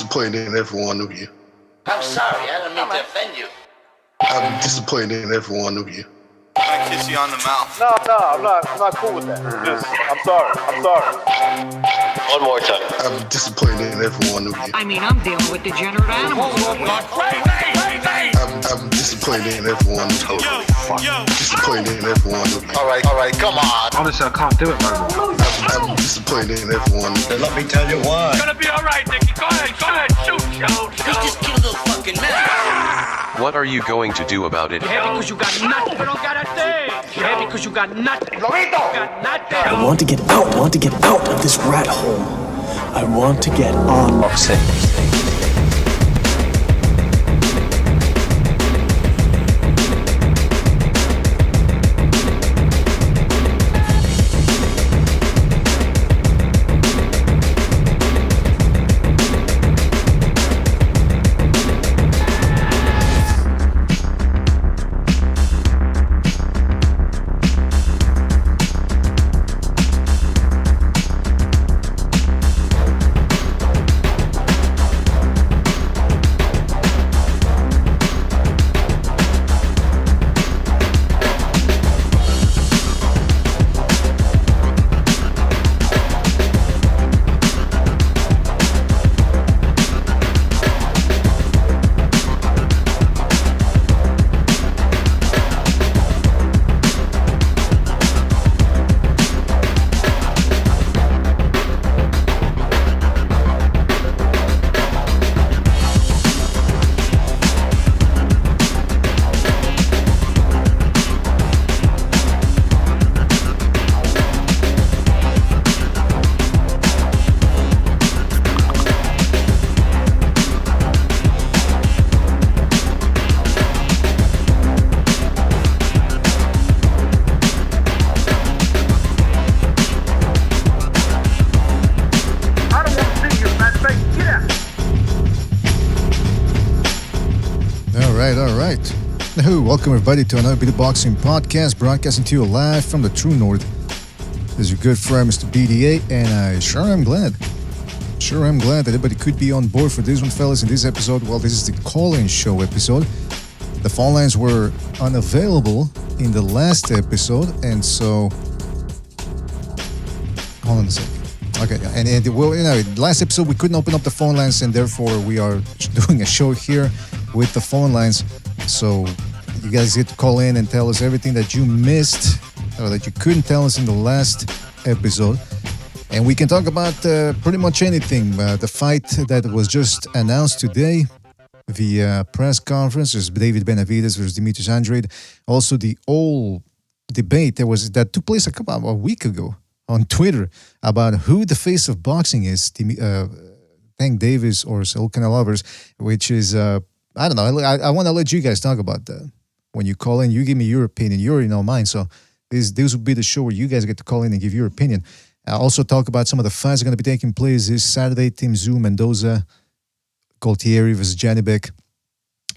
disappointed in every one of you. I'm sorry, I don't mean to offend you. I'm disappointed in every one of you. I kiss you on the mouth. No, I'm not cool with that. Just, I'm sorry. One more time. I'm disappointed in every one of you. I mean, I'm dealing with degenerate animals. I'm disappointed in every one of you. Disappointed in every one of you. All right, come on. Honestly, I can't do it no more. I'm disappointed in every one of you. Let me tell you why. It's gonna be all right, Nicky. Go ahead, shoot. You just killed those fucking men. What are you going to do about it? You're happy because you got nothing. You don't got a thing. You're happy because you got nothing. You got nothing. I want to get out of this rat hole. I want to get on boxing. All right. Hello, welcome everybody to another Bit of Boxing podcast, broadcasting to you live from the True North. This is your good friend, Mr. BDA, and I sure am glad that everybody could be on board for this one, fellas. In this episode, well, this is the call-in show episode. The phone lines were unavailable in the last episode, and so... Hold on a second. Okay, and well, last episode we couldn't open up the phone lines, and therefore we are doing a show here with the phone lines. So you guys get to call in and tell us everything that you missed or that you couldn't tell us in the last episode. And we can talk about pretty much anything. The fight that was just announced today via press conference is David Benavidez versus Demetrius Andrade. Also, the old debate that took place a week ago on Twitter about who the face of boxing is, Tank Davis or Saul Canelo, which is, I don't know, I want to let you guys talk about that. When you call in, you give me your opinion. You already know mine, so this will be the show where you guys get to call in and give your opinion. I'll also talk about some of the fights that are going to be taking place this Saturday. Tim Tszyu, Mendoza, Gaultieri versus Janibek,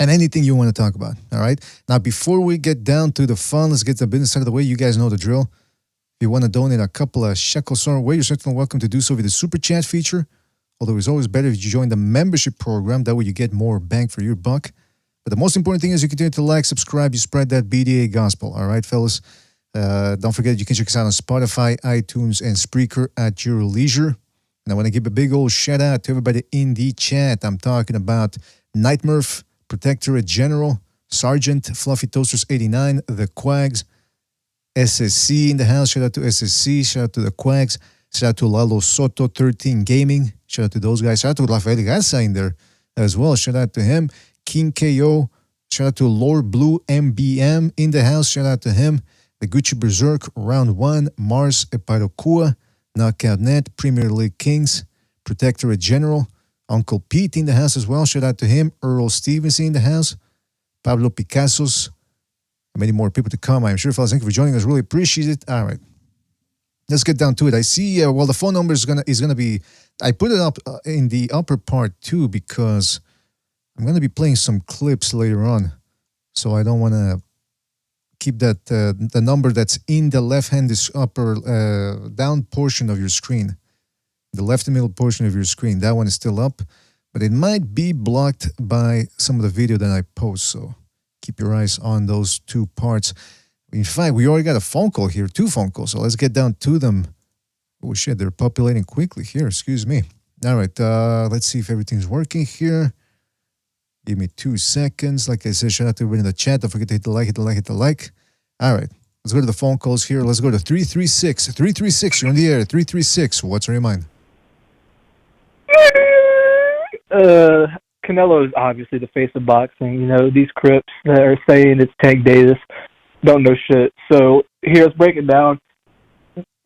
and anything you want to talk about, all right? Now, before we get down to the fun, let's get the business out of the way. You guys know the drill. If you want to donate a couple of shekels our way, you're certainly welcome to do so with the Super Chat feature. Although it's always better if you join the membership program. That way you get more bang for your buck. But the most important thing is you continue to like, subscribe, you spread that BDA gospel. All right, fellas? Don't forget, you can check us out on Spotify, iTunes, and Spreaker at your leisure. And I want to give a big old shout out to everybody in the chat. I'm talking about Nightmurph, Protectorate General, Sergeant, Fluffy Toasters 89, The Quags, SSC in the house. Shout out to SSC. Shout out to The Quags. Shout out to Lalo Soto 13 Gaming. Shout out to those guys. Shout out to Rafael Garza in there as well. Shout out to him. King KO. Shout out to Lord Blue MBM in the house. Shout out to him. The Gucci Berserk Round 1. Mars Eparokua. Knockout Net. Premier League Kings. Protectorate General. Uncle Pete in the house as well. Shout out to him. Earl Stevens in the house. Pablo Picasso's. Many more people to come, I'm sure, fellas. Thank you for joining us. Really appreciate it. All right. Let's get down to it. I see, the phone number is gonna be, I put it up in the upper part too because I'm going to be playing some clips later on. So I don't want to keep that, the number that's in the left-hand upper down portion of your screen. The left and middle portion of your screen. That one is still up. but it might be blocked by some of the video that I post. So keep your eyes on those two parts. In fact, we already got a phone call here, 2 phone calls. So let's get down to them. Oh shit, they're populating quickly here. Excuse me. All right, let's see if everything's working here. Give me 2 seconds. Like I said, shout out to everybody in the chat. Don't forget to hit the like, hit the like, hit the like. All right, let's go to the phone calls here. Let's go to 336. 336, you're on the air. 336, what's on your mind? Canelo is obviously the face of boxing. You know, these Crips that are saying it's Tank Davis don't know shit. So here, let's break it down.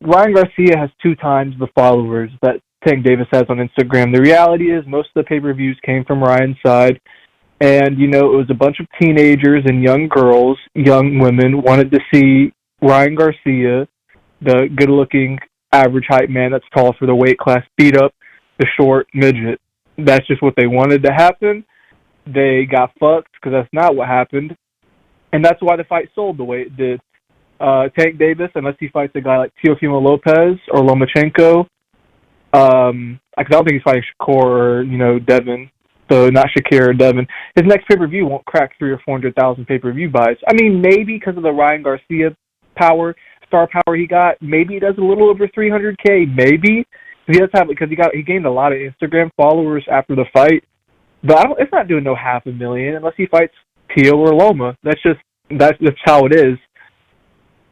Ryan Garcia has 2 times the followers that Tank Davis has on Instagram. The reality is most of the pay-per-views came from Ryan's side. And, you know, it was a bunch of teenagers and young girls, young women, wanted to see Ryan Garcia, the good-looking, average height man that's tall for the weight class, beat up the short midget. That's just what they wanted to happen. They got fucked because that's not what happened. And that's why the fight sold the way it did. Tank Davis, unless he fights a guy like Teofimo Lopez or Lomachenko, I don't think he's fighting Shakur or, you know, Devin. So not Shakir or Devin. His next pay-per-view won't crack 300,000 or 400,000 pay-per-view buys. I mean, maybe because of the Ryan Garcia star power he got. Maybe he does a little over 300K. Maybe he does have because he gained a lot of Instagram followers after the fight. But it's not doing no 500,000 unless he fights Teo or Loma. That's how it is.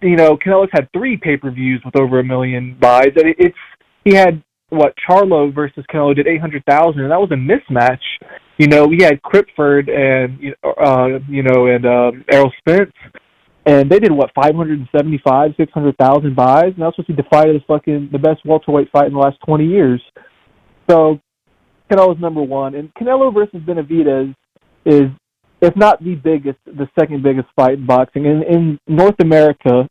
You know, Canelo's had 3 pay-per-views with over 1 million buys. He had Charlo versus Canelo did 800,000, and that was a mismatch. You know, we had Cripford and Errol Spence, and they did 575, 600,000 buys, and that's what he defied as the best welterweight fight in the last 20 years. So Canelo's number 1, and Canelo versus Benavidez is, if not the biggest, the second biggest fight in boxing in North America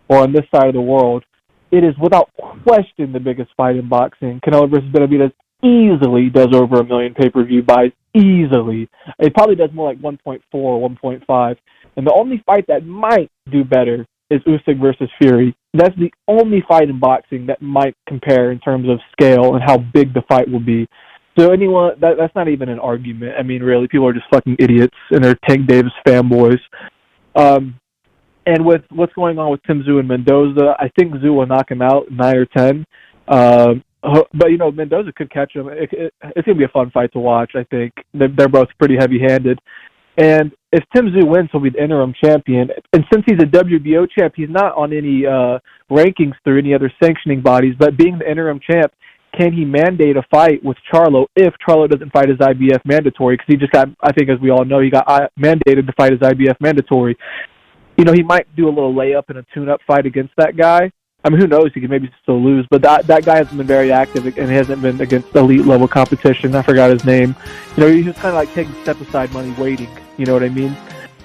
or on this side of the world. It is without question the biggest fight in boxing. Canelo versus Benavidez easily does over 1 million pay-per-view buys. Easily. It probably does more like 1.4 or 1.5. And the only fight that might do better is Usyk versus Fury. That's the only fight in boxing that might compare in terms of scale and how big the fight will be. So that's not even an argument. I mean, really, people are just fucking idiots and they're Tank Davis fanboys. And with what's going on with Tim Tszyu and Mendoza, I think Tszyu will knock him out 9 or 10. But, you know, Mendoza could catch him. It's going to be a fun fight to watch, I think. They're both pretty heavy-handed. And if Tim Tszyu wins, he'll be the interim champion. And since he's a WBO champ, he's not on any rankings through any other sanctioning bodies. But being the interim champ, can he mandate a fight with Charlo if Charlo doesn't fight his IBF mandatory? Because he just got, I think as we all know, he got mandated to fight his IBF mandatory. You know, he might do a little layup in a tune-up fight against that guy. I mean, who knows? He could maybe still lose. But that guy hasn't been very active and hasn't been against elite-level competition. I forgot his name. You know, he was kind of like taking step-aside money waiting. You know what I mean?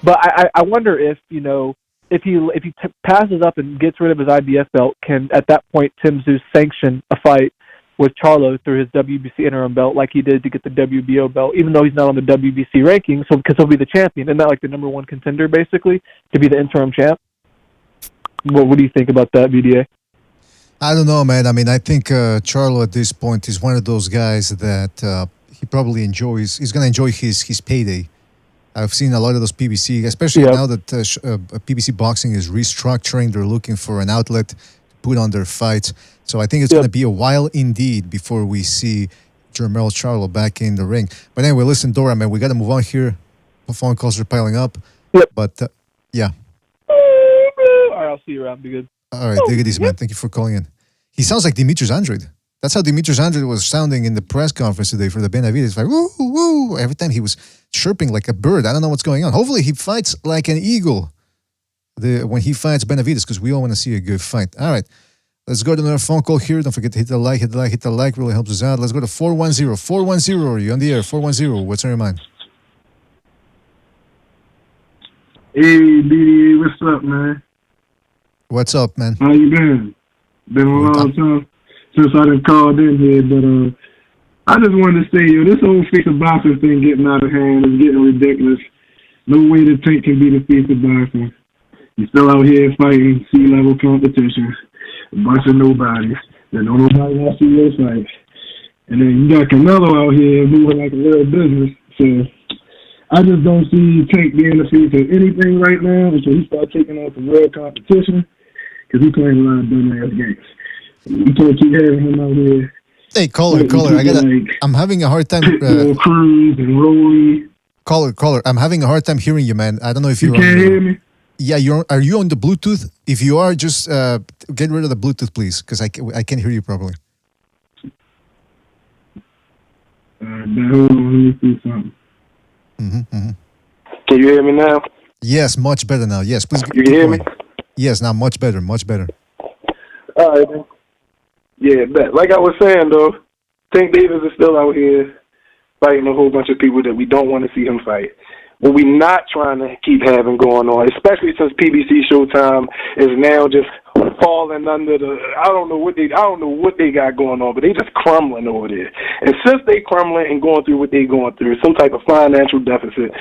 But I wonder if, you know, if he passes up and gets rid of his IBF belt, can, at that point, Tim Tszyu sanction a fight with Charlo through his WBC interim belt like he did to get the WBO belt, even though he's not on the WBC rankings, so because he'll be the champion and not like the number 1 contender, basically, to be the interim champ. What do you think about that, VDA? I don't know, man. I mean, I think Charlo at this point is one of those guys that he probably enjoys. He's going to enjoy his payday. I've seen a lot of those PBC, especially now that PBC boxing is restructuring. They're looking for an outlet to put on their fights. So I think it's going to be a while indeed before we see Jermell Charlo back in the ring. But anyway, listen, Dora, man, we got to move on here. The phone calls are piling up. Yep. But, yeah. All right, I'll see you around. Be good. All right, take it easy, man. Thank you for calling in. He sounds like Demetrius Andrade. That's how Demetrius Andrade was sounding in the press conference today for the Benavidez fight. Woo, woo. Every time he was chirping like a bird. I don't know what's going on. Hopefully he fights like an eagle when he fights Benavidez, because we all want to see a good fight. All right. Let's go to another phone call here. Don't forget to hit the like, hit the like, hit the like. Really helps us out. Let's go to 410. 410, are you on the air? 410, what's on your mind? Hey, BDA, what's up, man? What's up, man? How you been? Been a long time since I done called in here, but I just wanted to say, this whole face of boxing thing getting out of hand is getting ridiculous. No way the Tank can be the face of boxing. He's still out here fighting C-level competition. A bunch of nobodies. Then nobody wants to see your fight. And then you got Canelo out here moving like a real business. So I just don't see Tank being the face of anything right now until he starts taking on some real competition, because he's playing a lot of dumbass games. You can't keep having him out here. Hey, caller, I'm having a hard time. Cruz and Rolly. Caller, I'm having a hard time hearing you, man. I don't know if You can't hear me? Yeah, are you on the Bluetooth? If you are, just get rid of the Bluetooth, please, because I can't hear you properly. Hold on, let me see something. Can you hear me now? Yes, much better now. Yes, please. You hear me? Yes, now much better, much better. All right, man. Yeah, but like I was saying, though, Tank Davis is still out here fighting a whole bunch of people that we don't want to see him fight. What we not trying to keep having going on, especially since PBC Showtime is now just falling under the I don't know what they got going on, but they just crumbling over there. And since they crumbling and going through what they going through, some type of financial deficit,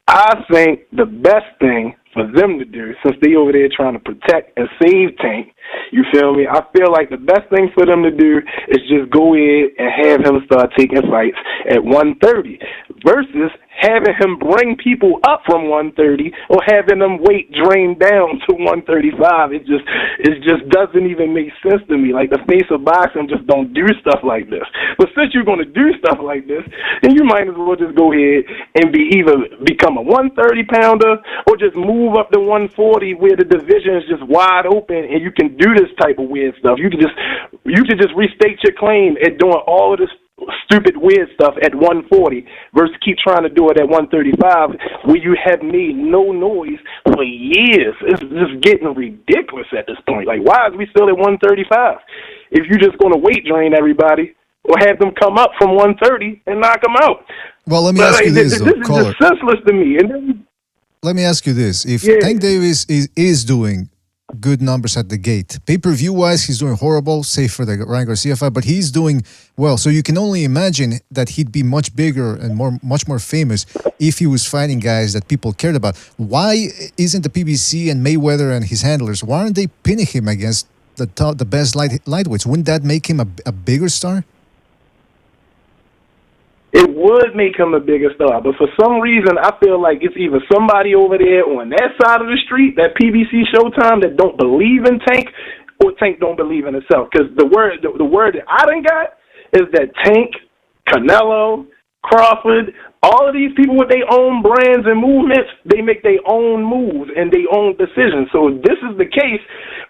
I think the best thing for them to do, since they over there trying to protect and save Tank, you feel me? I feel like the best thing for them to do is just go ahead and have him start taking fights at 130 versus having him bring people up from 130 or having them weight drain down to 135. It just doesn't even make sense to me. Like, the face of boxing just don't do stuff like this. But since you're going to do stuff like this, then you might as well just go ahead and become a 130 pounder or just move up to 140 where the division is just wide open and you can do this type of weird stuff. You can just restate your claim at doing all of this stupid weird stuff at 140 versus keep trying to do it at 135 where you have made no noise for years. It's just getting ridiculous at this point. Like, why is we still at 135 if you're just going to weight drain everybody or have them come up from 130 and knock them out? Well, let me ask you this, This is just senseless to me. And then, let me ask you this. If Tank Davis is doing good numbers at the gate, pay-per-view wise, he's doing horrible, save for the Ryan Garcia fight, but he's doing well. So you can only imagine that he'd be much bigger and much more famous if he was fighting guys that people cared about. Why isn't the PBC and Mayweather and his handlers, why aren't they pinning him against the best lightweights? Wouldn't that make him a bigger star? it would make him a bigger star. But for some reason, I feel like it's either somebody over there on that side of the street, that PBC Showtime, that don't believe in Tank, or Tank don't believe in himself. Because the word that I done got is that Tank, Canelo, Crawford, all of these people with their own brands and movements, they make their own moves and their own decisions. So if this is the case,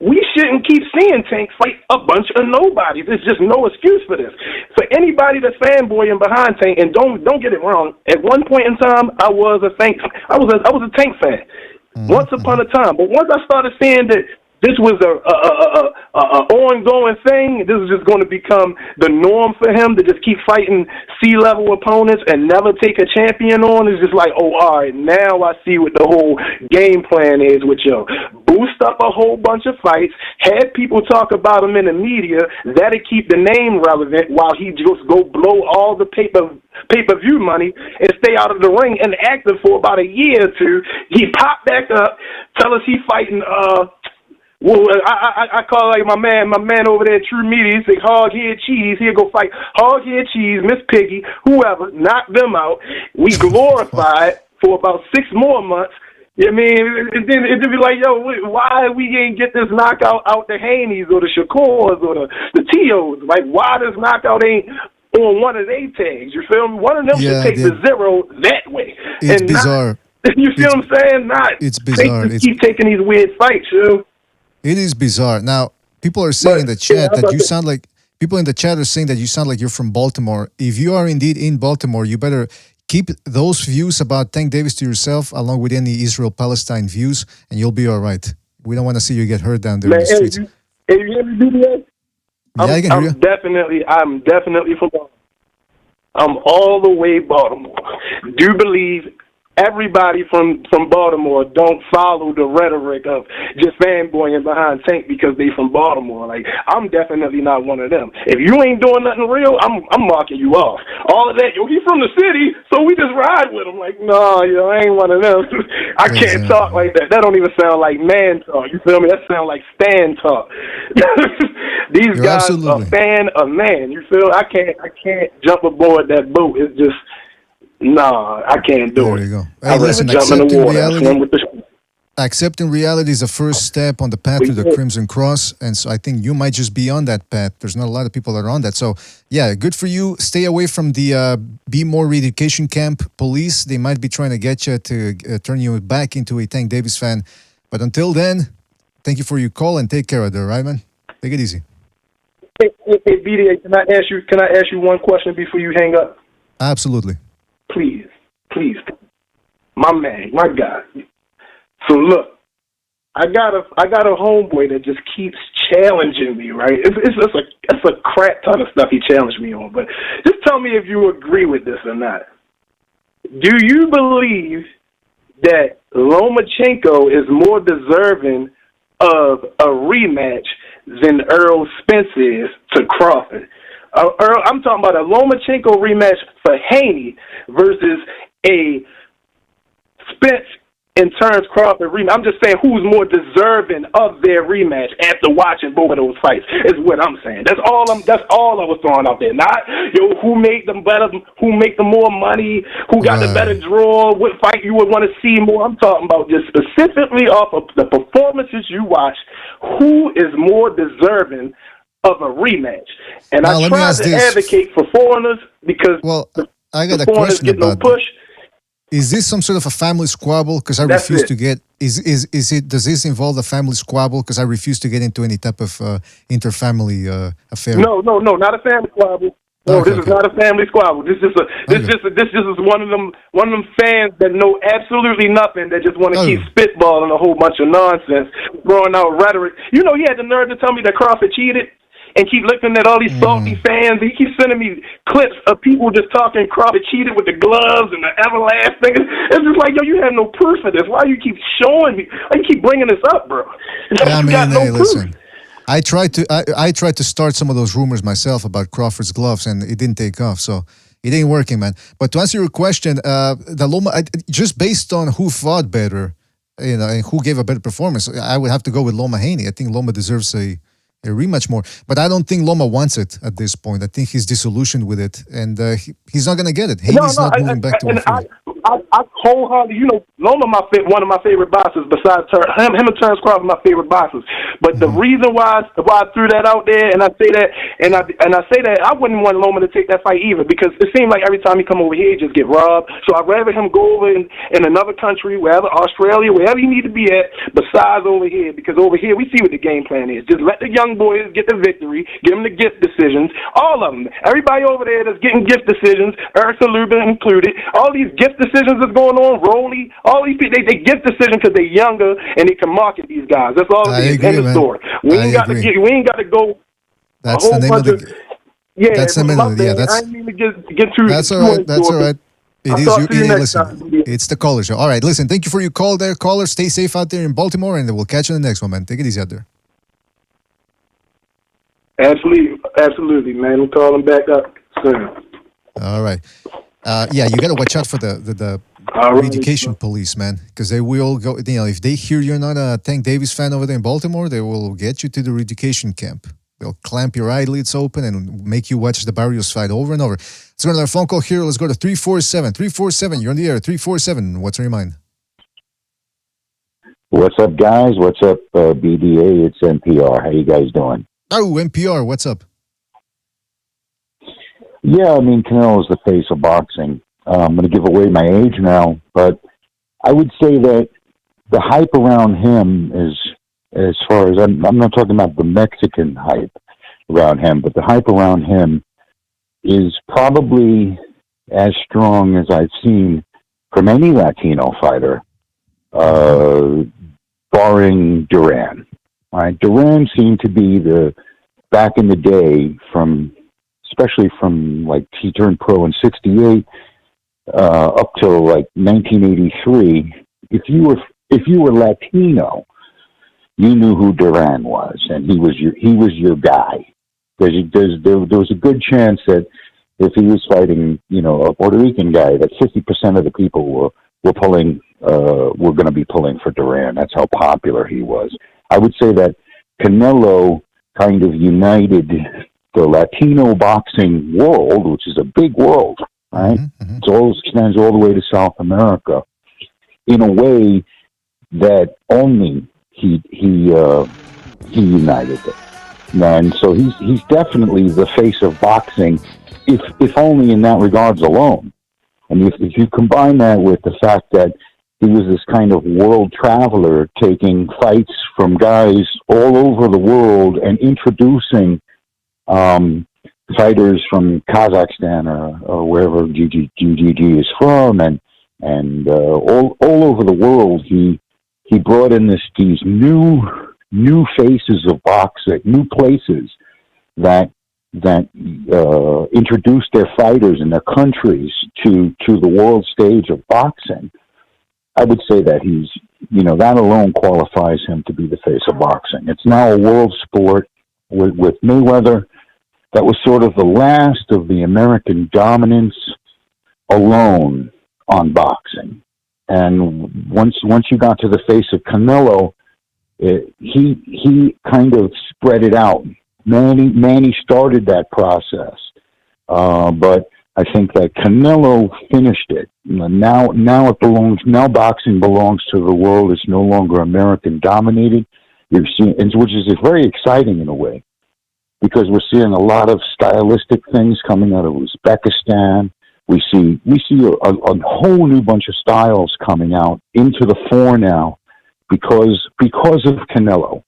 we shouldn't keep seeing Tank fight a bunch of nobodies. There's just no excuse for this. For anybody that's fanboying behind Tank, and don't get it wrong, at one point in time, I was a Tank fan. Once upon a time. But once I started seeing that this was a ongoing thing, this is just going to become the norm for him to just keep fighting C-level opponents and never take a champion on. It's just like, oh, all right, now I see what the whole game plan is with you. Boost up a whole bunch of fights, have people talk about him in the media, that'll keep the name relevant while he just go blow all the pay-per-view money and stay out of the ring inactive for about a year or two. He popped back up, tell us he fighting well, I call like my man over there at True Media. He say Hog Head Cheese. He'll go fight Hog Head Cheese, Miss Piggy, whoever, knock them out. We glorified for about 6 more months. You know what I mean? And then it'd be like, yo, why we ain't get this knockout out the Haneys or the Shakors or the T.O.s? Like, why this knockout ain't on one of their tags? You feel me? One of them should take the 0 that way. It's bizarre. You feel what I'm saying? It's bizarre. Keep taking these weird fights, yo. It is bizarre. Now, people are saying in the chat that you sound like, people in the chat are saying that you sound like you're from Baltimore. If you are indeed in Baltimore, you better keep those views about Tank Davis to yourself, along with any Israel-Palestine views, and you'll be all right. We don't want to see you get hurt down there in the streets. Hey, you hear me do that? Yeah, I can hear you. I'm definitely from Baltimore. I'm all the way Baltimore. Do believe everybody from Baltimore don't follow the rhetoric of just fanboying behind Tank because they from Baltimore. Like, I'm definitely not one of them. If you ain't doing nothing real, I'm marking you off. All of that, yo, he's from the city, so we just ride with him. Like, no, yo, I ain't one of them. I can't talk like that. That don't even sound like man talk. You feel me? That sound like Stan talk. These guys are fan of man. You feel? I can't jump aboard that boat. It's just, nah, I can't do it. There you go. Hey, listen, accepting reality is the first step on the path to the Crimson Cross, and so I think you might just be on that path. There's not a lot of people that are on that. So, yeah, good for you. Stay away from the Be More Re-Education Camp police. They might be trying to get you to turn you back into a Tank Davis fan. But until then, thank you for your call and take care of it, all right, man? Take it easy. Hey, BDA, can I ask you one question before you hang up? Absolutely. Please. My man, my guy. So look, I got a homeboy that just keeps challenging me, right? It's a crap ton of stuff he challenged me on, but just tell me if you agree with this or not. Do you believe that Lomachenko is more deserving of a rematch than Earl Spence is to Crawford? I'm talking about a Lomachenko rematch for Haney versus a Spence and Terrence Crawford rematch. I'm just saying who's more deserving of their rematch after watching both of those fights is what I'm saying. That's all I was throwing out there. Not who made them better, who make them more money, who got the better draw, what fight you would want to see more. I'm talking about just specifically off of the performances you watch, who is more deserving of a rematch. And now, I try to advocate for foreigners because I got the a foreigners question get no about push. Is this some sort of a family squabble? Because I refuse to get. Is it? Does this involve a family squabble? Because I refuse to get into any type of interfamily affair. No, not a family squabble. No, this is not a family squabble. This is one of them fans that know absolutely nothing, that just want to keep spitballing a whole bunch of nonsense, throwing out rhetoric. You know, he had the nerve to tell me that Crawford cheated. And keep looking at all these salty fans. He keeps sending me clips of people just talking Crawford cheated with the gloves and the Everlast thing. It's just like, yo, you have no proof of this. Why you keep showing me? Why you keep bringing this up, bro? I mean, listen. I tried to start some of those rumors myself about Crawford's gloves, and it didn't take off. So it ain't working, man. But to answer your question, the Loma, just based on who fought better, and who gave a better performance, I would have to go with Loma Haney. I think Loma deserves a rematch more, but I don't think Loma wants it at this point. I think he's disillusioned with it, and he's not going to get it. Haney's not moving back to it. I wholeheartedly, Loma one of my favorite boxers. Besides him and Terrence Crawford, my favorite boxers. But the reason why I threw that out there, and I say that, I wouldn't want Loma to take that fight either, because it seemed like every time he come over here, he just get robbed. So I'd rather him go over in another country, wherever, Australia, wherever he need to be at, besides over here, because over here we see what the game plan is. Just let the young boys get the victory, get them the gift decisions, all of them. Everybody over there that's getting gift decisions, Eric Lubin included, all these gift decisions that's going on, Rolly, all these people, they gift decisions because they're younger and they can market these guys. That's all it is. End of story. We ain't got to go. That's the name of the. Yeah, that's the name of the. Yeah, that's. I didn't mean to get too. That's all right. That's all right. It is you. Listen, it's the caller show. All right, listen. Thank you for your call, there, caller. Stay safe out there in Baltimore, and we'll catch you in the next one, man. Take it easy out there. Absolutely, man. We'll call him back up soon. All right. Yeah, you got to watch out for the re-education police, man, because they will go. If they hear you're not a Tank Davis fan over there in Baltimore, they will get you to the re-education camp. They'll clamp your eyelids open and make you watch the Barrios fight over and over. Let's go to our phone call here. Let's go to 347. 347, you're on the air. 347, what's on your mind? What's up, guys? What's up, BDA? It's NPR. How you guys doing? Oh, NPR, what's up? Yeah, I mean, Canelo is the face of boxing. I'm going to give away my age now, but I would say that the hype around him is, as far as, I'm not talking about the Mexican hype around him, but the hype around him is probably as strong as I've seen from any Latino fighter, barring Duran. Right? Duran seemed to be back in the day, especially from like he turned pro in '68, up till like 1983, if you were Latino, you knew who Duran was, and he was your guy. There was a good chance that if he was fighting, a Puerto Rican guy, that 50% of the people were going to be pulling for Duran. That's how popular he was. I would say that Canelo kind of united the Latino boxing world, which is a big world, right? Mm-hmm. It extends all the way to South America, in a way that only he united it. And so he's definitely the face of boxing, if only in that regards alone. And if you combine that with the fact that he was this kind of world traveler, taking fights from guys all over the world and introducing fighters from Kazakhstan or wherever GGG is from, and all over the world, he brought in these new faces of boxing, new places that introduced their fighters and their countries to the world stage of boxing. I would say that that alone qualifies him to be the face of boxing. It's now a world sport with Mayweather. That was sort of the last of the American dominance alone on boxing. And once you got to the face of Canelo, he kind of spread it out. Manny started that process, but I think that Canelo finished it. Now it belongs. Now boxing belongs to the world. It's no longer American dominated. You're seeing, which is very exciting in a way, because we're seeing a lot of stylistic things coming out of Uzbekistan. We see a whole new bunch of styles coming out into the fore now because of Canelo.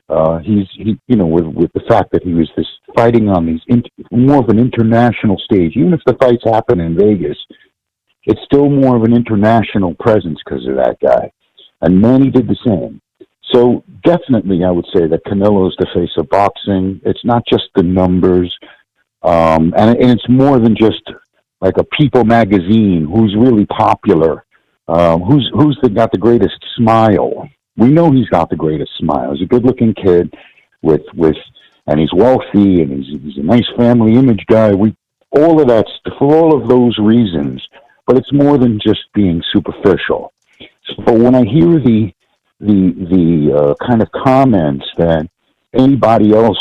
With the fact that he was fighting on these more of an international stage. Even if the fights happen in Vegas, it's still more of an international presence because of that guy. And Manny did the same. So definitely, I would say that Canelo is the face of boxing. It's not just the numbers, and it's more than just like a People magazine. Who's really popular? Who's got the greatest smile? We know he's got the greatest smile. He's a good-looking kid and he's wealthy, and he's a nice family image guy. All of that, for all of those reasons, but it's more than just being superficial. So when I hear the kind of comments that anybody else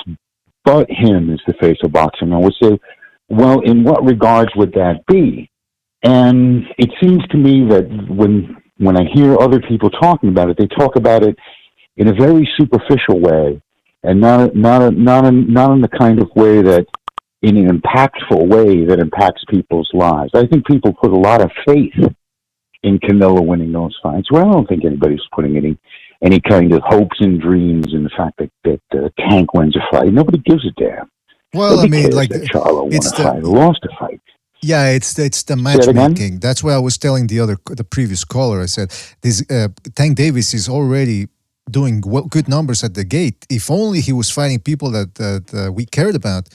but him is the face of boxing, I would say, well, in what regards would that be? And it seems to me that when I hear other people talking about it, they talk about it in a very superficial way, and not in the kind of way that, in an impactful way that impacts people's lives. I think people put a lot of faith in Canelo winning those fights. Well, I don't think anybody's putting any kind of hopes and dreams in the fact that Tank wins a fight. Nobody gives a damn. Well, Nobody cares that Charlo won a fight or lost a fight. Yeah, it's the matchmaking. That's what I was telling the previous caller. I said this Tank Davis is already doing good numbers at the gate. If only he was fighting people that we cared about,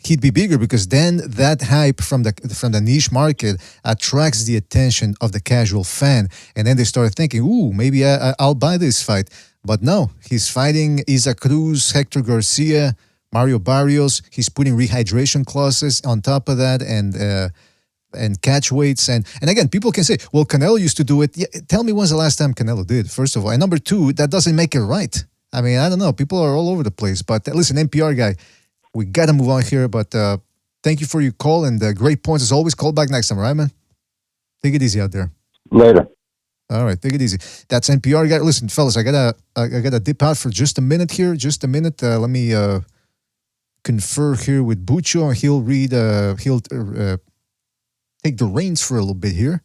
he'd be bigger, because then that hype from the niche market attracts the attention of the casual fan, and then they start thinking, "Ooh, maybe I'll buy this fight." But no, he's fighting Isaac Cruz, Hector Garcia, Mario Barrios. He's putting rehydration clauses on top of that, and catch weights, and again, people can say, "Well, Canelo used to do it." Yeah, tell me when's the last time Canelo did? First of all, and number two, that doesn't make it right. I mean, I don't know. People are all over the place. But listen, NPR guy, we got to move on here, but thank you for your call, and great points as always. Call back next time, right, man? Take it easy out there. Later. All right, take it easy. That's NPR guy. Listen, fellas, I gotta dip out for just a minute here. Just a minute. Let me confer here with Bucho. He'll read. He'll take the reins for a little bit here,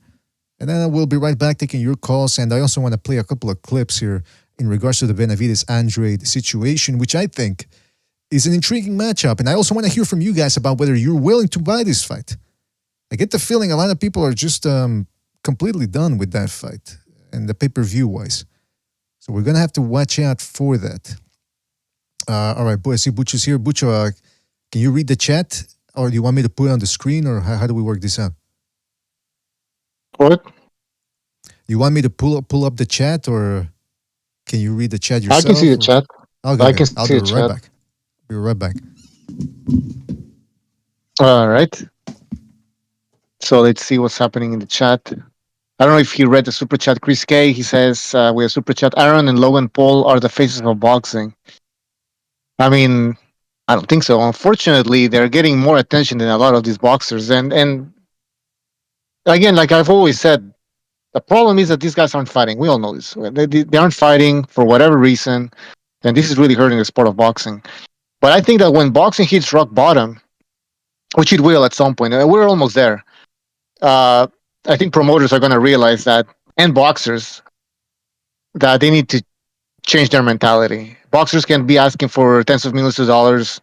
and then we'll be right back taking your calls. And I also want to play a couple of clips here in regards to the Benavidez Andrade situation, which I think is an intriguing matchup. And I also want to hear from you guys about whether you're willing to buy this fight. I get the feeling a lot of people are just completely done with that fight and the pay-per-view wise. So we're going to have to watch out for that. All right, boy, I see Bucho's here. Bucho, can you read the chat? Or do you want me to put it on the screen? Or how do we work this out? What? You want me to pull up the chat, or can you read the chat yourself? I can see the chat. Okay, I can I'll see do the it right chat. back. Be right back. All right. So let's see what's happening in the chat. I don't know if he read the super chat. Chris K. He says we have super chat. Aaron and Logan Paul are the faces of boxing. I mean, I don't think so. Unfortunately, they're getting more attention than a lot of these boxers. And again, like I've always said, the problem is that these guys aren't fighting. We all know this. They aren't fighting for whatever reason, and this is really hurting the sport of boxing. But I think that when boxing hits rock bottom, which it will at some point, and we're almost there. I think promoters are going to realize that, and boxers, that they need to change their mentality. Boxers can be asking for tens of millions of dollars,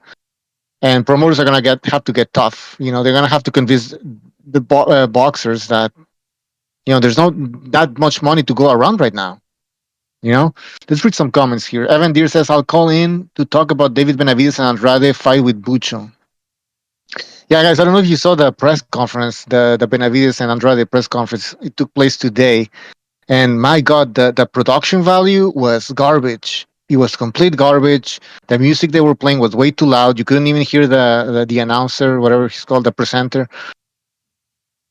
and promoters are going to have to get tough. You know, they're going to have to convince the boxers that, you know, there's not that much money to go around right now. You know, let's read some comments here. Evan Deere says, "I'll call in to talk about David Benavidez and Andrade fight with Bucho." Yeah, guys, I don't know if you saw the press conference, the Benavidez and Andrade press conference. It took place today. And my God, the production value was garbage. It was complete garbage. The music they were playing was way too loud. You couldn't even hear the announcer, whatever he's called, the presenter.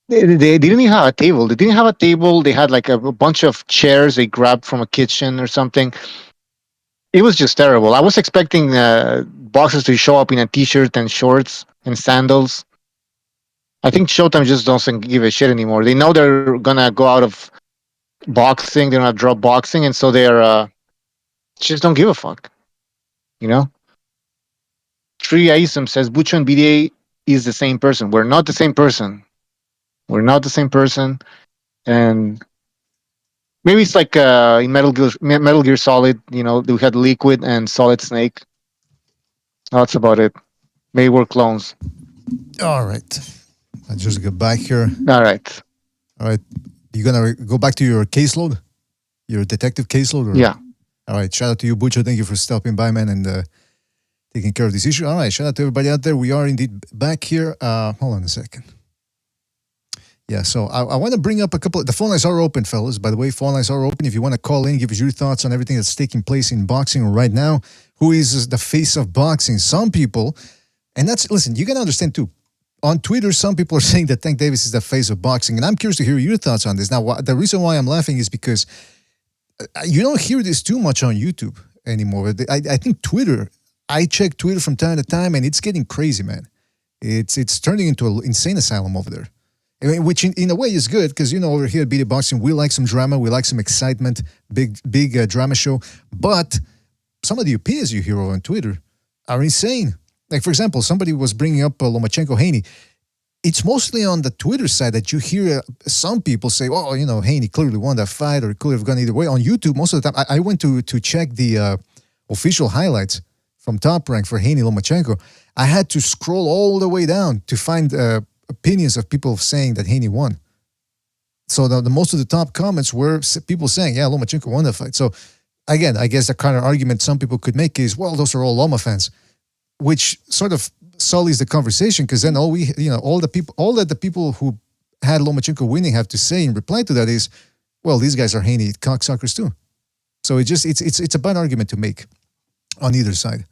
They didn't even have a table. They didn't have a table. They had like a bunch of chairs they grabbed from a kitchen or something. It was just terrible. I was expecting boxers to show up in a t-shirt and shorts and sandals. I think Showtime just doesn't give a shit anymore. They know they're gonna go out of boxing, they're gonna drop boxing, and so they're just don't give a fuck. You know? Tree Aisom says Bucho and BDA is the same person. We're not the same person. We're not the same person. And maybe it's like in Metal Gear Solid, you know, we had Liquid and Solid Snake. That's about it. Maybe we're clones. All right. I just go back here. All right. All right. You gonna go back to your caseload? Your detective caseload? Or? Yeah. All right. Shout out to you, Bucho. Thank you for stopping by, man, and taking care of this issue. All right. Shout out to everybody out there. We are indeed back here. Hold on a second. Yeah, so I want to bring up a couple. The phone lines are open, fellas. By the way, phone lines are open. If you want to call in, give us your thoughts on everything that's taking place in boxing right now. Who is the face of boxing? Some people, and that's, listen, you got to understand too. On Twitter, some people are saying that Tank Davis is the face of boxing, and I'm curious to hear your thoughts on this. Now, the reason why I'm laughing is because you don't hear this too much on YouTube anymore. I think Twitter, I check Twitter from time to time, and it's getting crazy, man. It's turning into an insane asylum over there. Which in a way is good, because, you know, over here at BD Boxing, we like some drama, we like some excitement, big drama show. But some of the opinions you hear on Twitter are insane. Like, for example, somebody was bringing up Lomachenko-Haney. It's mostly on the Twitter side that you hear some people say, "Oh, you know, Haney clearly won that fight, or it could have gone either way." On YouTube, most of the time, I went to check the official highlights from Top Rank for Haney Lomachenko. I had to scroll all the way down to find opinions of people saying that Haney won. So the most of the top comments were people saying, yeah, Lomachenko won that fight. So again, I guess the kind of argument some people could make is, well, those are all Loma fans, which sort of sullies the conversation, because then all that the people who had Lomachenko winning have to say in reply to that is, well, these guys are Haney cocksuckers too. So it's a bad argument to make on either side.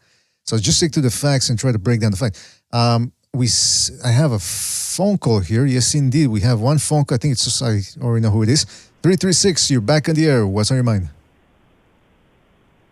So just stick to the facts and try to break down the fight. I have a phone call here. Yes, indeed. We have one phone call. I think it's, I already know who it is. 336, you're back on the air. What's on your mind?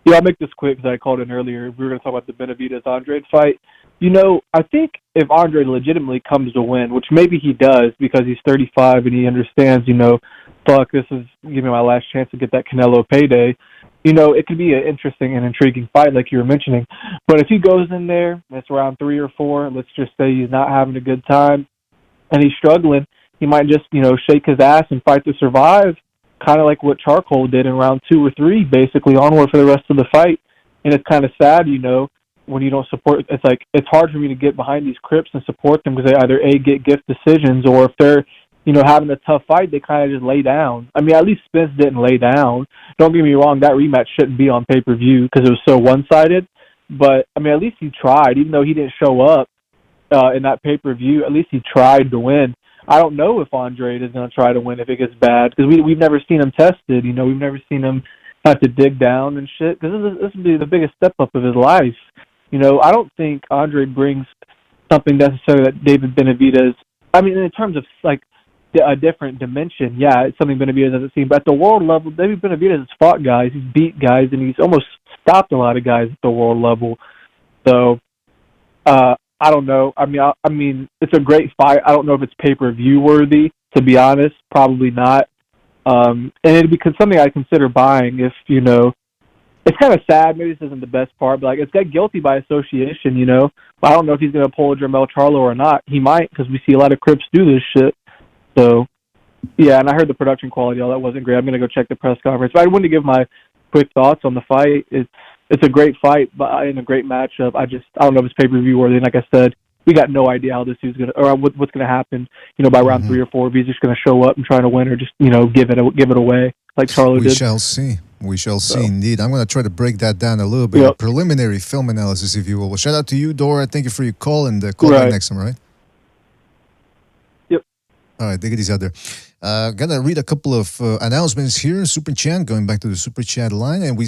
Yeah, I'll make this quick because I called in earlier. We were going to talk about the Benavidez-Andrade fight. You know, I think if Andrade legitimately comes to win, which maybe he does because he's 35 and he understands, you know, fuck, this is give me my last chance to get that Canelo payday. You know, it could be an interesting and intriguing fight like you were mentioning. But if he goes in there, and it's round 3 or 4, let's just say he's not having a good time and he's struggling, he might just, you know, shake his ass and fight to survive, kind of like what Charcoal did in round 2 or 3, basically onward for the rest of the fight. And it's kind of sad, you know, when you don't support. It's like, it's hard for me to get behind these Crips and support them because they either A, get gift decisions, or if they're, you know, having a tough fight, they kind of just lay down. I mean, at least Spence didn't lay down. Don't get me wrong, that rematch shouldn't be on pay-per-view because it was so one-sided. But, I mean, at least he tried. Even though he didn't show up in that pay-per-view, at least he tried to win. I don't know if Andrade is going to try to win if it gets bad, because we've never seen him tested. We've never seen him have to dig down and shit, because this would be the biggest step up of his life. I don't think Andrade brings something necessarily that David Benavidez, I mean, in terms of, like, a different dimension, yeah, it's something Benavidez hasn't seen. But at the world level, David Benavidez has fought guys, he's beat guys, and he's almost stopped a lot of guys at the world level. So, I don't know. I mean, it's a great fight. I don't know if it's pay-per-view worthy, to be honest. Probably not. And it'd be something I'd consider buying if, it's kind of sad. Maybe this isn't the best part, but, like, it's got guilty by association, But I don't know if he's going to pull a Jermell Charlo or not. He might, because we see a lot of Crips do this shit. So, yeah, and I heard the production quality, all that wasn't great. I'm going to go check the press conference. But I wanted to give my quick thoughts on the fight. It's a great fight, but in a great matchup. I don't know if it's pay-per-view worthy. And like I said, we got no idea how this dude's going to, or what's going to happen, by round 3 or 4. If he's just going to show up and try to win, or just, give it away like Charlo did. We shall see. We shall see, indeed. I'm going to try to break that down a little bit. Yep. Preliminary film analysis, if you will. Well, shout out to you, Dora. Thank you for your call, and call back next time, right? Yep. All right, take it easy out there. Gonna read a couple of announcements here. Super chat, going back to the super chat line, and we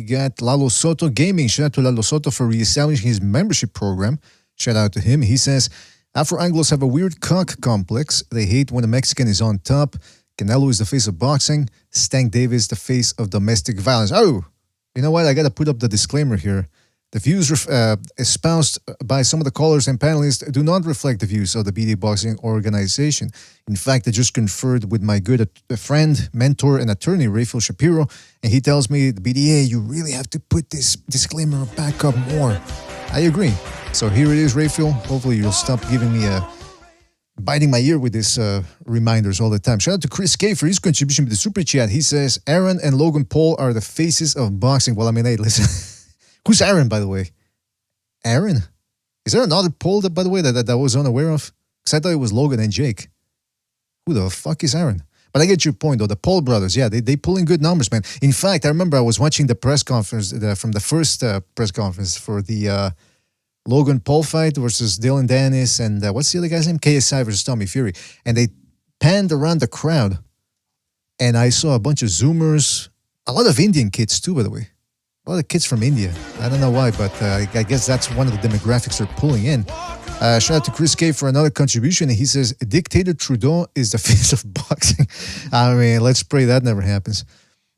got Lalo Soto Gaming. Shout out to Lalo Soto for reestablishing his membership program. Shout out to him. He says, Afro-Anglos have a weird cock complex. They hate when a Mexican is on top. Canelo is the face of boxing. Stank Davis, the face of domestic violence. Oh, you know what? I got to put up the disclaimer here. The views espoused by some of the callers and panelists do not reflect the views of the BD Boxing Organization. In fact, I just conferred with my good friend, mentor, and attorney, Rafael Shapiro, and he tells me, the BDA, you really have to put this disclaimer back up more. I agree. So here it is, Rafael. Hopefully you'll stop giving me biting my ear with these reminders all the time. Shout out to Chris K for his contribution to the super chat. He says, Aaron and Logan Paul are the faces of boxing. Well, I mean, hey, listen. Who's Aaron, by the way? Aaron? Is there another Paul, by the way, that I was unaware of? Because I thought it was Logan and Jake. Who the fuck is Aaron? But I get your point, though. The Paul brothers, yeah, they pull in good numbers, man. In fact, I remember I was watching the press conference from the first press conference for the Logan Paul fight versus Dylan Dennis and what's the other guy's name? KSI versus Tommy Fury. And they panned around the crowd, and I saw a bunch of Zoomers, a lot of Indian kids, too, by the way. A lot of kids from India. I don't know why, but I guess that's one of the demographics they're pulling in. Shout out to Chris K for another contribution. He says, Dictator Trudeau is the face of boxing. I mean, let's pray that never happens.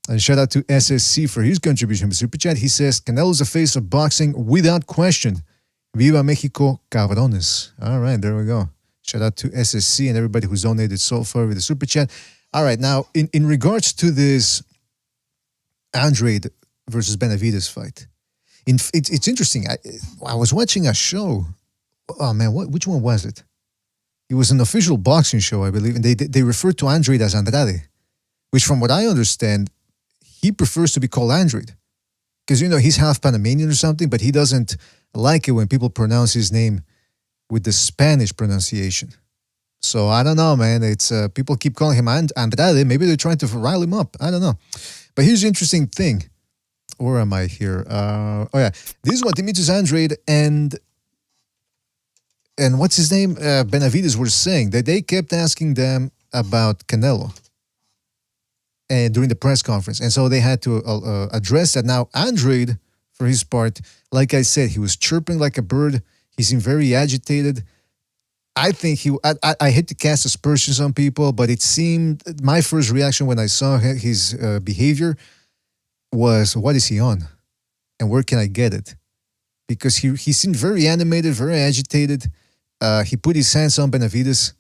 And shout out to SSC for his contribution. Super Chat, he says, Canelo's the face of boxing without question. Viva Mexico, cabrones. All right, there we go. Shout out to SSC and everybody who's donated so far with the Super Chat. All right, now, in regards to this Andrade versus Benavidez fight. It's interesting. I was watching a show. Oh man, which one was it? It was an official boxing show, I believe, and they referred to Andrade as Andrade, which, from what I understand, he prefers to be called Andrade because he's half Panamanian or something, but he doesn't like it when people pronounce his name with the Spanish pronunciation. So I don't know, man. It's people keep calling him Andrade. Maybe they're trying to rile him up. I don't know. But here's the interesting thing. Where am I here? Oh yeah, this is what Demetrius Andrade and what's his name, Benavidez were saying, that they kept asking them about Canelo and during the press conference, and so they had to address that. Now Andrade, for his part, like I said, he was chirping like a bird. He seemed very agitated. I think I hate to cast aspersions on people, but it seemed my first reaction when I saw his behavior was, what is he on? And where can I get it? Because he seemed very animated, very agitated. He put his hands on Benavidez,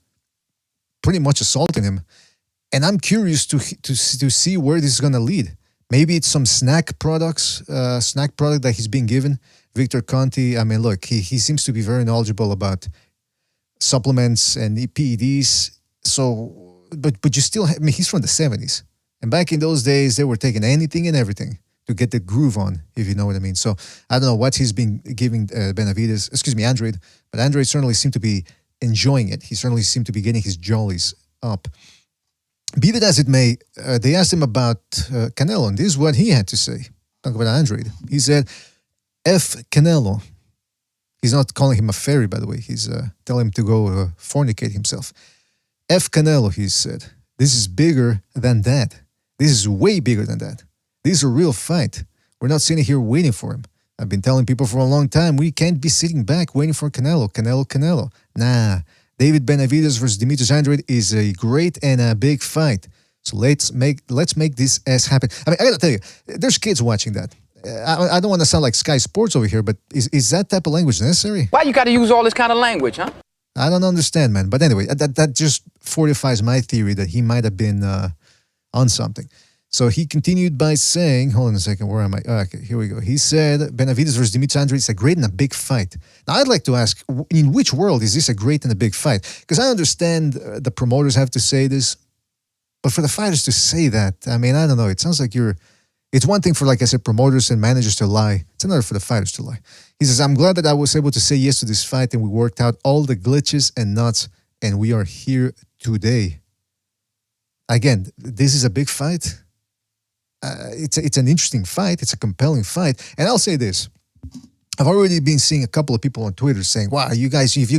pretty much assaulting him. And I'm curious to see where this is going to lead. Maybe it's some snack product that he's being given. Victor Conti, I mean, look, he seems to be very knowledgeable about supplements and PEDs. So, but you still, I mean, he's from the 70s. And back in those days, they were taking anything and everything to get the groove on, if you know what I mean. So I don't know what he's been giving Andrade, but Andrade certainly seemed to be enjoying it. He certainly seemed to be getting his jollies up. Be that as it may, they asked him about Canelo, and this is what he had to say. Talk about Andrade. He said, F Canelo. He's not calling him a fairy, by the way. He's telling him to go fornicate himself. F Canelo, he said. This is bigger than that. This is way bigger than that. This is a real fight. We're not sitting here waiting for him. I've been telling people for a long time, we can't be sitting back waiting for Canelo. Nah. David Benavidez versus Demetrius Andrade is a great and a big fight. So let's make this ass happen. I mean, I gotta tell you, there's kids watching that. I don't want to sound like Sky Sports over here, but is that type of language necessary? Why you got to use all this kind of language, huh? I don't understand, man. But anyway, that just fortifies my theory that he might have been on something. So he continued by saying, hold on a second, where am I? Oh, okay, here we go. He said, Benavidez versus Demetrius Andrade is a great and a big fight. Now, I'd like to ask, in which world is this a great and a big fight? Because I understand the promoters have to say this, but for the fighters to say that, I mean, I don't know. It sounds like it's one thing for, like I said, promoters and managers to lie. It's another for the fighters to lie. He says, I'm glad that I was able to say yes to this fight and we worked out all the glitches and nuts and we are here today. Again, this is a big fight. It's an interesting fight. It's a compelling fight. And I'll say this. I've already been seeing a couple of people on Twitter saying, wow, if you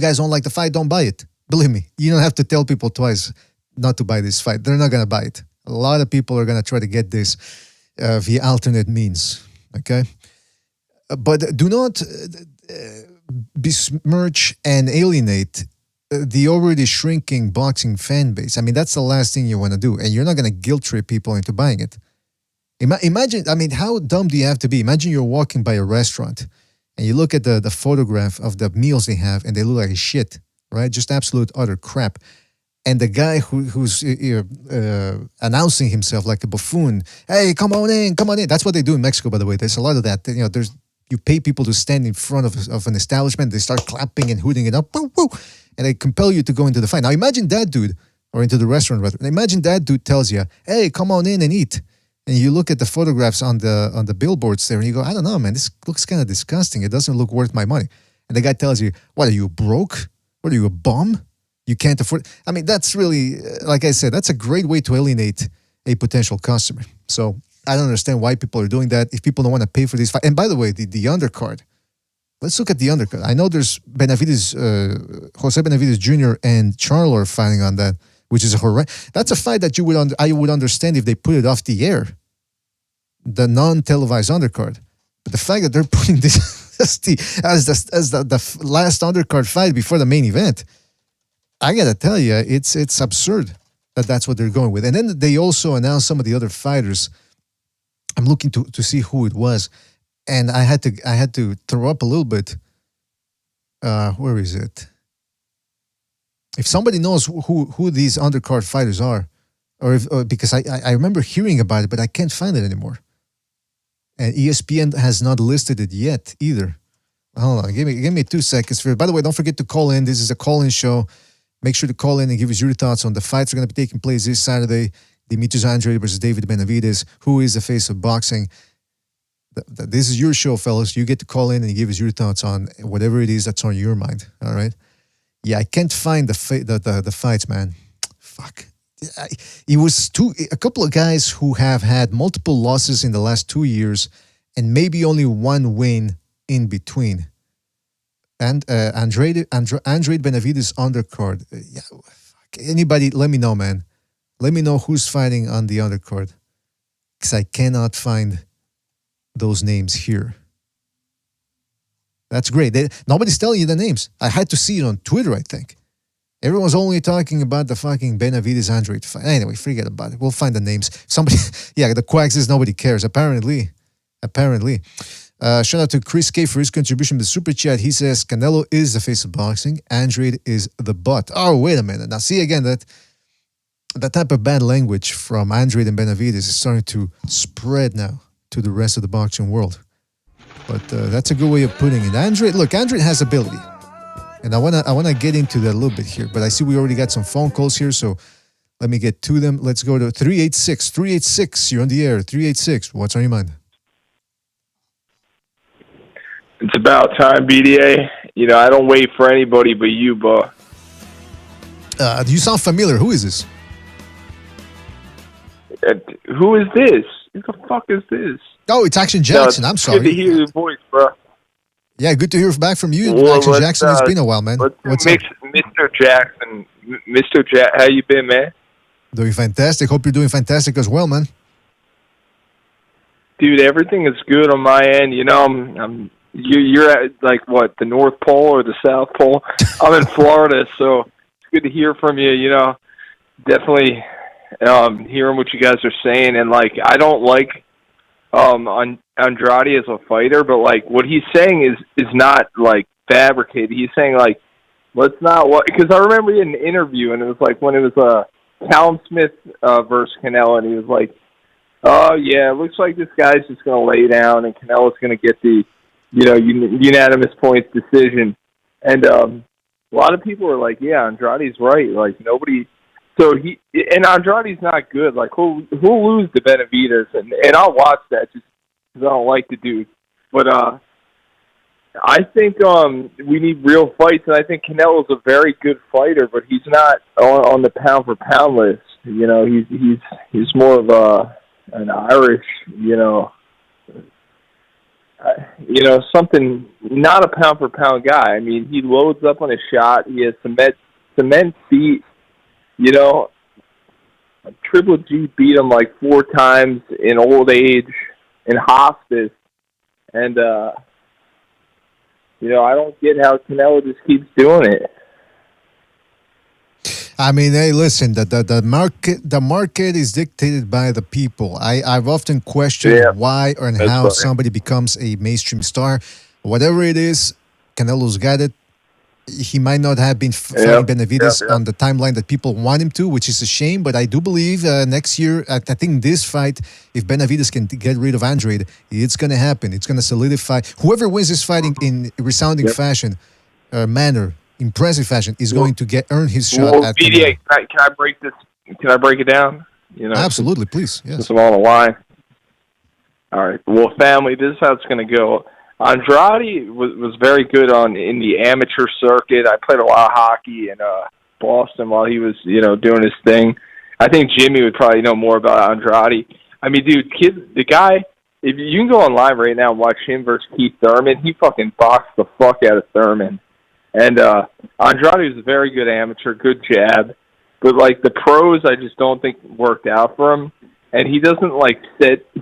guys don't like the fight, don't buy it. Believe me, you don't have to tell people twice not to buy this fight. They're not going to buy it. A lot of people are going to try to get this via alternate means. Okay? But do not besmirch and alienate the already shrinking boxing fan base. I mean, that's the last thing you want to do. And you're not going to guilt trip people into buying it. Imagine, I mean, how dumb do you have to be? Imagine you're walking by a restaurant and you look at the photograph of the meals they have and they look like shit, right? Just absolute utter crap. And the guy who's announcing himself like a buffoon, hey, come on in. That's what they do in Mexico, by the way. There's a lot of that. You know, you pay people to stand in front of an establishment. They start clapping and hooting it up, woo, woo, and they compel you to go into the fight. Now, imagine that dude, or into the restaurant rather. Imagine that dude tells you, hey, come on in and eat. And you look at the photographs on the billboards there, and you go, I don't know, man, this looks kind of disgusting. It doesn't look worth my money. And the guy tells you, what, are you broke? What, are you a bum? You can't afford. I mean, that's really, like I said, that's a great way to alienate a potential customer. So I don't understand why people are doing that if people don't want to pay for this fight. And by the way, the undercard. Let's look at the undercard. I know there's Benavidez, Jose Benavidez Jr. and Charlo are fighting on that, which is a horrendous. That's a fight that I would understand if they put it off the air, the non-televised undercard. But the fact that they're putting this as the last undercard fight before the main event, I gotta tell you, it's absurd that that's what they're going with. And then they also announced some of the other fighters. I'm looking to see who it was, and I had to throw up a little bit. Where is it? If somebody knows who these undercard fighters are, or because I remember hearing about it, but I can't find it anymore. And ESPN has not listed it yet either. Hold on, give me 2 seconds. By the way, don't forget to call in. This is a call-in show. Make sure to call in and give us your thoughts on the fights that are going to be taking place this Saturday. Demetrius Andrade versus David Benavidez. Who is the face of boxing? This is your show, fellas. You get to call in and give us your thoughts on whatever it is that's on your mind. All right? Yeah, I can't find the fights, man. Fuck. It was a couple of guys who have had multiple losses in the last 2 years and maybe only one win in between. And Andrade Benavidez undercard. Yeah, fuck. Anybody, let me know, man. Let me know who's fighting on the undercard, because I cannot find those names here. That's great. Nobody's telling you the names. I had to see it on Twitter, I think. Everyone's only talking about the fucking Benavidez Andrade fight. Anyway, forget about it. We'll find the names. Somebody, yeah, the quack says nobody cares. Apparently. Shout out to Chris K for his contribution to the super chat. He says Canelo is the face of boxing. Andrade is the butt. Oh, wait a minute. Now, see again that type of bad language from Andrade and Benavidez is starting to spread now to the rest of the boxing world. But that's a good way of putting it. Andrade has ability. And I wanna get into that a little bit here, but I see we already got some phone calls here, so let me get to them. Let's go to 386. 386, you're on the air. 386, what's on your mind? It's about time, BDA. You know, I don't wait for anybody but you, Bo. You sound familiar. Who is this? Who is this? Who the fuck is this? Oh, it's Action Jackson. I'm sorry. Good to hear your voice, bro. Yeah, good to hear back from you, Well, Action Jackson. It's been a while, man. Let's Mr. Jackson Mr. Jet, how you been, man? Doing fantastic. Hope you're doing fantastic as well, man. Dude, everything is good on my end. You know, you're at like what, the North Pole or the South Pole? I'm in Florida, so it's good to hear from you. You know, definitely hearing what you guys are saying, and like I don't like Andrade as a fighter, but like what he's saying is not like fabricated. He's saying like, let's not what, because I remember in an interview, and it was like when it was Callum Smith versus Canelo, and he was like, oh yeah, it looks like this guy's just going to lay down, and Canelo's going to get the, you know, unanimous points decision. And a lot of people are like, yeah, Andrade's right. Like nobody. So and Andrade's not good. Like who'll lose to Benavidez, and I'll watch that just because I don't like the dude. But I think we need real fights, and I think Canelo's a very good fighter, but he's not on the pound for pound list. You know, he's more of an Irish, something, not a pound for pound guy. I mean, he loads up on a shot. He has cement feet. You know, Triple G beat him like 4 times in old age, in hospice, and I don't get how Canelo just keeps doing it. I mean, hey, listen, the market is dictated by the people. I've often questioned why and how somebody becomes a mainstream star. Whatever it is, Canelo's got it. He might not have been fighting Benavidez on the timeline that people want him to, which is a shame. But I do believe next year, I think this fight, if Benavidez can get rid of Andrade, it's going to happen. It's going to solidify. Whoever wins this fight in resounding fashion, manner, impressive fashion, is going to earn his shot. Well, BDA, can I break this? Can I break it down? Absolutely, please. Yes. Since I'm on the line. All right. Well, family, this is how it's going to go. Andrade was very good in the amateur circuit. I played a lot of hockey in Boston while he was, doing his thing. I think Jimmy would probably know more about Andrade. I mean, dude, the guy, if you can go online right now and watch him versus Keith Thurman, he fucking boxed the fuck out of Thurman. And Andrade was a very good amateur, good jab. But, like, the pros, I just don't think worked out for him. And he doesn't,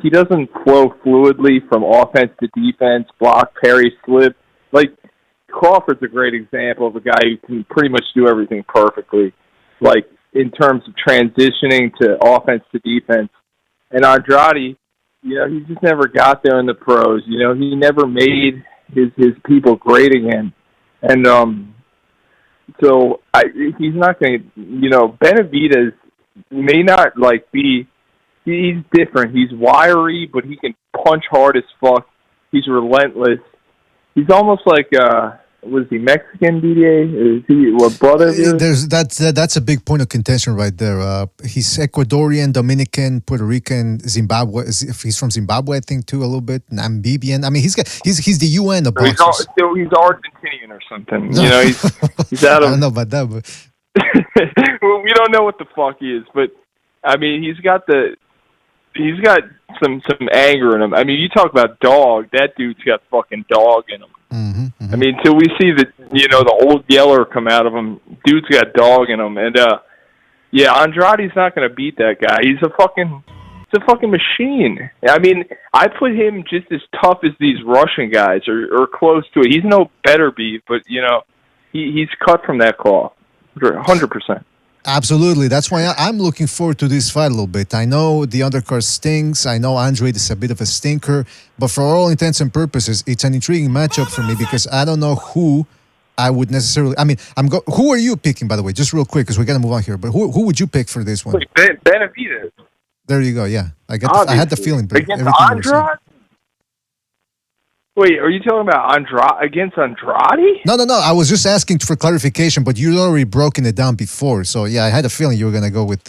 he doesn't flow fluidly from offense to defense, block, parry, slip. Like, Crawford's a great example of a guy who can pretty much do everything perfectly, like, in terms of transitioning to offense to defense. And Andrade, he just never got there in the pros. He never made his people great again. And so he's not going to, Benavidez may not, be, he's different. He's wiry, but he can punch hard as fuck. He's relentless. He's almost like, was he Mexican, BDA? Is he what brother? That's a big point of contention right there. He's Ecuadorian, Dominican, Puerto Rican, Zimbabwe. He's from Zimbabwe, I think, too, a little bit. Namibian. I mean, he's the UN of boxers. He's Argentinian or something. He's out of. I don't know about that, but well, we don't know what the fuck he is, but I mean, he's got some anger in him. I mean, you talk about dog. That dude's got fucking dog in him. Mm-hmm. I mean, till we see the old yeller come out of him, dude's got dog in him. And Andrade's not going to beat that guy. He's a fucking machine. I mean, I put him just as tough as these Russian guys, or close to it. He's no better beef, but he's cut from that cloth, 100%. Absolutely. That's why I'm looking forward to this fight a little bit. I know the undercard stings. I know Andrade is a bit of a stinker. But for all intents and purposes, it's an intriguing matchup for me because I don't know who I would necessarily... I mean, who are you picking, by the way? Just real quick, because we got to move on here. But who would you pick for this one? Benavidez. There you go, yeah. I had the feeling. Against Andrade? Wait, are you talking about against Andrade? No. I was just asking for clarification, but you'd already broken it down before. So, yeah, I had a feeling you were going to go with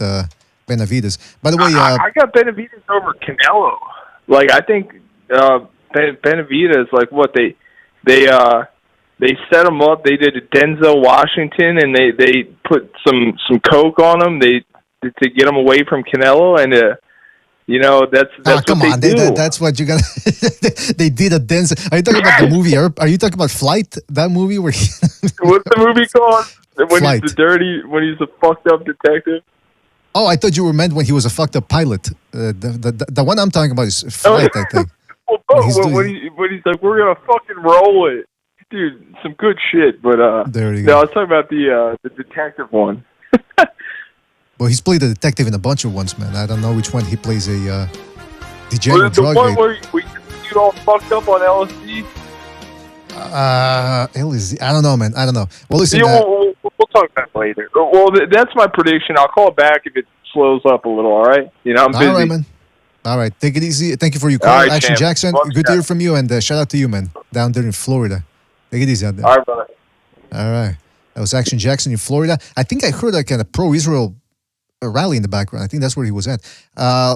Benavidez. By the way... I got Benavidez over Canelo. Like, I think Benavidez, like, what, they set him up. They did a Denzel Washington, and they put some coke on him to get him away from Canelo, and... that's come what on. they do. That's what you got. They did a dance. Are you talking about the movie? Are you talking about Flight? That movie where what's the movie called? When Flight. he's the fucked up detective. Oh, I thought you were meant when he was a fucked up pilot. The one I'm talking about is Flight, I think. When he's like, we're gonna fucking roll it, dude. Some good shit, but there you no, go. I was talking about the detective one. Well, he's played a detective in a bunch of ones, man. I don't know which one he plays a degenerate The drug one addict. where you get all fucked up on LSD. LSD. I don't know, man. I don't know. Well, listen. Yeah, we'll talk about it later. Well, that's my prediction. I'll call it back if it slows up a little. All right. I'm busy. All right, man. All right, take it easy. Thank you for your call, All right, Action champ. Jackson. Love Good to you. hear from you, and shout out to you, man, down there in Florida. Take it easy out there. All right, brother. All right. That was Action Jackson in Florida. I think I heard like a pro-Israel rally in the background. I think that's where he was at.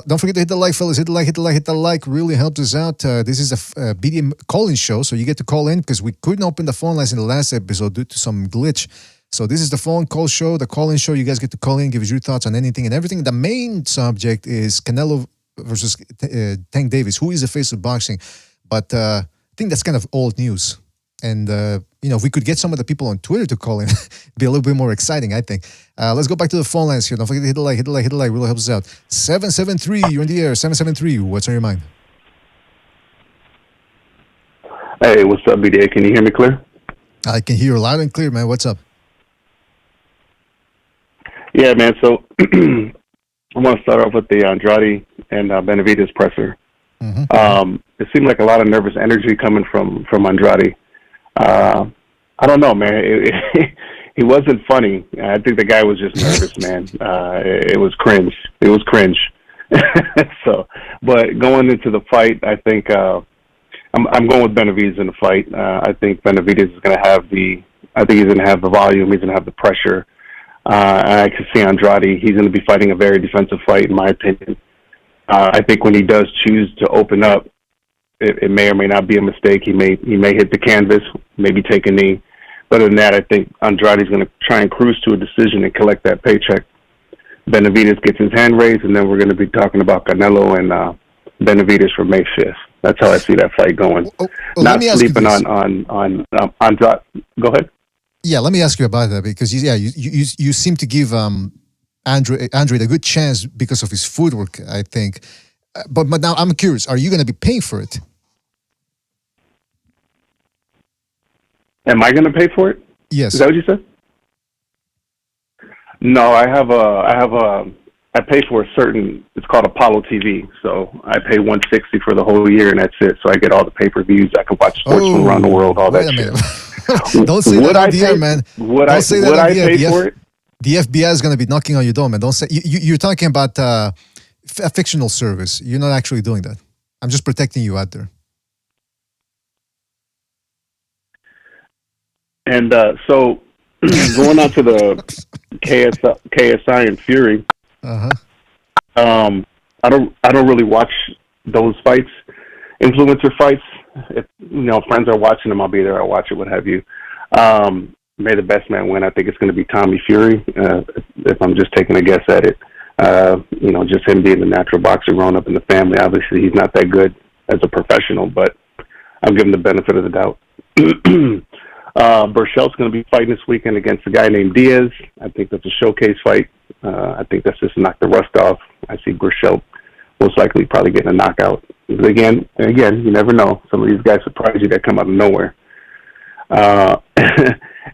Don't forget to hit the like, fellas. Hit the like, hit the like, hit the like. Really helps us out. This is a BDM call-in show, so you get to call in because we couldn't open the phone lines in the last episode due to some glitch. So this is the phone call show, the call-in show. You guys get to call in, give us your thoughts on anything and everything. The main subject is Canelo versus Tank Davis, who is the face of boxing. But I think that's kind of old news. And, if we could get some of the people on Twitter to call in, it'd be a little bit more exciting, I think. Let's go back to the phone lines here. Don't forget to hit the like, hit the like, hit the like. Really helps us out. 773, you're in the air. 773, what's on your mind? Hey, what's up, BDA? Can you hear me clear? I can hear you loud and clear, man. What's up? Yeah, man. So I want to start off with the Andrade and Benavidez presser. It seemed like a lot of nervous energy coming from Andrade. I don't know, man. He wasn't funny. I think the guy was just nervous, man. It was cringe. It was cringe. So, but going into the fight, I think I'm going with Benavidez in the fight. I think Benavidez is going to have he's going to have the volume. He's going to have the pressure. And I can see Andrade. He's going to be fighting a very defensive fight, in my opinion. I think when he does choose to open up, it may or may not be a mistake. He may hit the canvas, maybe take a knee. But other than that, I think Andrade's going to try and cruise to a decision and collect that paycheck. Benavidez gets his hand raised, and then we're going to be talking about Canelo and Benavidez for May 5th. That's how I see that fight going. Not sleeping on Andrade. Go ahead. Yeah, let me ask you about that because you seem to give Andrade a good chance because of his footwork, I think. But now I'm curious: are you going to be paying for it? Am I going to pay for it? Yes. Is that what you said? No, I pay for a certain. It's called Apollo TV. So I pay $160 for the whole year, and that's it. So I get all the pay-per-views. I can watch sports from around the world. All that shit. Don't say that on the air, man. Would I pay for it? The FBI is going to be knocking on your door, man. Don't say you're talking about a fictional service. You're not actually doing that. I'm just protecting you out there. And so going on to the KSI and Fury, I don't really watch those fights, influencer fights. If friends are watching them, I'll be there. I'll watch it, what have you. May the best man win. I think it's going to be Tommy Fury. If I'm just taking a guess at it, just him being the natural boxer, growing up in the family. Obviously, he's not that good as a professional, but I'll give him the benefit of the doubt. Burchell's going to be fighting this weekend against a guy named Diaz. I think that's a showcase fight. I think that's just to knock the rust off. I see Burchell most likely probably getting a knockout. But again, you never know. Some of these guys surprise you that come out of nowhere.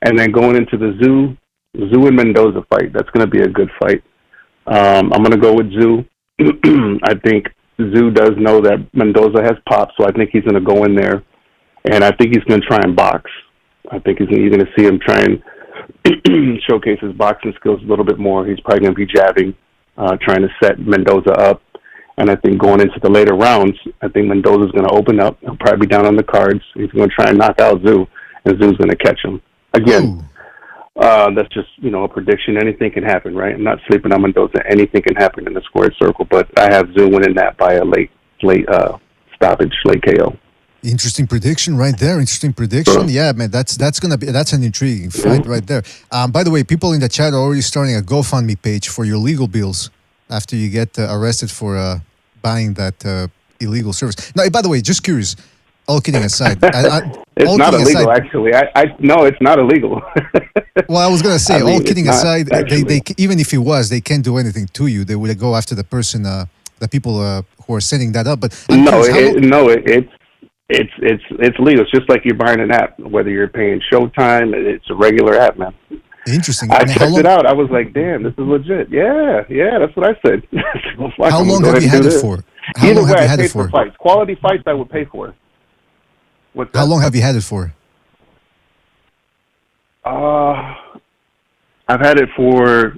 And then going into the Zoo and Mendoza fight, that's going to be a good fight. I'm going to go with Zoo. I think Zoo does know that Mendoza has pop, so I think he's going to go in there, and I think he's going to try and box. I think you're going to see him try and showcase his boxing skills a little bit more. He's probably going to be jabbing, trying to set Mendoza up. And I think going into the later rounds, I think Mendoza's going to open up. He'll probably be down on the cards. He's going to try and knock out Zoo, and Zoo's going to catch him. Again, that's just, a prediction. Anything can happen, right? I'm not sleeping on Mendoza. Anything can happen in the squared circle, but I have Zoo winning that by a late stoppage, late KO. Interesting prediction right there. Interesting prediction. Yeah, man, that's an intriguing fight right there. By the way, people in the chat are already starting a GoFundMe page for your legal bills after you get arrested for buying that illegal service. Now, by the way, just curious, all kidding aside, It's all not kidding illegal, aside- actually. No, it's not illegal. Well, I was gonna say, I mean, all kidding it's not, aside, they even if it was, they can't do anything to you. They would go after the person, the people who are setting that up. But I'm curious, it's legal. It's just like you're buying an app, whether you're paying Showtime. It's a regular app, man. Interesting. I checked it out. I was like, damn, this is legit. Yeah, that's what I said. Well, fuck, How I'm long gonna go have you ahead had and do it this. for? How Either long way, have you I had it paid for? fights. Quality fights, I would pay for. What's that? How long have you had it for? I've had it for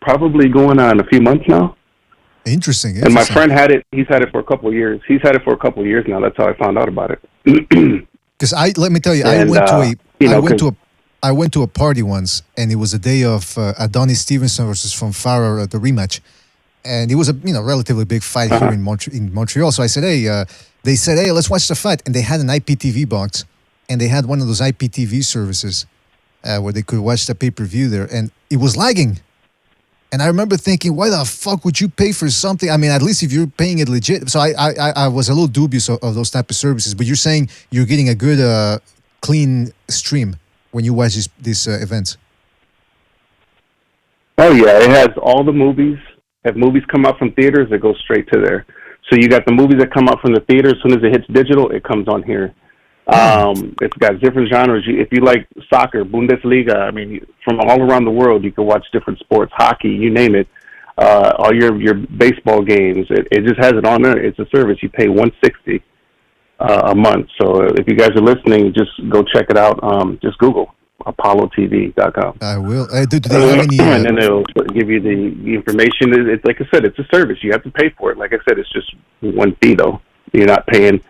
probably going on a few months now. Interesting. And my friend had it. He's had it for a couple of years. He's had it for a couple of years now. That's how I found out about it. Because let me tell you, I went to a party once, and it was a day of Adonis Stevenson versus Von Farah at the rematch, and it was a relatively big fight here in Montreal. So I said, hey, they said, hey, let's watch the fight, and they had an IPTV box, and they had one of those IPTV services where they could watch the pay-per-view there, and it was lagging. And I remember thinking, why the fuck would you pay for something? I mean, at least if you're paying it legit. So I was a little dubious of those type of services. But you're saying you're getting a good, clean stream when you watch these events. Oh, yeah. It has all the movies. If movies come out from theaters, it goes straight to there. So you got the movies that come out from the theater. As soon as it hits digital, it comes on here. It's got different genres. If you like soccer, Bundesliga, I mean, from all around the world, you can watch different sports, hockey, you name it. All your baseball games. It just has it on there. It's a service. You pay $160 a month. So if you guys are listening, just go check it out. Just Google ApolloTV.com. I will. Do they have any? And then it'll give you the information. It's like I said, it's a service. You have to pay for it. Like I said, it's just one fee though. You're not paying.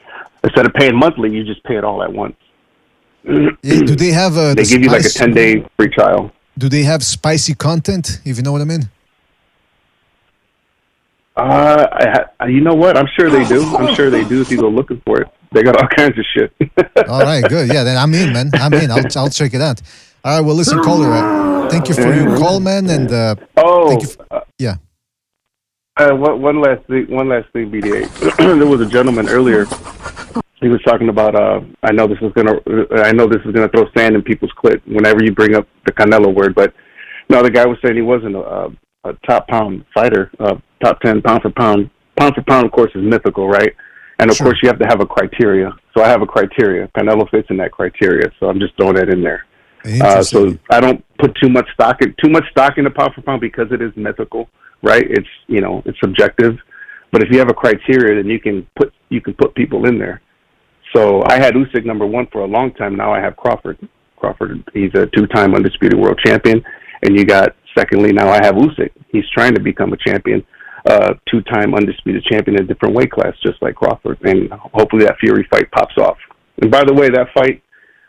Instead of paying monthly, you just pay it all at once. Do they have they give you like a 10-day free trial. Do they have spicy content, if you know what I mean? You know what? I'm sure they do. I'm sure they do if you go looking for it. They got all kinds of shit. All right, good. Yeah, then I'm in, man. I'm in. I'll check it out. All right, well, listen, caller, thank you for your call, man. And thank you yeah. One last thing, BDA. There was a gentleman earlier. He was talking about. I know this is gonna throw sand in people's clit whenever you bring up the Canelo word. But no, the guy was saying he wasn't a top pound fighter. Top 10 pound for pound. Pound for pound, of course, is mythical, right? And of course, you have to have a criteria. So I have a criteria. Canelo fits in that criteria. So I'm just throwing that in there. So I don't put too much stock in the pound for pound because it is mythical, right? It's it's subjective. But if you have a criteria, then you can put people in there. So I had Usyk number one for a long time. Now I have Crawford. Crawford, he's a 2-time undisputed world champion. And you got, secondly, now I have Usyk. He's trying to become a champion, 2-time undisputed champion in a different weight class, just like Crawford. And hopefully that Fury fight pops off. And by the way, that fight,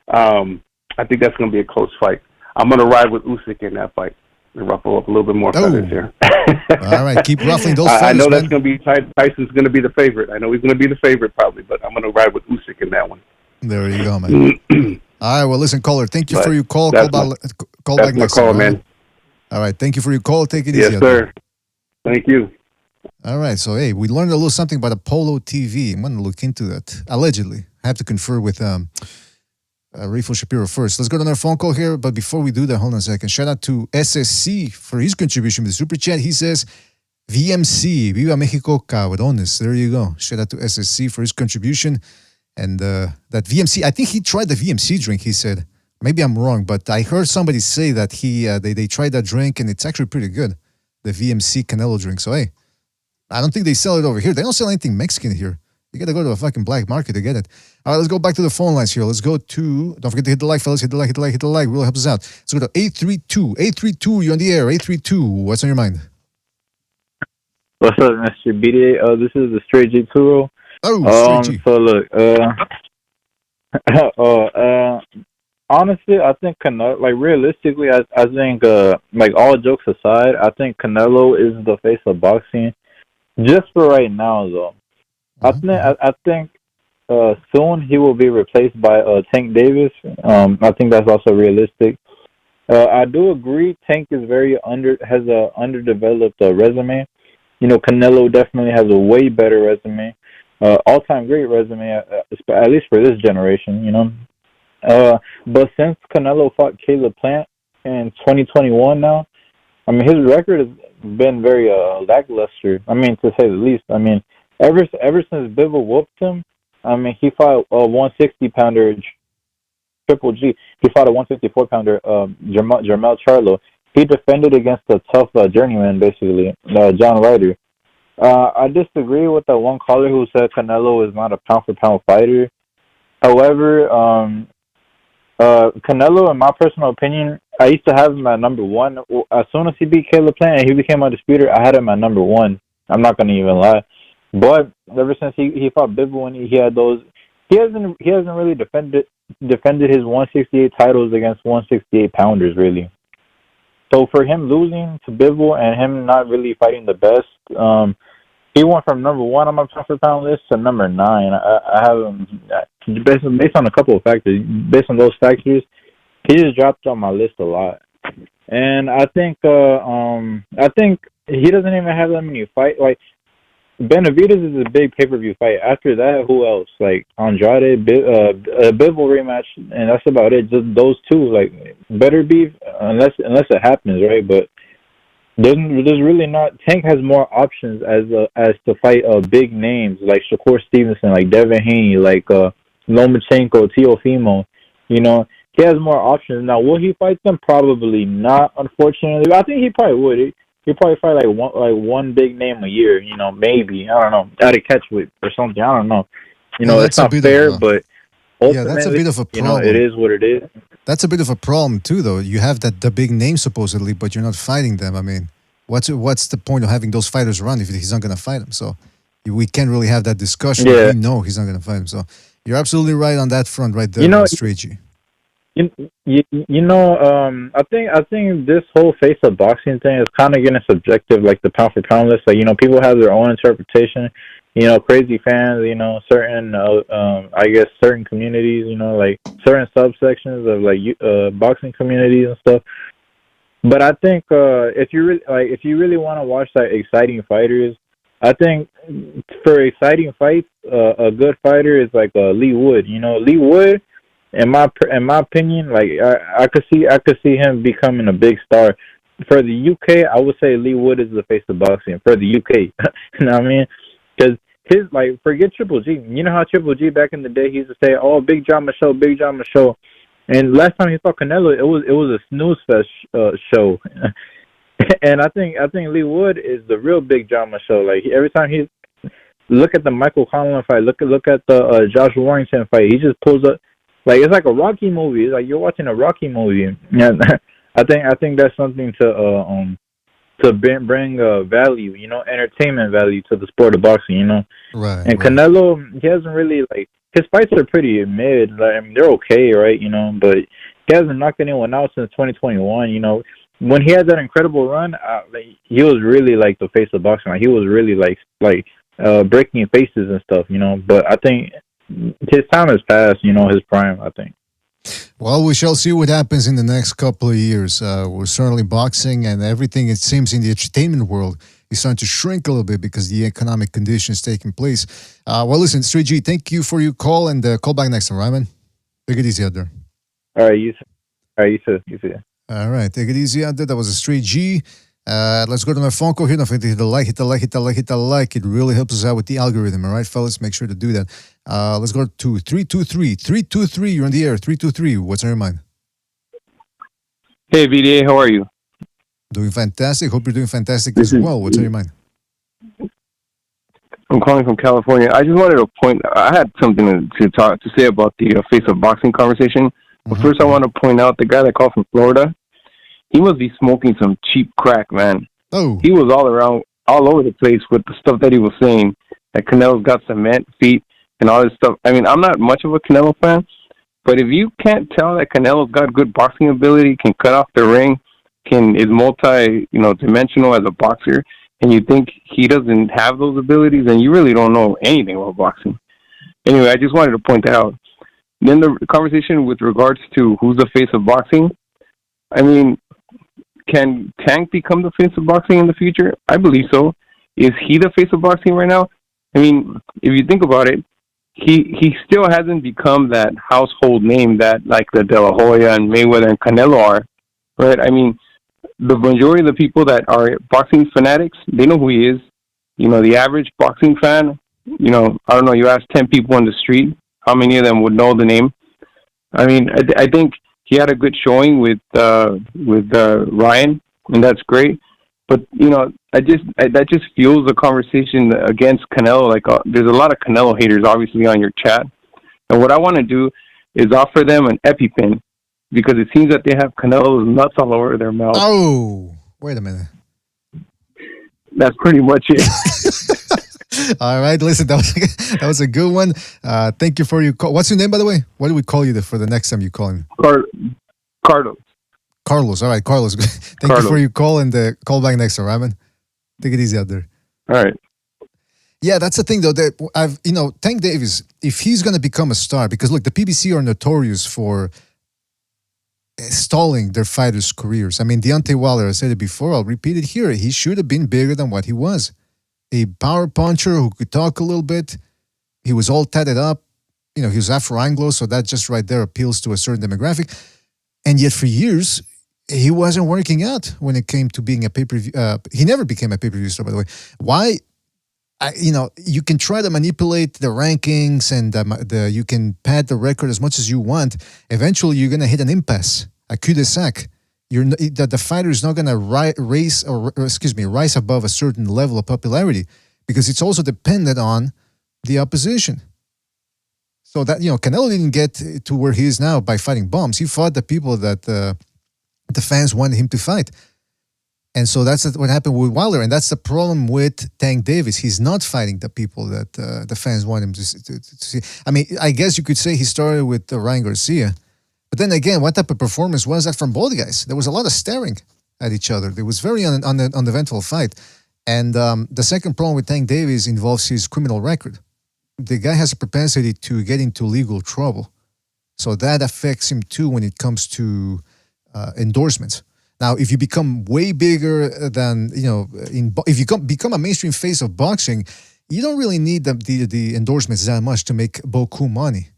I think that's going to be a close fight. I'm going to ride with Usyk in that fight and ruffle up a little bit more feathers here. All right, keep ruffling those feathers, I know that's going to be Tyson's going to be the favorite. I know he's going to be the favorite probably, but I'm going to ride with Usyk in that one. There you go, man. All right, well, listen, caller, thank you for your call. Call back next time. Man. All right, thank you for your call. Take it easy. Yes, sir. Thank you. All right, so hey, we learned a little something about Apollo TV. I'm going to look into that. Allegedly, I have to confer with Rifo Shapiro first. Let's go to another phone call here, but before we do that, hold on a second. Shout out to SSC for his contribution with the Super Chat. He says, VMC, Viva Mexico, cabrones. There you go. Shout out to SSC for his contribution. And that VMC, I think he tried the VMC drink, he said. Maybe I'm wrong, but I heard somebody say that they tried that drink, and it's actually pretty good, the VMC Canelo drink. So, hey, I don't think they sell it over here. They don't sell anything Mexican here. You got to go to a fucking black market to get it. All right, let's go back to the phone lines here. Let's go to, don't forget to hit the like, fellas. Hit the like. Really helps us out. Let's go to 832. 832, you're on the air. 832, what's on your mind? What's up, Mr. BDA? This is the Straight G Turo. Oh, Straight G. So, look, honestly, I think Canelo, like, realistically, I think, like, all jokes aside, I think Canelo is the face of boxing. Just for right now, though. I think soon he will be replaced by Tank Davis. I think that's also realistic. I do agree Tank is has a underdeveloped resume. You know, Canelo definitely has a way better resume. all-time great resume, at least for this generation, you know. But since Canelo fought Caleb Plant in 2021 now, I mean, his record has been very lackluster. I mean, to say the least. I mean, ever since Bivol whooped him, I mean, he fought a 160-pounder Triple G. He fought a 154-pounder Jermell Charlo. He defended against a tough journeyman, basically, John Ryder. I disagree with that one caller who said Canelo is not a pound-for-pound fighter. However, Canelo, in my personal opinion, I used to have him at number one. As soon as he beat Caleb Plant and he became a disputer, I had him at number one. I'm not going to even lie. But ever since he fought Bivol and he had those, he hasn't really defended his 168 titles against 168 pounders really. So for him losing to Bivol and him not really fighting the best, he went from number one on my pound for pound list to number 9. I have him based on a couple of factors. Based on those factors, he just dropped on my list a lot. And I think he doesn't even have that many fights. Like Benavidez is a big pay-per-view fight. After that, who else? Like Andrade, Bivol rematch, and that's about it. Just those two. Like better be unless it happens, right? But there's really not. Tank has more options as to fight big names like Shakur Stevenson, like Devin Haney, like Lomachenko, Teofimo. You know, he has more options. Now, will he fight them? Probably not, unfortunately. I think he probably would. He'd probably fight like one big name a year, you know, maybe. I don't know. Out of catchweight or something. I don't know. You know, it's not fair, but ultimately, that's a bit of a problem. You know, it is what it is. That's a bit of a problem too, though. You have the big name supposedly, but you're not fighting them. I mean, what's the point of having those fighters around if he's not going to fight them? So we can't really have that discussion. Yeah. We know he's not going to fight him. So you're absolutely right on that front, right there, you know, Straight. You know, I think this whole face of boxing thing is kind of getting subjective, like the pound for pound list. Like, you know, people have their own interpretation. You know, crazy fans. You know, certain I guess certain communities. You know, like certain subsections of like boxing communities and stuff. But I think if you really want to watch like exciting fighters, I think for exciting fights, a good fighter is like Lee Wood. You know, Lee Wood. In my opinion, like I could see him becoming a big star. For the UK, I would say Lee Wood is the face of boxing for the UK. You know what I mean? Because his forget Triple G. You know how Triple G back in the day he used to say, "Oh, big drama show, big drama show," and last time he fought Canelo, it was a snooze fest show. And I think Lee Wood is the real big drama show. Like every time he look at the Michael Conlan fight, look at the Josh Warrington fight, he just pulls up. Like it's like a Rocky movie. It's like you're watching a Rocky movie. And I think that's something to bring value, you know, entertainment value to the sport of boxing, you know. Right. And Canelo, he hasn't really his fights are pretty mid. Like, I mean, they're okay, right? You know, but he hasn't knocked anyone out since 2021. You know, when he had that incredible run, he was really like the face of boxing. Like, he was really like breaking faces and stuff, you know. But I think his time has passed, you know, his prime, I think. Well, we shall see what happens in the next couple of years. We're certainly boxing and everything, it seems, in the entertainment world is starting to shrink a little bit because the economic conditions taking place. Well, listen, Straight G, thank you for your call and call back next time, right, man? Take it easy out there. All right, you too. All right, take it easy out there. That was a Straight G. Let's go to my phone call here. Don't forget to hit the like. It really helps us out with the algorithm. All right, fellas, make sure to do that. Let's go to 323. 323, you're on the air. 323, what's on your mind? Hey, VDA, how are you? Doing fantastic. Hope you're doing fantastic as well. What's on your mind? I'm calling from California. I just wanted to I had something to say about the face of boxing conversation. But first, I want to point out the guy that called from Florida. He must be smoking some cheap crack, man. Oh. He was all over the place with the stuff that he was saying. That Canelo's got cement feet and all this stuff. I mean, I'm not much of a Canelo fan, but if you can't tell that Canelo's got good boxing ability, can cut off the ring, is dimensional as a boxer, and you think he doesn't have those abilities, then you really don't know anything about boxing. Anyway, I just wanted to point that out. Then the conversation with regards to who's the face of boxing. I mean, can Tank become the face of boxing in the future? I believe so. Is he the face of boxing right now? I mean, if you think about it, he still hasn't become that household name that like the De La Hoya and Mayweather and Canelo are, right? I mean, the majority of the people that are boxing fanatics, they know who he is. You know, the average boxing fan, you know, I don't know, you ask 10 people on the street, how many of them would know the name? I mean, I think he had a good showing with Ryan, and that's great. But, you know, that just fuels the conversation against Canelo. Like, there's a lot of Canelo haters, obviously, on your chat. And what I want to do is offer them an EpiPen, because it seems that they have Canelo's nuts all over their mouth. Oh, wait a minute. That's pretty much it. All right, listen, that was a good one. Thank you for your call. What's your name, by the way? What do we call you for the next time you call him? Carlos. Carlos. All right, Carlos. Thank you for your call, and call back next time, right, man? Take it easy out there. All right. Yeah, that's the thing, though. That Tank Davis, if he's going to become a star, because look, the PBC are notorious for stalling their fighters' careers. I mean, Deontay Wilder, I said it before, I'll repeat it here. He should have been bigger than what he was. A power puncher who could talk a little bit. He was all tatted up. You know, he was Afro-Anglo, so that just right there appeals to a certain demographic. And yet for years, he wasn't working out when it came to being a pay-per-view. He never became a pay-per-view star, by the way. Why? You can try to manipulate the rankings and you can pad the record as much as you want. Eventually, you're going to hit an impasse, a cul-de-sac. The fighter is not going to rise above a certain level of popularity, because it's also dependent on the opposition. So that, Canelo didn't get to where he is now by fighting bums. He fought the people that the fans wanted him to fight. And so that's what happened with Wilder. And that's the problem with Tank Davis. He's not fighting the people that the fans want him to see. I mean, I guess you could say he started with Ryan Garcia. But then again, what type of performance was that from both guys? There was a lot of staring at each other. It was very uneventful fight. And the second problem with Tank Davis involves his criminal record. The guy has a propensity to get into legal trouble. So that affects him too when it comes to endorsements. Now, if you become way bigger than, if you become a mainstream face of boxing, you don't really need the endorsements that much to make beaucoup money.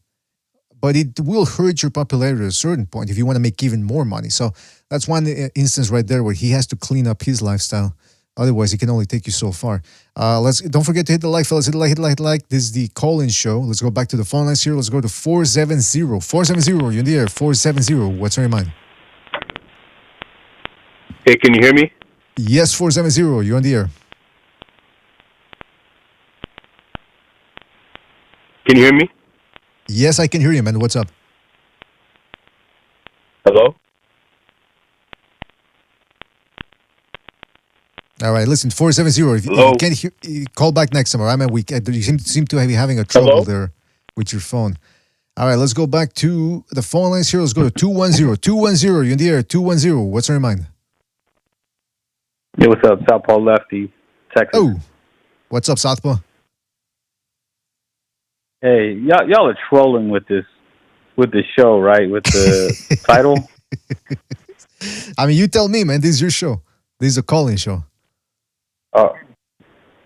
But it will hurt your popularity at a certain point if you want to make even more money. So that's one instance right there where he has to clean up his lifestyle. Otherwise, it can only take you so far. Don't forget to hit the like, fellas. Hit the like. This is the call-in show. Let's go back to the phone lines here. Let's go to 470. 470, you're in the air. 470. What's on your mind? Hey, can you hear me? Yes, 470. You're on the air. Can you hear me? Yes, I can hear you, man. What's up? Hello? All right, listen, 470. If you can't hear, call back next time, all right, man? You seem to be having a trouble there with your phone. All right, let's go back to the phone lines here. Let's go to 210. 210, you're in the air. 210. What's on your mind? Hey, what's up? Southpaw Lefty, Texas. Oh, what's up, Southpaw? Hey, y'all are trolling with this show, right? With the title. I mean, you tell me, man. This is your show. This is a call-in show. Oh,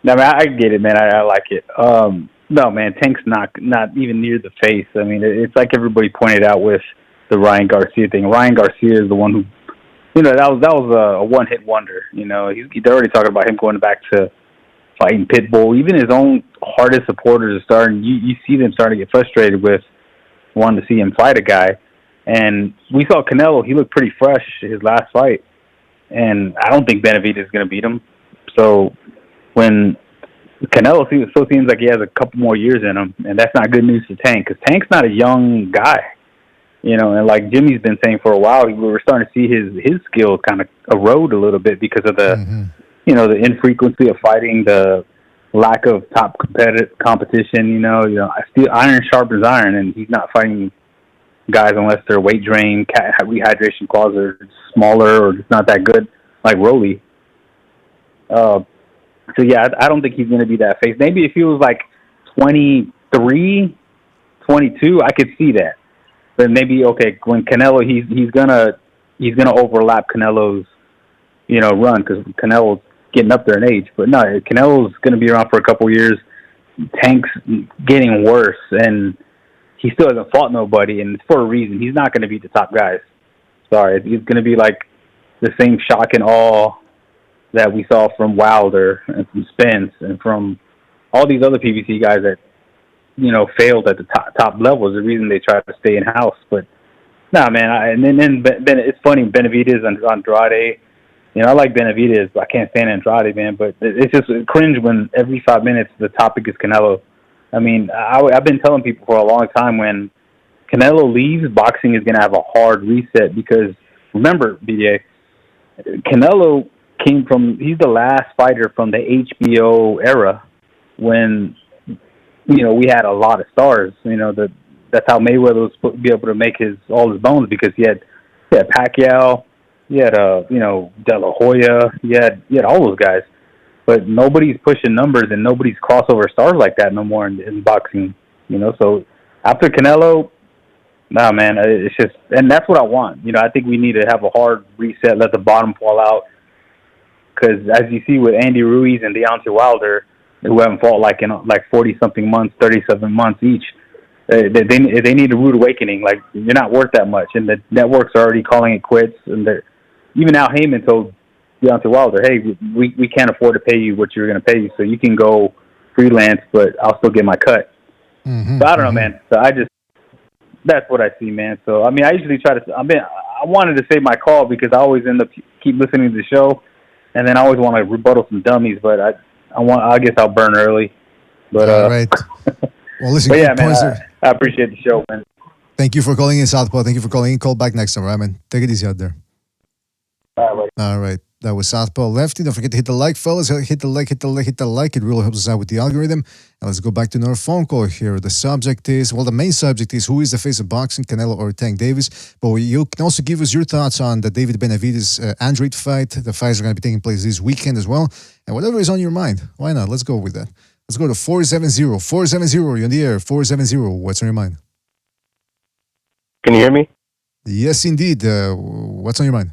no, man, I get it, man. I like it. No, man, Tank's not even near the face. I mean, it's like everybody pointed out with the Ryan Garcia thing. Ryan Garcia is the one who, that was a one-hit wonder. They're already talking about him going back to fighting Pitbull. Even his own hardest supporters are starting. You see them starting to get frustrated with wanting to see him fight a guy. And we saw Canelo. He looked pretty fresh his last fight, and I don't think Benavidez is going to beat him. So when Canelo seems like he has a couple more years in him, and that's not good news for Tank, because Tank's not a young guy. And like Jimmy's been saying for a while, we were starting to see his skills kind of erode a little bit because of the, the infrequency of fighting, the lack of top competition. Iron sharpens iron, and he's not fighting guys unless their weight drain, rehydration clause are smaller or just not that good, like Rolly. So yeah, I don't think he's going to be that face. Maybe if he was like 23, 22, I could see that. But maybe when Canelo, he's gonna overlap Canelo's run, because Canelo's getting up there in age. But no, Canelo's gonna be around for a couple years. Tank's getting worse, and he still hasn't fought nobody, and it's for a reason. He's not going to beat the top guys. Sorry, it's going to be like the same shock and awe that we saw from Wilder and from Spence and from all these other PBC guys that, you know, failed at the top levels. The reason they tried to stay in house, but nah, man. And then it's funny, Benavidez and Andrade. You know, I like Benavidez, but I can't stand Andrade, man. But it's just cringe when every 5 minutes the topic is Canelo. I mean, I've been telling people for a long time, when Canelo leaves, boxing is going to have a hard reset, because remember, BJ, Canelo he's the last fighter from the HBO era when, you know, we had a lot of stars. You know, that's how Mayweather was supposed to be able to make all his bones, because he had Pacquiao, he had you know, De La Hoya, he had all those guys. But nobody's pushing numbers and nobody's crossover stars like that no more in boxing. You know, so after Canelo, nah, man, it's just, and that's what I want. You know, I think we need to have a hard reset, let the bottom fall out. Because as you see with Andy Ruiz and Deontay Wilder, who haven't fought like in like 40-something months, 37 months each, they need a rude awakening. Like, you're not worth that much, and the networks are already calling it quits. And even Al Heyman told Deontay Wilder, "Hey, we can't afford to pay you what you're going to pay you, so you can go freelance, but I'll still get my cut." So I don't know, man. So that's what I see, man. So I mean, I usually try to. I wanted to save my call because I always end up keep listening to the show, and then I always want to rebuttal some dummies, but I guess I'll burn early. But all right. Well, listen. But yeah, man, I appreciate the show, man. Thank you for calling in, Southpaw. Thank you for calling in. Call back next time, right, man? Take it easy out there. All right. That was Southpaw Lefty. Don't forget to hit the like, fellas. Hit the like. It really helps us out with the algorithm. And let's go back to another phone call here. The main subject is, who is the face of boxing, Canelo or Tank Davis? But you can also give us your thoughts on the David Benavidez Andrade fight. The fights are going to be taking place this weekend as well. And whatever is on your mind, why not? Let's go with that. Let's go to 470. 470, you're on the air. 470, what's on your mind? Can you hear me? Yes, indeed. What's on your mind?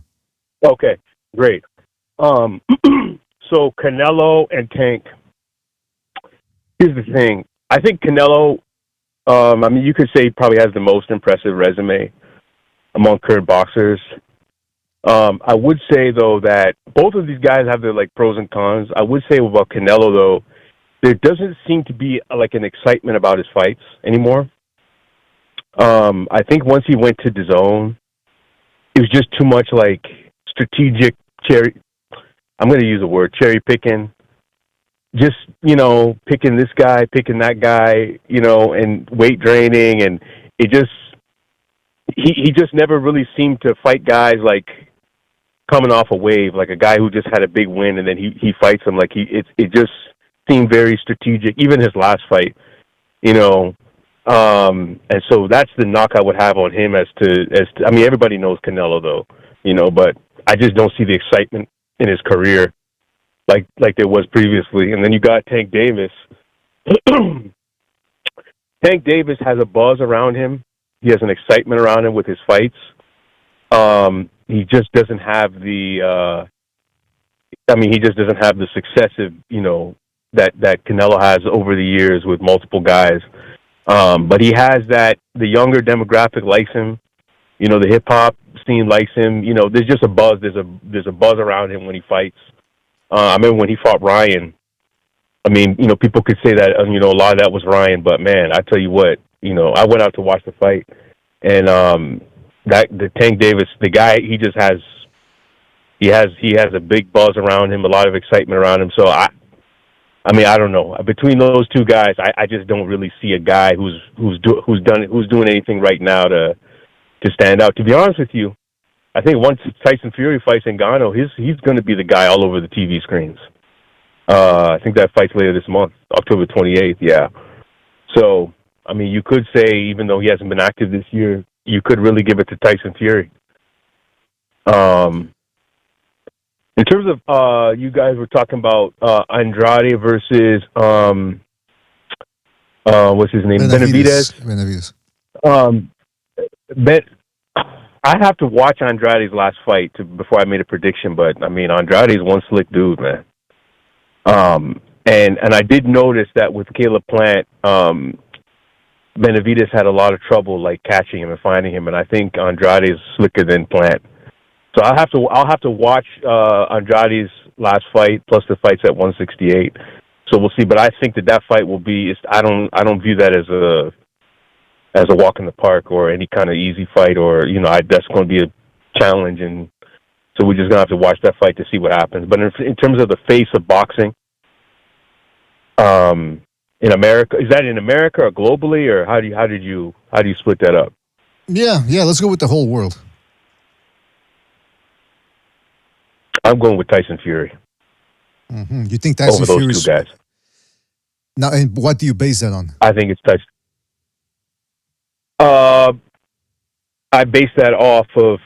Okay, great. So Canelo and Tank. Here's the thing. I think Canelo, I mean, you could say he probably has the most impressive resume among current boxers. I would say, though, that both of these guys have their, like, pros and cons. I would say about Canelo, though, there doesn't seem to be, like, an excitement about his fights anymore. I think once he went to DAZN, it was just too much, like, strategic I'm going to use a word, cherry picking. Just, you know, picking this guy, picking that guy, you know, and weight draining. And it just, he just never really seemed to fight guys like coming off a wave, like a guy who just had a big win and then he fights him. Like it just seemed very strategic, even his last fight, you know. And so that's the knock I would have on him as to I mean, everybody knows Canelo, though, you know, but I just don't see the excitement in his career like there was previously. And then you got Tank Davis. Tank Davis has a buzz around him. He has an excitement around him with his fights. He just doesn't have the he just doesn't have the successive, you know, that Canelo has over the years with multiple guys. But he has that, the younger demographic likes him. You know, the hip hop scene likes him. You know, there's just a buzz. There's a buzz around him when he fights. I remember when he fought Ryan. I mean, you know, people could say that, you know, a lot of that was Ryan, but man, I tell you what, you know, I went out to watch the fight, and the Tank Davis, the guy, he has a big buzz around him, a lot of excitement around him. So I mean, I don't know. Between those two guys, I just don't really see a guy who's doing anything right now to stand out. To be honest with you, I think once Tyson Fury fights Ngannou, he's going to be the guy all over the TV screens. I think that fight's later this month, October 28th. Yeah. So, I mean, you could say, even though he hasn't been active this year, you could really give it to Tyson Fury. In terms of, you guys were talking about Andrade versus, what's his name? Benavidez. I have to watch Andrade's last fight before I made a prediction, but, I mean, Andrade's one slick dude, man. And I did notice that with Caleb Plant, Benavidez had a lot of trouble like catching him and finding him, and I think Andrade is slicker than Plant. So I'll have to watch Andrade's last fight plus the fights at 168. So we'll see. But I think that fight will be. I don't view that as a walk in the park or any kind of easy fight, or that's going to be a challenge, and so we're just gonna have to watch that fight to see what happens. But in terms of the face of boxing, in America, is that in America or globally, or how do you split that up? Yeah. Let's go with the whole world. I'm going with Tyson Fury. Mm-hmm. You think Tyson over those Fury? Two guys. Now, and what do you base that on? I think it's Tyson. I base that off of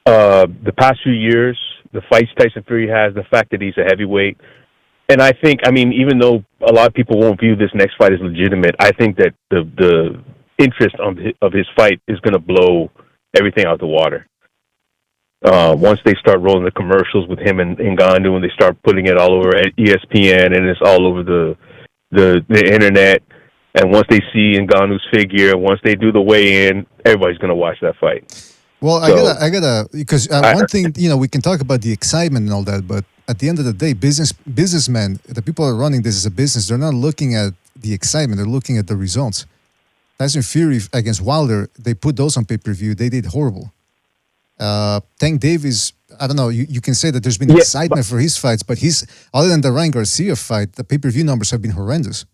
the past few years, the fights Tyson Fury has, the fact that he's a heavyweight. And I think, even though a lot of people won't view this next fight as legitimate, I think that the interest of his fight is going to blow everything out the water. Once they start rolling the commercials with him and Ngannou, and they start putting it all over at ESPN, and it's all over the internet, and once they see Ngannou's figure, once they do the weigh-in, everybody's going to watch that fight. Well, so, I gotta because one thing, we can talk about the excitement and all that, but at the end of the day, businessmen, the people that are running this as a business, they're not looking at the excitement, they're looking at the results. Tyson Fury against Wilder, they put those on pay-per-view, they did horrible. Tank Davis, I don't know, you can say that there's been excitement for his fights, but other than the Ryan Garcia fight, the pay-per-view numbers have been horrendous.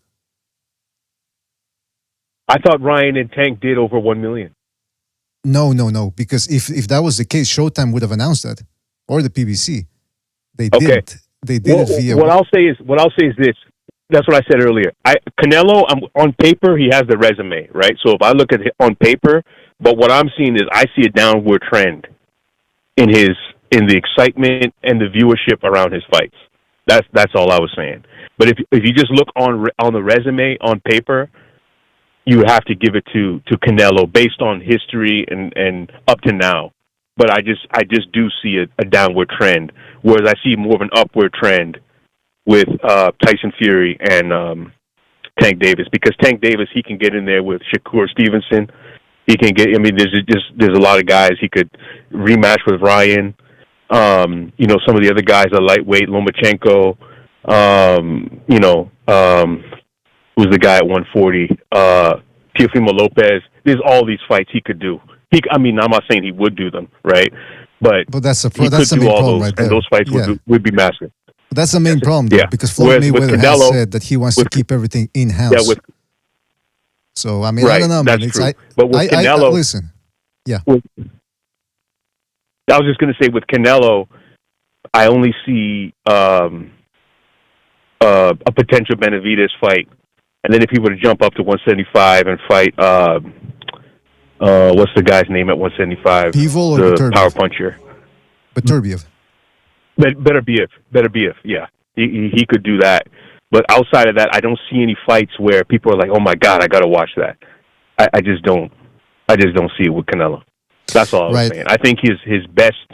I thought Ryan and Tank did over 1 million. No, because if that was the case, Showtime would have announced that, or the PBC. They didn't. They did it via. What I'll say is this. That's what I said earlier. Canelo, on paper, he has the resume, right? So if I look at it on paper, but what I'm seeing is I see a downward trend in the excitement and the viewership around his fights. That's all I was saying. But if you just look on the resume on paper, you have to give it to Canelo based on history and up to now. But I just do see a downward trend, whereas I see more of an upward trend with Tyson Fury and Tank Davis, because Tank Davis, he can get in there with Shakur Stevenson. He can get. There's a lot of guys he could rematch with Ryan. Some of the other guys are lightweight, Lomachenko. Who's the guy at 140? Teofimo Lopez. There's all these fights he could do. I'm not saying he would do them, right? But that's the main problem right there. And those fights would be massive. That's the main problem, though, because Floyd Mayweather has said that he wants to keep everything in-house. Yeah, so, I don't know, man. But with Canelo... listen, yeah. I was just going to say, with Canelo, I only see a potential Benavidez fight. And then if he were to jump up to 175 and fight... what's the guy's name at 175? Bivol or the power puncher? Beterbiev. Beterbiev, yeah. He could do that. But outside of that, I don't see any fights where people are like, oh my God, I got to watch that. I just don't see it with Canelo. That's all I was saying. I think his best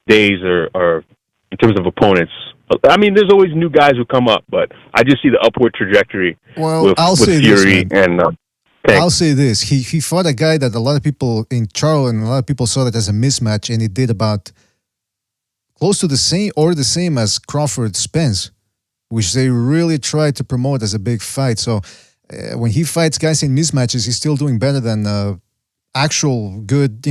days are in terms of opponents. There's always new guys who come up, but I just see the upward trajectory with Fury and... I'll say this. He fought a guy that a lot of people in Charlo and a lot of people saw that as a mismatch, and he did about close to the same as Crawford Spence, which they really tried to promote as a big fight. So when he fights guys in mismatches, he's still doing better than actual good,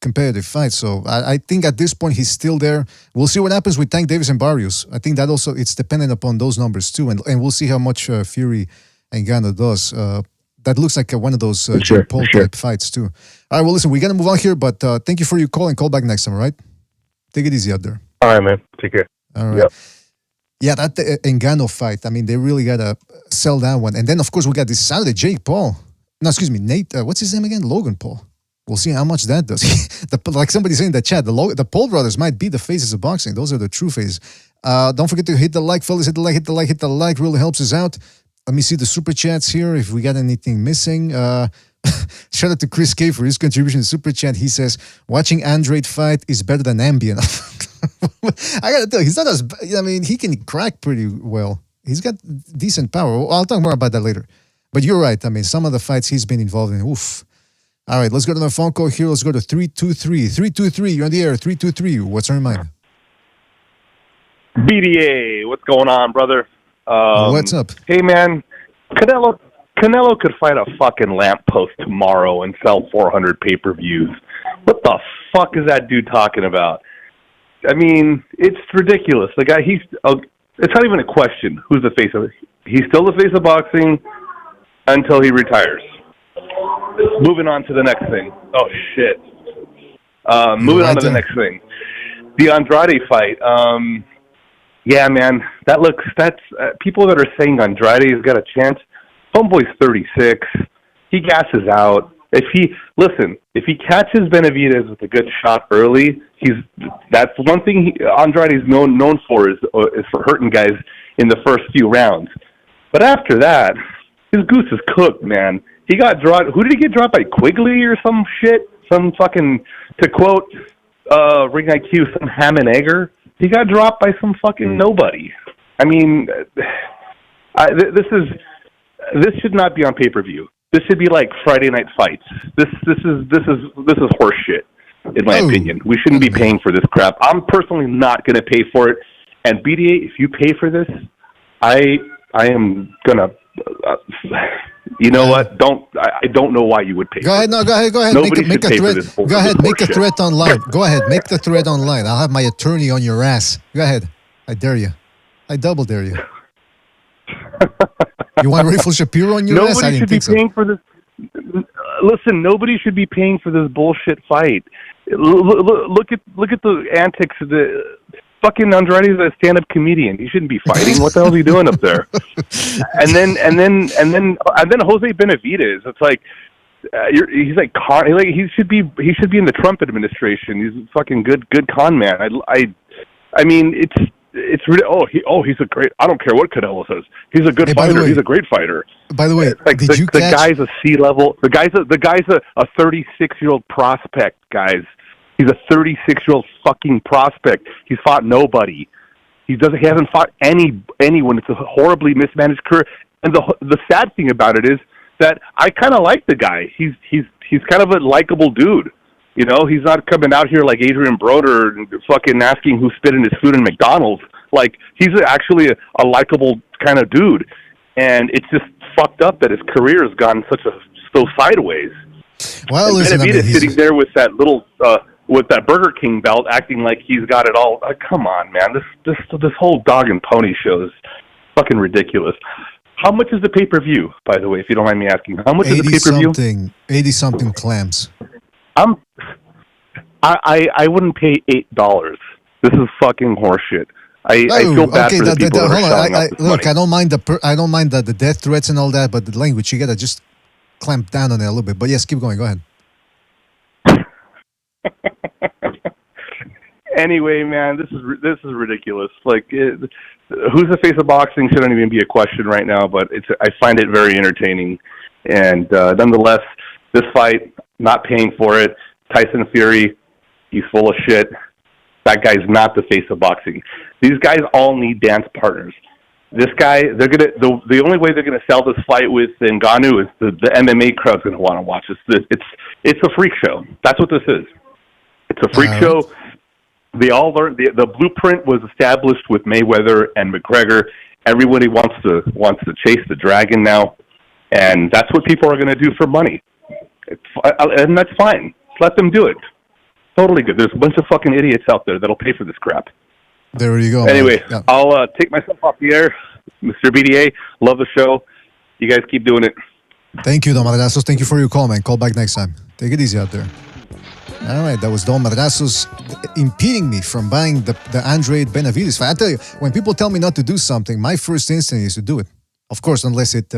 competitive fights. So I think at this point he's still there. We'll see what happens with Tank Davis and Barrios. I think that also it's dependent upon those numbers too, and we'll see how much Fury and Ngannou does. That looks like one of those Jake Paul type fights too. All right, well, listen, we're going to move on here, but thank you for your call, and call back next time, all right? Take it easy out there. All right, man. Take care. All right. Yep. Yeah, that Ngannou fight, they really got to sell that one. And then, of course, we got this Saturday, Nate, what's his name again? Logan Paul. We'll see how much that does. Like somebody saying in the chat, the Paul brothers might be the faces of boxing. Those are the true faces. Don't forget to hit the like, fellas. Hit the like. Really helps us out. Let me see the super chats here if we got anything missing. Shout out to Chris K for his contribution to super chat. He says, watching Andrade fight is better than Ambien. I gotta tell you, he's not as. I mean, he can crack pretty well. He's got decent power. I'll talk more about that later. But you're right. I mean, some of the fights he's been involved in. Oof. All right, let's go to the phone call here. Let's go to 323. 323, you're on the air. 323. What's on your mind? BDA, what's going on, brother? What's up? Hey, man, Canelo could fight a fucking lamppost tomorrow and sell 400 pay-per-views. What the fuck is that dude talking about? I mean, it's ridiculous. The guy, it's not even a question who's the face of it. He's still the face of boxing until he retires. Moving on to the next thing. Oh, shit. Moving on to the next thing. The Andrade fight. Yeah, man, that's people that are saying Andrade's got a chance. Homeboy's 36. He gasses out. If he catches Benavidez with a good shot early, that's one thing Andrade's known for is for hurting guys in the first few rounds. But after that, his goose is cooked, man. He got dropped. Who did he get dropped by? Quigley or some shit? Some fucking, to quote Ring IQ, some ham and egger. He got dropped by some fucking nobody. I mean, this should not be on pay-per-view. This should be like Friday Night Fights. This is horse shit, in my opinion. We shouldn't be paying for this crap. I'm personally not going to pay for it. And BDA, if you pay for this, I am gonna. You know what? I don't know why you would pay. Go ahead. Nobody make a threat. Go ahead. Make a threat online. Go ahead. Make the threat online. I'll have my attorney on your ass. Go ahead. I dare you. I double dare you. You want Rifle Shapiro on your ass? I didn't think so. Nobody should be paying for this. Listen, nobody should be paying for this bullshit fight. Look at the antics. The fucking Andrade is a stand-up comedian. He shouldn't be fighting. What the hell is he doing up there? And then Jose Benavidez. It's like he's like he should be in the Trump administration. He's a fucking good con man. I mean it's really he's a great. I don't care what Canelo says. He's a good fighter. He's a great fighter. By the way, like the guy's a C-level. The guy's a 36-year-old prospect, guys. He's a 36-year-old fucking prospect. He's fought nobody. He hasn't fought anyone. It's a horribly mismanaged career. And the sad thing about it is that I kind of like the guy. He's kind of a likable dude. You know, he's not coming out here like Adrian Broder and fucking asking who spit in his food in McDonald's. Like, he's actually a likable kind of dude. And it's just fucked up that his career has gone so sideways. Well, listen, Benavidez sitting there with that little with that Burger King belt, acting like he's got it all. Come on, man! This whole dog and pony show is fucking ridiculous. How much is the pay-per-view, by the way, if you don't mind me asking? How much is the pay-per-view? 80-something clams. I wouldn't pay $8. This is fucking horseshit. I feel bad for the people that are selling out this look, money. I don't mind the death threats and all that, but the language, you gotta just clamp down on it a little bit. But yes, keep going. Go ahead. Anyway, man, this is ridiculous. Like, who's the face of boxing shouldn't even be a question right now, but I find it very entertaining. And nonetheless, this fight, not paying for it. Tyson Fury, he's full of shit. That guy's not the face of boxing. These guys all need dance partners. This guy, the only way they're gonna sell this fight with Ngannou is the MMA crowd's gonna want to watch this. It's a freak show. That's what this is. It's a freak show. They all learned the blueprint was established with Mayweather and McGregor. Everybody wants to chase the dragon now, and that's what people are going to do for money. And that's fine. Let them do it. Totally good. There's a bunch of fucking idiots out there that'll pay for this crap. There you go. Anyway, yeah. I'll take myself off the air. Mr. BDA, love the show. You guys keep doing it. Thank you, Don Madrazos. Thank you for your call, man. Call back next time. Take it easy out there. All right, that was Don Madrazos impeding me from buying the Andrade Benavidez fight. I tell you, when people tell me not to do something, my first instinct is to do it. Of course, unless it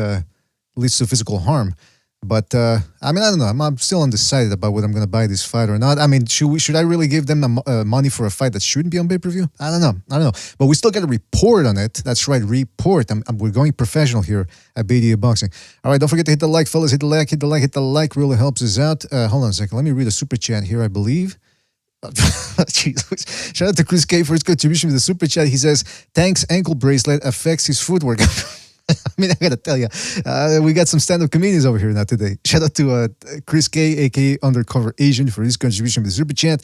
leads to physical harm. But, I mean, I don't know. I'm still undecided about whether I'm going to buy this fight or not. I mean, should I really give them money for a fight that shouldn't be on pay-per-view? I don't know. But we still got to report on it. That's right, report. We're going professional here at BDA Boxing. All right, don't forget to hit the like, fellas. Hit the like. Really helps us out. Hold on a second. Let me read a super chat here, I believe. Jeez. Shout out to Chris K for his contribution with the super chat. He says, thanks, ankle bracelet affects his footwork. I mean, I gotta tell you, we got some stand-up comedians over here now today. Shout out to Chris K, aka Undercover Asian, for his contribution with the super chat.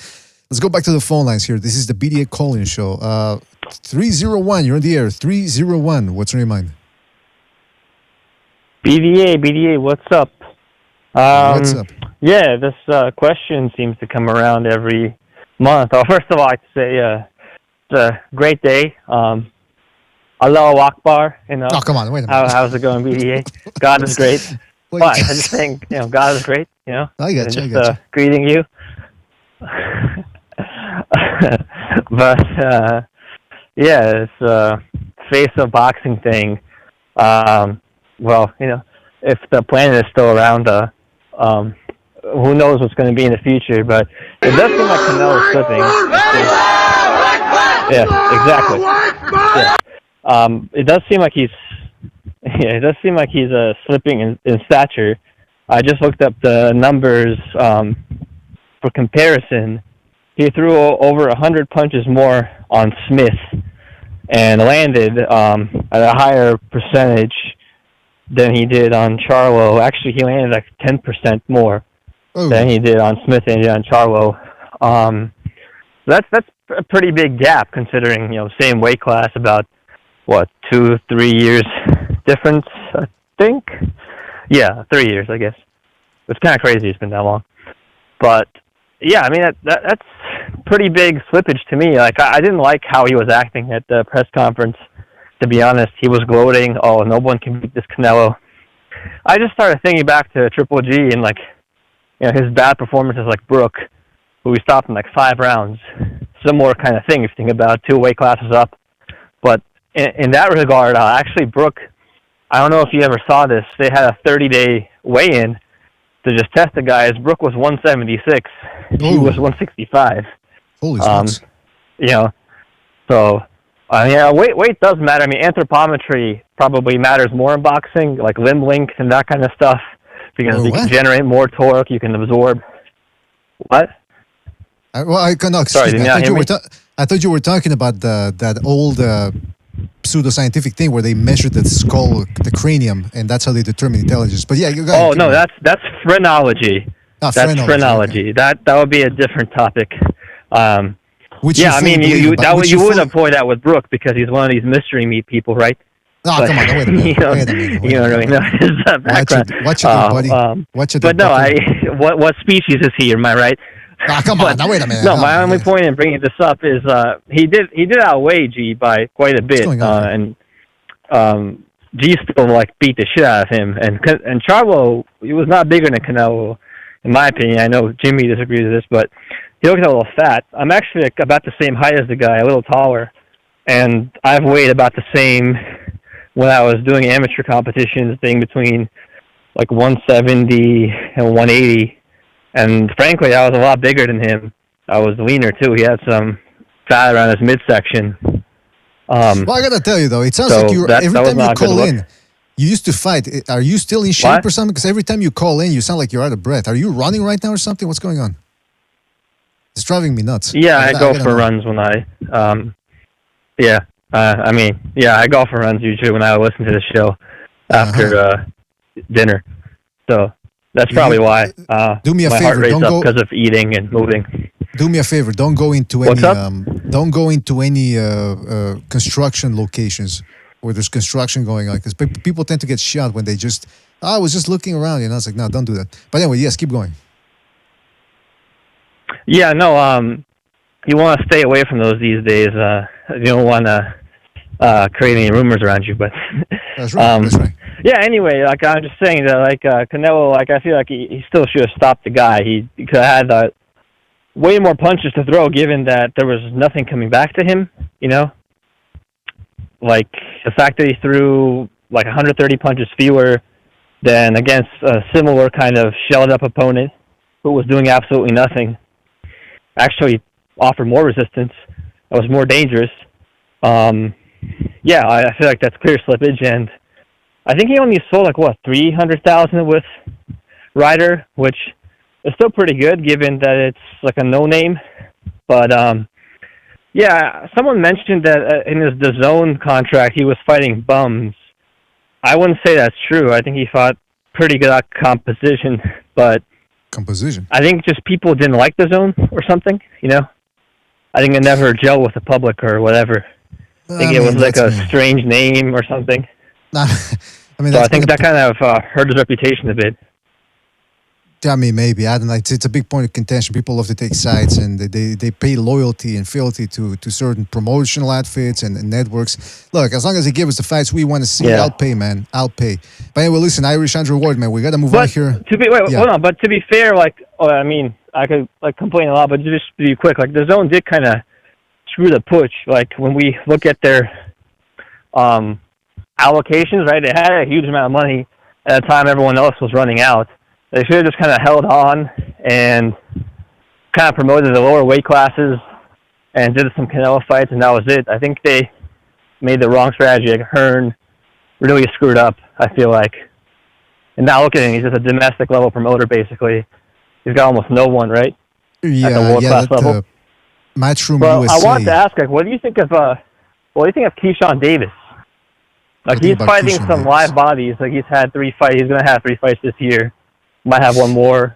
Let's go back to the phone lines here. This is the BDA call-in show. 301, you're on the air. 301, what's on your mind? BDA, what's up? What's up? Yeah, this question seems to come around every month. First of all, I'd say it's a great day. Allahu Akbar, you know. Oh, come on, wait a minute. How's it going, BDA? God is great. But I just think, you know, God is great, you know. I got you, Just greeting you. But, yeah, it's face of boxing thing. Well, you know, if the planet is still around, who knows what's going to be in the future, but it does seem like Canelo's slipping. Yeah, exactly. Yeah. It does seem like he's slipping in stature. I just looked up the numbers for comparison. He threw over 100 punches more on Smith and landed at a higher percentage than he did on Charlo. Actually, he landed like 10% more than he did on Smith and on Charlo. That's a pretty big gap considering, you know, same weight class, about 2-3 years difference, I think. Yeah, 3 years, I guess. It's kind of crazy it's been that long. But yeah, I mean that's pretty big slippage to me. Like I didn't like how he was acting at the press conference. To be honest, he was gloating. Oh, no one can beat this Canelo. I just started thinking back to Triple G and, like, you know, his bad performances, like Brook, who we stopped in like 5 rounds. Similar kind of thing if you think about 2 weight classes up. But in that regard, actually Brook, I don't know if you ever saw this. They had a 30-day weigh-in to just test the guys. Brook was 176. He was 165. Holy smokes. You know, so. Yeah, weight does matter. I mean, anthropometry probably matters more in boxing, like limb length and that kind of stuff, because you can generate more torque, you can absorb. What? I cannot. Sorry, did you not hear me? I thought you were talking about that old pseudoscientific thing where they measured the skull, the cranium, and that's how they determine intelligence. But yeah, you got. Oh no, that's phrenology. That's phrenology. Okay. That would be a different topic. Yeah, I mean, you would avoid that with Brook because he's one of these mystery meat people, right? Oh, but, come on, wait a minute. You don't really know his background. Watch it, buddy. Watch it. But no, what species is he? Am I right? Come on, now wait a minute. No, my only point in bringing this up is he did outweigh G by quite a bit, and G still like beat the shit out of him. And Charlo, he was not bigger than Canelo, in my opinion. I know Jimmy disagrees with this, but he looks a little fat. I'm actually about the same height as the guy, a little taller, and I've weighed about the same when I was doing amateur competitions, thing between like 170 and 180. And frankly, I was a lot bigger than him. I was leaner too. He had some fat around his midsection. Well, I gotta tell you though, it sounds like every time you call in, you used to fight. Are you still in shape or something? Because every time you call in, you sound like you're out of breath. Are you running right now or something? What's going on? It's driving me nuts. Yeah, I go for runs when I, I go for runs usually when I listen to the show after dinner. So that's probably why. Do me a my favor, heart rate's up because of eating and moving. Do me a favor, don't go into any construction locations where there's construction going on, because people tend to get shot when they just. I was just looking around, you know. It's like, no, don't do that. But anyway, yes, keep going. Yeah, no, you want to stay away from those these days. You don't want to create any rumors around you, but that's right. That's right. Yeah. Anyway, like I'm just saying that, like Canelo, like I feel like he still should have stopped the guy. He could have had way more punches to throw, given that there was nothing coming back to him. You know, like the fact that he threw like 130 punches fewer than against a similar kind of shelled up opponent who was doing absolutely nothing. Actually offered more resistance. That was more dangerous. Yeah, I feel like that's clear slippage, and I think he only sold like 300,000 with Ryder, which is still pretty good given that it's like a no-name. But yeah, someone mentioned that in his DAZN contract he was fighting bums. I wouldn't say that's true. I think he fought pretty good composition, but I think just people didn't like DAZN or something. You know, I think it never gelled with the public or whatever. I think it was like a strange name or something. So I think that kind of hurt his reputation a bit. I mean, maybe. I don't know. It's a big point of contention. People love to take sides, and they pay loyalty and fealty to certain promotional outfits and networks. Look, as long as they give us the fights we want to see, I'll pay, man. I'll pay. But anyway, listen, Irish Andrew Ward, man, we got to move on here. Hold on. But to be fair, I mean, I could complain a lot, but just to be quick, the DAZN did kind of screw the putsch. Like when we look at their allocations, right? They had a huge amount of money at a time everyone else was running out. They should have just kind of held on and kind of promoted the lower weight classes and did some Canelo fights, and that was it. I think they made the wrong strategy. Like Hearn really screwed up, I feel like. And now look at him. He's just a domestic level promoter, basically. He's got almost no one, right? Yeah, at the world class level. Matchroom well, USA. I wanted to ask, what do you think of Keyshawn Davis? He's fighting some live bodies. He's had 3 fights. He's going to have 3 fights this year. Might have one more.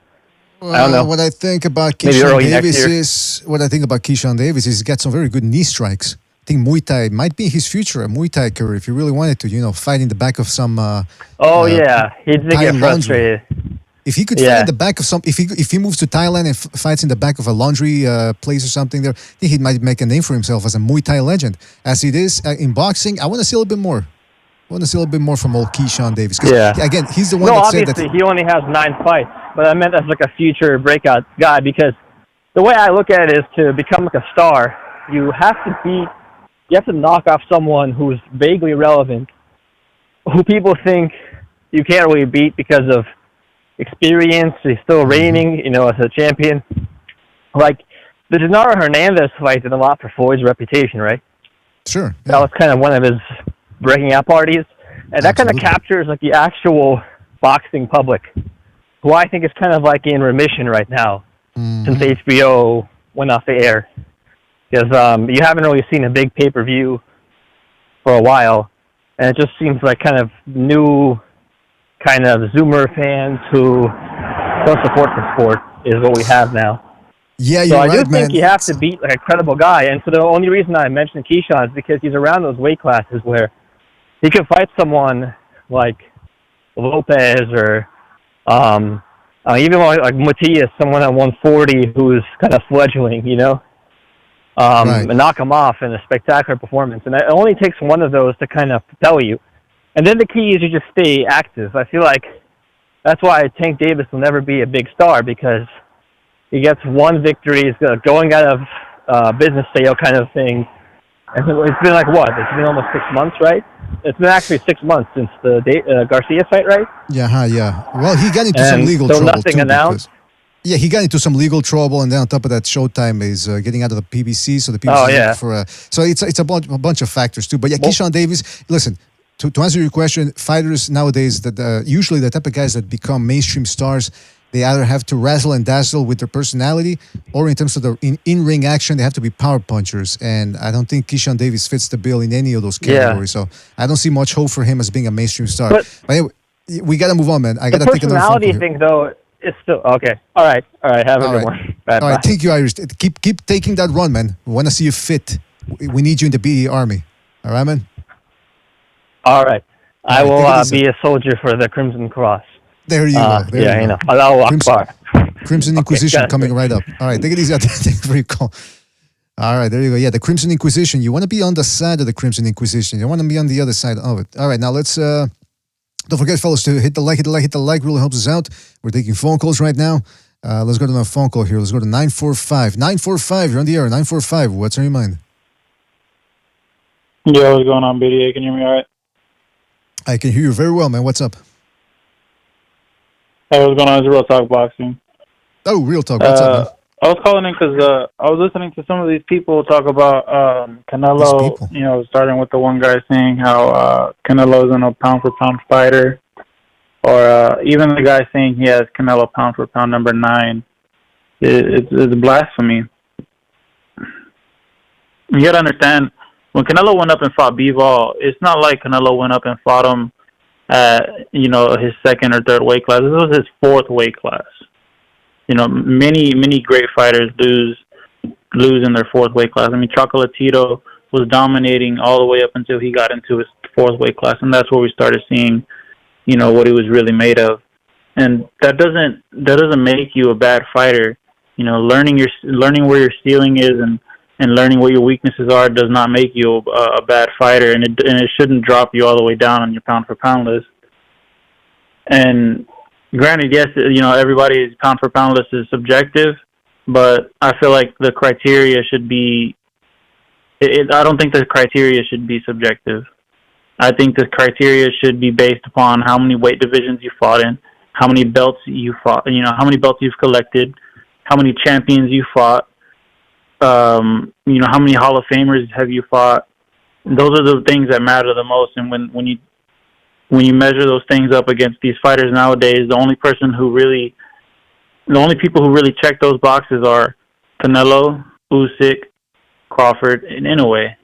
Well, I don't know. What I think about Keyshawn Davis is he's got some very good knee strikes. I think Muay Thai might be his future, a Muay Thai career, if he really wanted to, fight in the back of some. He did get frustrated. If he could fight in the back of some, if he moves to Thailand and fights in the back of a laundry place or something there, I think he might make a name for himself as a Muay Thai legend. As it is in boxing, I want to see a little bit more. I want to see a little bit more from old Keyshawn Davis. Again, he's the one that said that. No, obviously, he only has 9 fights. But I meant as a future breakout guy, because the way I look at it is to become a star, you have to knock off someone who's vaguely relevant, who people think you can't really beat because of experience. He's still reigning, as a champion. Like, the Genaro Hernandez fight did a lot for Floyd's reputation, right? Sure. Yeah. That was kind of one of his breaking out parties, and that kind of captures the actual boxing public, who I think is kind of in remission right now since HBO went off the air, because you haven't really seen a big pay-per-view for a while, and it just seems like kind of new kind of Zoomer fans who don't support the sport is what we have now. Yeah, so I do think you have to beat a credible guy, and so the only reason I mentioned Keyshawn is because he's around those weight classes where he could fight someone like Lopez or even like Matias, someone at 140 who's kind of fledgling, and knock him off in a spectacular performance. And it only takes one of those to kind of propel you. And then the key is you just stay active. I feel like that's why Tank Davis will never be a big star, because he gets one victory, he's going out of business sale kind of thing. And it's been It's been almost 6 months, right? It's been actually 6 months since the Garcia fight, right? Yeah. Well, he got into some legal trouble nothing too. Announced. Yeah, he got into some legal trouble, and then on top of that, Showtime is getting out of the PBC, so the PBC so it's a bunch of factors too. But yeah, Keyshawn Davis. Listen, to answer your question, fighters nowadays that usually the type of guys that become mainstream stars, they either have to razzle and dazzle with their personality, or in terms of their in-ring action, they have to be power punchers. And I don't think Keyshawn Davis fits the bill in any of those categories. So I don't see much hope for him as being a mainstream star. But anyway, we got to move on, man. I got to take another phone call. The personality thing, though, is still okay. All right. Have a good one. Bye. All right. Thank you, Irish. Keep taking that run, man. We want to see you fit. We need you in the BE Army. All right, man. All right. I will be a soldier for the Crimson Cross. There you go. You know. Allahu Akbar. Crimson Inquisition coming right up. All right, take it easy. Thank you for your call. All right, there you go. Yeah, the Crimson Inquisition. You want to be on the side of the Crimson Inquisition. You want to be on the other side of it. All right, now let's... don't forget, fellas, to hit the like. Really helps us out. We're taking phone calls right now. Let's go to another phone call here. Let's go to 945. 945, you're on the air. 945, what's on your mind? Yo, what's going on, BDA? Can you hear me all right? I can hear you very well, man. What's up? Hey, what's going on? It's Real Talk Boxing. Oh, Real Talk. What's up, man? I was calling in because I was listening to some of these people talk about Canelo, starting with the one guy saying how Canelo isn't a pound-for-pound fighter, or even the guy saying he has Canelo pound-for-pound number 9. It's blasphemy. You got to understand, when Canelo went up and fought Bivol, it's not like Canelo went up and fought him at, his second or third weight class. This was his fourth weight class. Many great fighters lose in their fourth weight class. I mean, Chocolatito was dominating all the way up until he got into his fourth weight class, and that's where we started seeing, what he was really made of. And that doesn't make you a bad fighter. Learning where your ceiling is and learning what your weaknesses are does not make you a bad fighter, and it shouldn't drop you all the way down on your pound for pound list. And granted, yes, everybody's pound for pound list is subjective, but I feel like the criteria should be. I don't think the criteria should be subjective. I think the criteria should be based upon how many weight divisions you fought in, how many belts you fought, how many belts you've collected, how many champions you fought, how many Hall of Famers have you fought. Those are the things that matter the most. And when you measure those things up against these fighters nowadays, the only people who really check those boxes are Canelo, Usyk, Crawford, and Inoue,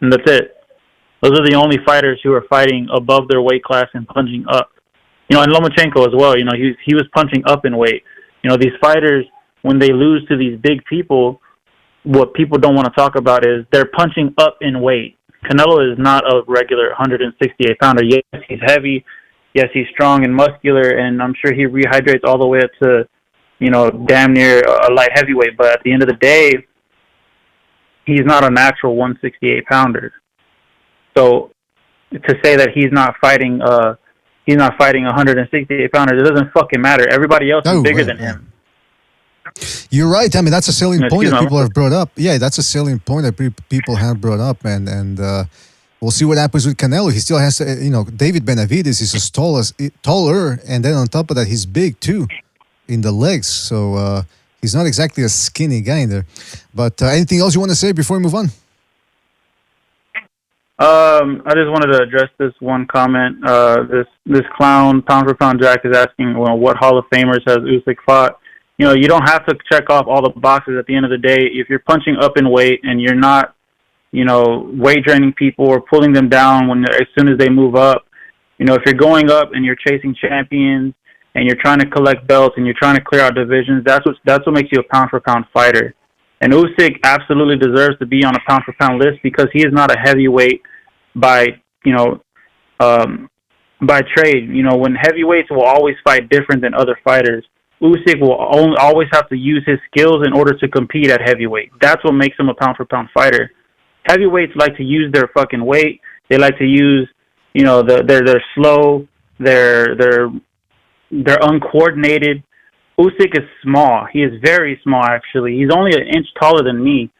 and that's it. Those are the only fighters who are fighting above their weight class and punching up. And Lomachenko as well. He was punching up in weight. These fighters, when they lose to these big people, what people don't want to talk about is they're punching up in weight. Canelo is not a regular 168 pounder. Yes, he's heavy. Yes, he's strong and muscular, and I'm sure he rehydrates all the way up to, damn near a light heavyweight. But at the end of the day, he's not a natural 168 pounder. So to say that he's not fighting a 168 pounder, it doesn't fucking matter. Everybody else is bigger than him. You're right. I mean, that's a selling point that people have brought up. Yeah, that's a selling point that people have brought up, man. And we'll see what happens with Canelo. He still has to, David Benavidez is taller, and then on top of that, he's big too in the legs. So he's not exactly a skinny guy in there. But anything else you want to say before we move on? I just wanted to address this one comment. This clown, pound for pound Jack, is asking, what Hall of Famers has Usyk fought? You don't have to check off all the boxes at the end of the day. If you're punching up in weight and you're not, weight draining people or pulling them down as soon as they move up, if you're going up and you're chasing champions and you're trying to collect belts and you're trying to clear out divisions, that's what makes you a pound for pound fighter. And Usyk absolutely deserves to be on a pound for pound list because he is not a heavyweight by trade. When heavyweights will always fight different than other fighters, Usyk will always have to use his skills in order to compete at heavyweight. That's what makes him a pound for pound fighter. Heavyweights like to use their fucking weight. They like to use, they're slow. They're uncoordinated. Usyk is small. He is very small, actually. He's only an inch taller than me.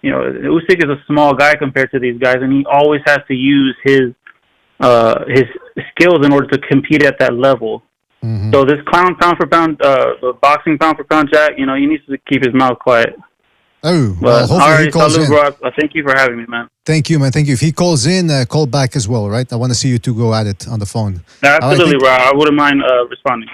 Usyk is a small guy compared to these guys, and he always has to use his skills in order to compete at that level. Mm-hmm. So this clown pound for pound, boxing pound for pound Jack, he needs to keep his mouth quiet. Oh, well, hopefully he calls in. Bro, thank you for having me, man. Thank you, man. Thank you. If he calls in, call back as well, right? I want to see you two go at it on the phone. Absolutely, bro. I wouldn't mind responding.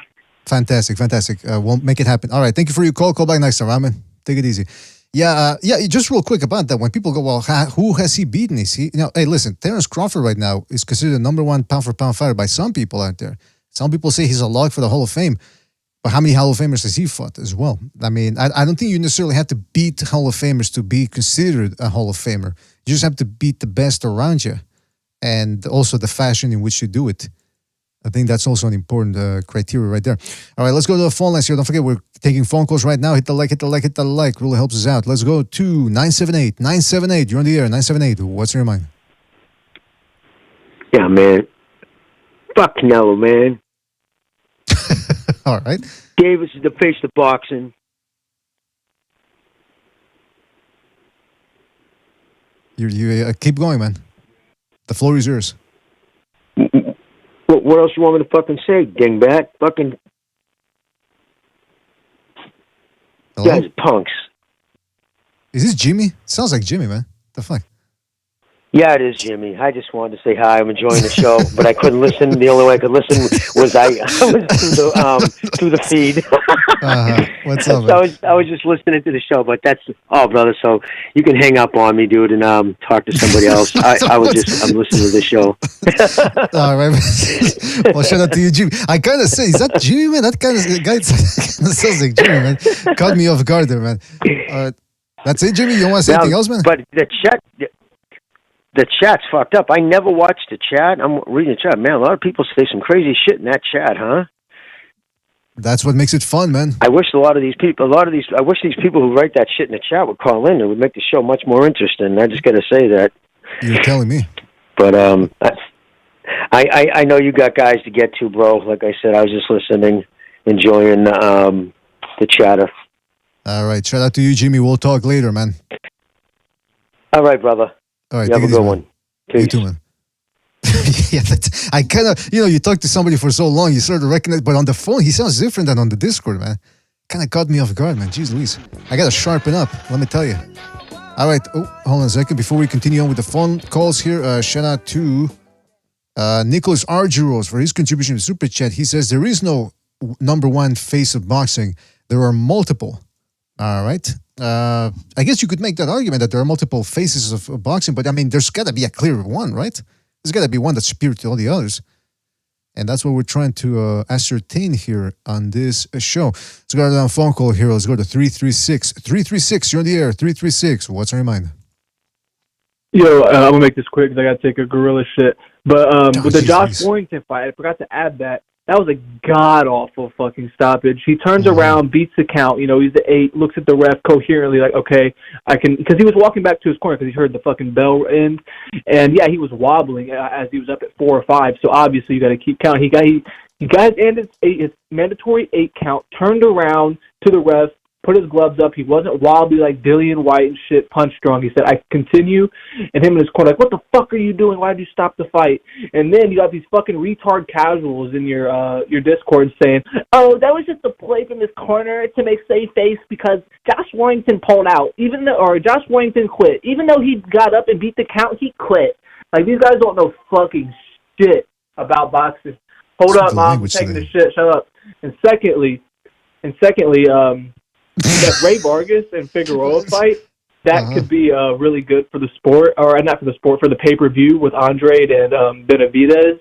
Fantastic. We'll make it happen. All right. Thank you for your call. Call back next time, right, man? Take it easy. Yeah. Just real quick about that. When people go, well, who has he beaten? Is he? Hey, listen. Terence Crawford right now is considered the number one pound for pound fighter by some people out there. Some people say he's a lock for the Hall of Fame. But how many Hall of Famers has he fought as well? I mean, I don't think you necessarily have to beat Hall of Famers to be considered a Hall of Famer. You just have to beat the best around you, and also the fashion in which you do it. I think that's also an important criteria right there. All right, let's go to the phone lines here. Don't forget, we're taking phone calls right now. Hit the like. Really helps us out. Let's go to 978. 978, you're on the air. 978, what's in your mind? Yeah, man. Fuck Canelo, man. All right. Davis is the face of boxing. You keep going, man. The floor is yours. What else you want me to fucking say, dingbat? Fucking guys, punks. Is this Jimmy? Sounds like Jimmy, man. The fuck? Yeah, it is, Jimmy. I just wanted to say hi. I'm enjoying the show, but I couldn't listen. The only way I could listen was through the feed. What's up, So I was just listening to the show, but that's all, brother. So you can hang up on me, dude, and talk to somebody else. I'm listening to the show. All right. Well, shout out to you, Jimmy. I kind of say, is that Jimmy, man? That kind of guy sounds like Jimmy, man. Caught me off guard there, man. All right. That's it, Jimmy? You don't want to say anything else, man? But the chat's fucked up. I never watched the chat. I'm reading the chat. Man, a lot of people say some crazy shit in that chat, huh? That's what makes it fun, man. I wish these people who write that shit in the chat would call in. It would make the show much more interesting. I just got to say that. You're telling me. But I know you got guys to get to, bro. Like I said, I was just listening, enjoying the chatter. All right. Shout out to you, Jimmy. We'll talk later, man. All right, brother. All right. You have a good one. You too, man. Yeah, I kind of, you talk to somebody for so long, you sort of recognize, but on the phone, he sounds different than on the Discord, man. Kind of caught me off guard, man. Jeez Louise. I got to sharpen up, let me tell you. All right. Oh, hold on a second. Before we continue on with the phone calls here, shout out to Nicholas Argyros for his contribution to Super Chat. He says, there is no number one face of boxing. There are multiple. All right. I guess you could make that argument that there are multiple faces of boxing, but I mean, there's got to be a clear one, right? There's got to be one that's superior to all the others. And that's what we're trying to ascertain here on this show. Let's go to a phone call here. Let's go to 336. 336, you're on the air. 336, what's on your mind? Yo, I'm going to make this quick because I got to take a gorilla shit. But with the Josh Warrington fight, I forgot to add that. That was a god-awful fucking stoppage. He turns around, beats the count. He's the 8, looks at the ref coherently like, okay, I can... Because he was walking back to his corner because he heard the fucking bell end. And, yeah, he was wobbling as he was up at 4 or 5. So, obviously, you got to keep count. He got his mandatory 8 count, turned around to the ref, put his gloves up. He wasn't wobbly like Dillian White and shit, punch drunk. He said, I continue. And him in his corner, like, what the fuck are you doing? Why did you stop the fight? And then you got these fucking retard casuals in your Discord saying, oh, that was just a play from his corner to make save face because Josh Warrington pulled out. Josh Warrington quit. Even though he got up and beat the count, he quit. Like, these guys don't know fucking shit about boxing. Hold up, Mom. I'm taking the shit. Shut up. And secondly, that Ray Vargas and Figueroa fight, that could be really good for the sport, or not for the sport, for the pay-per-view with Andrade and Benavidez,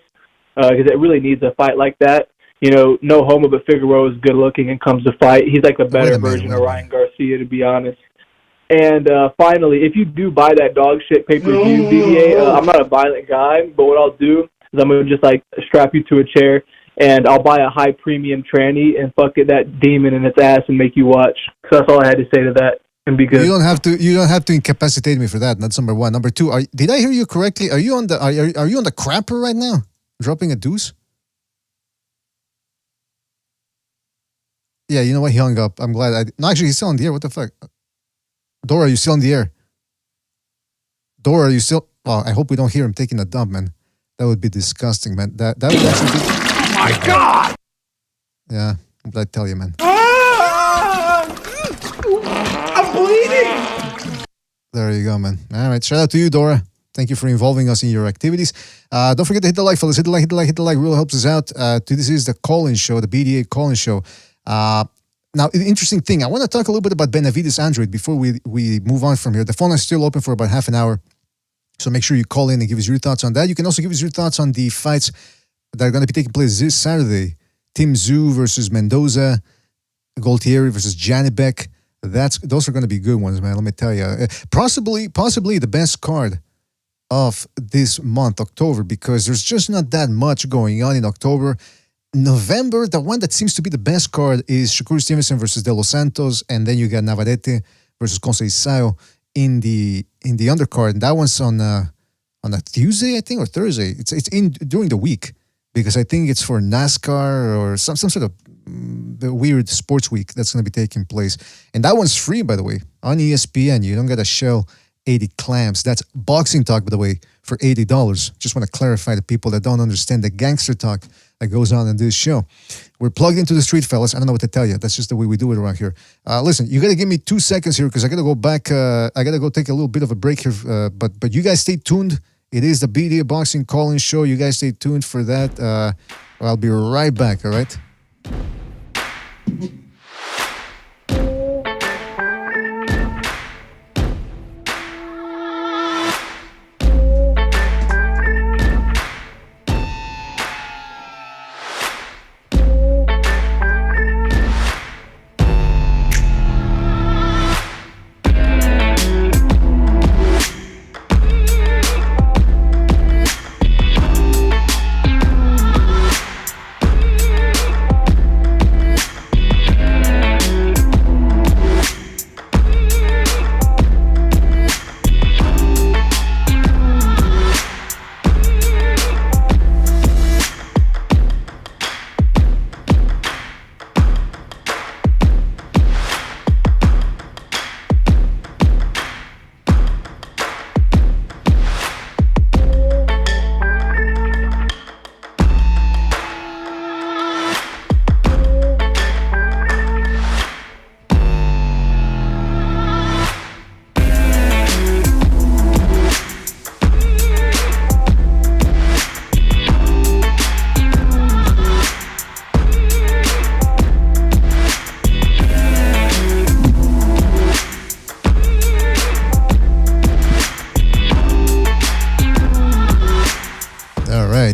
because it really needs a fight like that. No homo, but Figueroa is good-looking and comes to fight. He's like the better version of Ryan Garcia, to be honest. And finally, if you do buy that dog shit pay-per-view, BBA, I'm not a violent guy, but what I'll do is I'm going to just like strap you to a chair and I'll buy a high premium tranny and fuck that demon in its ass and make you watch. So that's all I had to say to that, and be good. You don't have to incapacitate me for that. That's number one. Number two, did I hear you correctly? Are you on the crapper right now? Dropping a deuce? Yeah, you know what? He hung up. I'm glad. No, actually, he's still on the air. What the fuck? Dora, are you still on the air? Dora, are you still? Well, I hope we don't hear him taking a dump, man. That would be disgusting, man. That would actually be. Oh my God! Yeah, I tell you, man. I'm bleeding! There you go, man. All right, shout out to you, Dora. Thank you for involving us in your activities. Don't forget to hit the like, fellas. Hit the like. Really helps us out. This is the call-in show, the BDA call-in show. Now, the interesting thing, I want to talk a little bit about Benavidez Andrade before we move on from here. The phone is still open for about half an hour, so make sure you call in and give us your thoughts on that. You can also give us your thoughts on the fights that are going to be taking place this Saturday. Tim Tszyu versus Mendoza, Gualtieri versus Janibek. Those are going to be good ones, man. Let me tell you. Possibly the best card of this month, October, because there's just not that much going on in October. November, the one that seems to be the best card is Shakur Stevenson versus De Los Santos, and then you got Navarrete versus Conceição in the undercard, and that one's on a Tuesday, I think, or Thursday. It's in during the week, because I think it's for NASCAR or some sort of the weird sports week that's going to be taking place, and that one's free, by the way, on ESPN. You don't get to shell 80 clams. That's boxing talk, by the way, for $80. Just want to clarify to people that don't understand the gangster talk that goes on in this show. We're plugged into the street, fellas. I don't know what to tell you. That's just the way we do it around here. Listen, you got to give me 2 seconds here because I got to go back. I got to go take a little bit of a break here. But you guys stay tuned. It is the BDA Boxing Call-In Show. You guys stay tuned for that. I'll be right back, all right?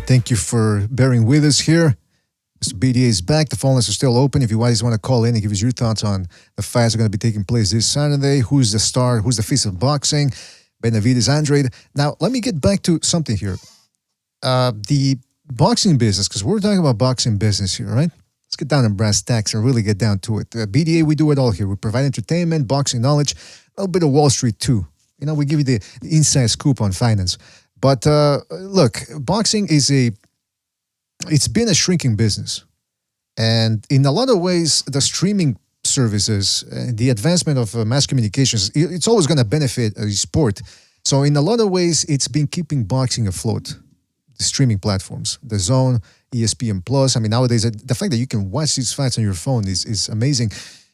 Thank you for bearing with us here. Mr. BDA is back. The phone lines are still open. If you guys want to call in and give us your thoughts on the fights that are going to be taking place this Saturday, who's the star, who's the face of boxing, Benavidez, Andrade. Now, let me get back to something here. The boxing business, because we're talking about boxing business here, right? Let's get down to brass tacks and really get down to it. BDA, we do it all here. We provide entertainment, boxing knowledge, a little bit of Wall Street too. You know, we give you the inside scoop on finance. But look, boxing is it's been a shrinking business. And in a lot of ways, the streaming services, the advancement of mass communications, it's always going to benefit a sport. So in a lot of ways, it's been keeping boxing afloat. The streaming platforms, The Zone, ESPN Plus. I mean, nowadays, the fact that you can watch these fights on your phone is amazing.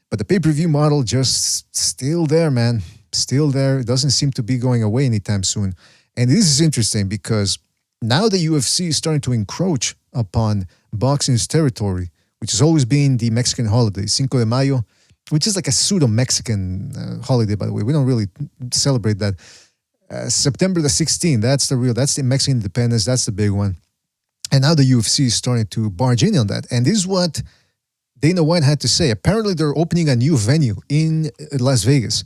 But the pay-per-view model just still there, man. Still there. It doesn't seem to be going away anytime soon. And this is interesting because now the UFC is starting to encroach upon boxing's territory, which has always been the Mexican holiday, Cinco de Mayo, which is like a pseudo-Mexican holiday, by the way. We don't really celebrate that. September the 16th, that's the Mexican independence, that's the big one. And now the UFC is starting to barge in on that. And this is what Dana White had to say. Apparently, they're opening a new venue in Las Vegas.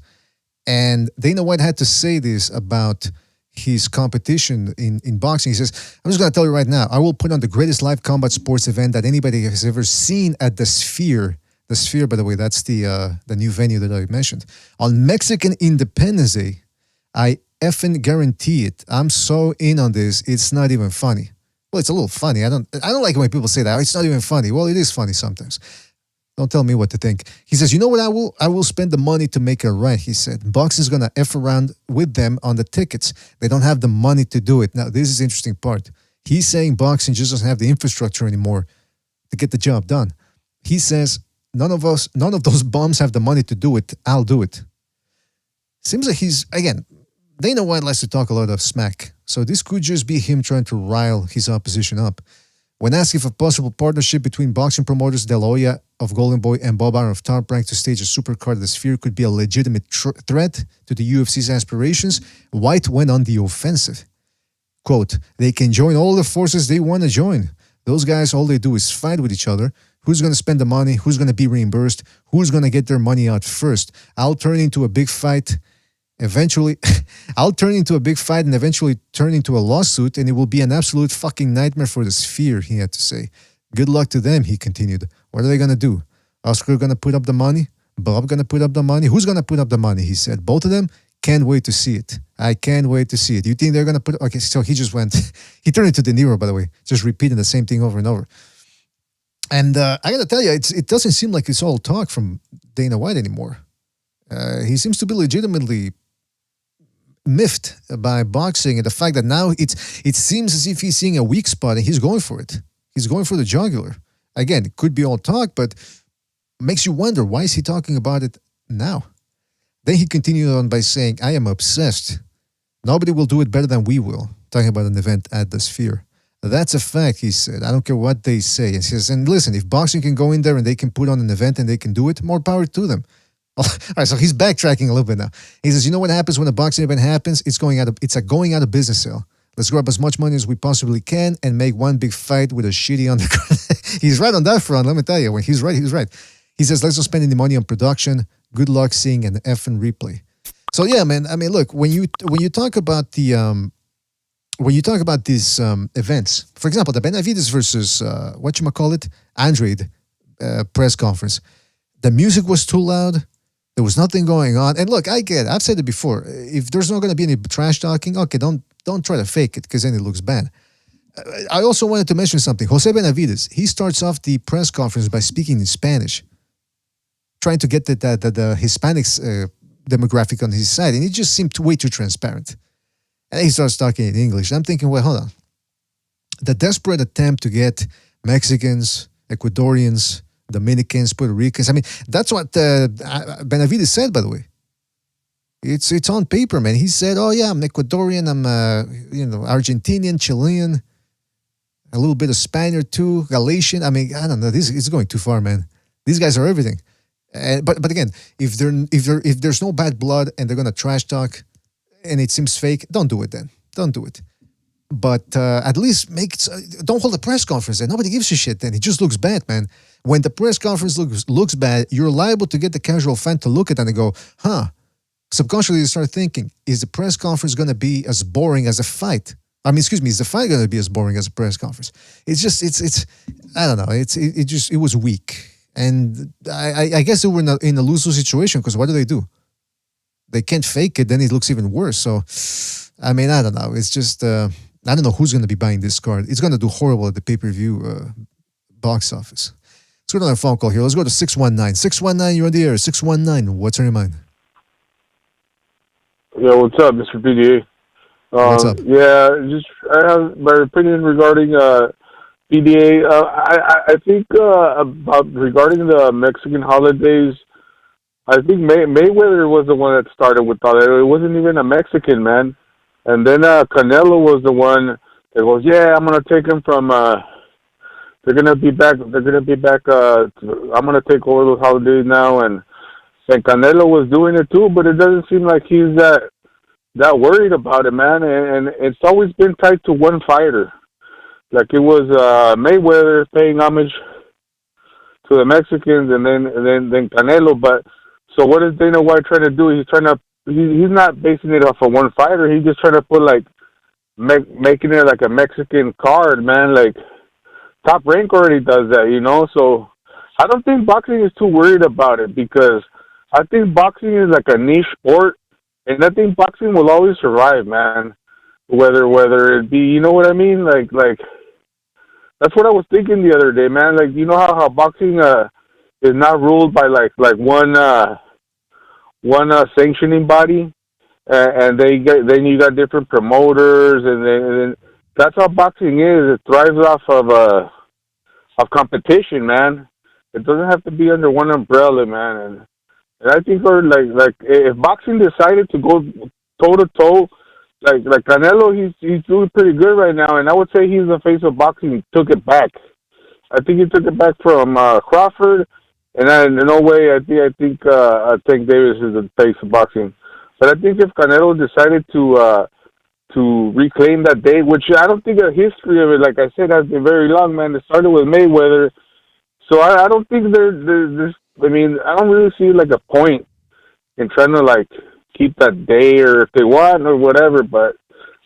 And Dana White had to say this about his competition in boxing. He says, I'm just going to tell you right now, I will put on the greatest live combat sports event that anybody has ever seen at the Sphere. The Sphere, by the way, that's the new venue that I mentioned. On Mexican Independence Day, I effing guarantee it. I'm so in on this, it's not even funny. Well, it's a little funny. I don't like when people say that. It's not even funny. Well, it is funny sometimes. Don't tell me what to think. He says, you know what, I will spend the money to make it right, he said. Boxing's going to F around with them on the tickets. They don't have the money to do it. Now, this is the interesting part. He's saying boxing just doesn't have the infrastructure anymore to get the job done. He says, none of those bums have the money to do it. I'll do it. Seems like Dana White likes to talk a lot of smack. So this could just be him trying to rile his opposition up. When asked if a possible partnership between boxing promoters De La Hoya of Golden Boy and Bob Arum of Top Rank to stage a supercard of the Sphere could be a legitimate threat to the UFC's aspirations, White went on the offensive. Quote, they can join all the forces they want to join. Those guys, all they do is fight with each other. Who's going to spend the money? Who's going to be reimbursed? Who's going to get their money out first? I'll turn into a big fight. Eventually, I'll turn into a big fight and eventually turn into a lawsuit, and it will be an absolute fucking nightmare for the Sphere, he had to say. Good luck to them, he continued. What are they going to do? Oscar going to put up the money? Bob going to put up the money? Who's going to put up the money, he said. Both of them? Can't wait to see it. I can't wait to see it. You think they're going to put... Okay, so he just went... he turned into De Niro, by the way, just repeating the same thing over and over. And I got to tell you, it doesn't seem like it's all talk from Dana White anymore. He seems to be legitimately miffed by boxing and the fact that now it seems as if he's seeing a weak spot and he's going for it. He's going for the jugular. Again, it could be all talk, but makes you wonder, why is he talking about it now? Then he continued on by saying, I am obsessed. Nobody will do it better than we will. Talking about an event at the Sphere. That's a fact, he said. I don't care what they say. And he says, and listen, if boxing can go in there and they can put on an event and they can do it, more power to them. All right, so he's backtracking a little bit now. He says, you know what happens when a boxing event happens? It's a going out of business sale. Let's grab as much money as we possibly can and make one big fight with a shitty undercard. He's right on that front, let me tell you. When he's right, he's right. He says, let's not spend any money on production. Good luck seeing an effing replay. So yeah, man. I mean, look, when you talk about the when you talk about these events, for example, the Benavidez versus Andrade press conference, the music was too loud. There was nothing going on. And look, I get it. I've said it before. If there's not going to be any trash talking, okay, don't try to fake it because then it looks bad. I also wanted to mention something. Jose Benavidez, he starts off the press conference by speaking in Spanish, trying to get the Hispanics demographic on his side, and it just seemed way too transparent. And he starts talking in English. And I'm thinking, well, hold on. The desperate attempt to get Mexicans, Ecuadorians, Dominicans, Puerto Ricans. I mean, that's what Benavidez said, by the way. It's on paper, man. He said, oh, yeah, I'm Ecuadorian, I'm, Argentinian, Chilean, a little bit of Spaniard too, Galatian. I mean, I don't know. This is going too far, man. These guys are everything. But again, if there's no bad blood and they're going to trash talk and it seems fake, don't do it then. Don't do it. But at least don't hold a press conference then. Nobody gives a shit then. It just looks bad, man. When the press conference looks bad, you're liable to get the casual fan to look at it and go, subconsciously you start thinking, is the press conference going to be as boring as a fight? I mean, excuse me, is the fight going to be as boring as a press conference? It's I don't know. It was weak. And I guess they were in a lose-lose situation because what do? They can't fake it, then it looks even worse. So, I mean, I don't know. It's just, I don't know who's going to be buying this card. It's going to do horrible at the pay-per-view box office. Let's go to another phone call here. Let's go to 619. 619, you're on the air. 619, what's on your mind? Yeah, what's up, Mr. PDA? What's up? Yeah, I have my opinion regarding PDA. I think about regarding the Mexican holidays. I think Mayweather was the one that started with all that. It wasn't even a Mexican, man. And then Canelo was the one that goes, yeah, I'm gonna take him from. They're gonna be back. I'm gonna take over those holidays now, and Canelo was doing it too. But it doesn't seem like he's that worried about it, man. And it's always been tied to one fighter. Like it was Mayweather paying homage to the Mexicans, and then Canelo. But so what is Dana White trying to do? He's not basing it off of one fighter. He's just trying to put making it like a Mexican card, man. Like Top Rank already does that, you know. So I don't think boxing is too worried about it because I think boxing is like a niche sport, and I think boxing will always survive, man. Whether it be, you know what I mean? Like that's what I was thinking the other day, man. Like, you know how boxing is not ruled by like one sanctioning body, and then you got different promoters, and then that's how boxing is. It thrives off of competition, man. It doesn't have to be under one umbrella, man. And I think, like if boxing decided to go toe to toe, like Canelo, he's doing pretty good right now, and I would say he's the face of boxing. He took it back. I think he took it back from Crawford, and in no way I think Tank Davis is the face of boxing. But I think if Canelo decided to reclaim that day, which I don't think the history of it, like I said, has been very long, man. It started with Mayweather, so I don't think there's. I mean, I don't really see like a point in trying to keep that day, or if they want or whatever. But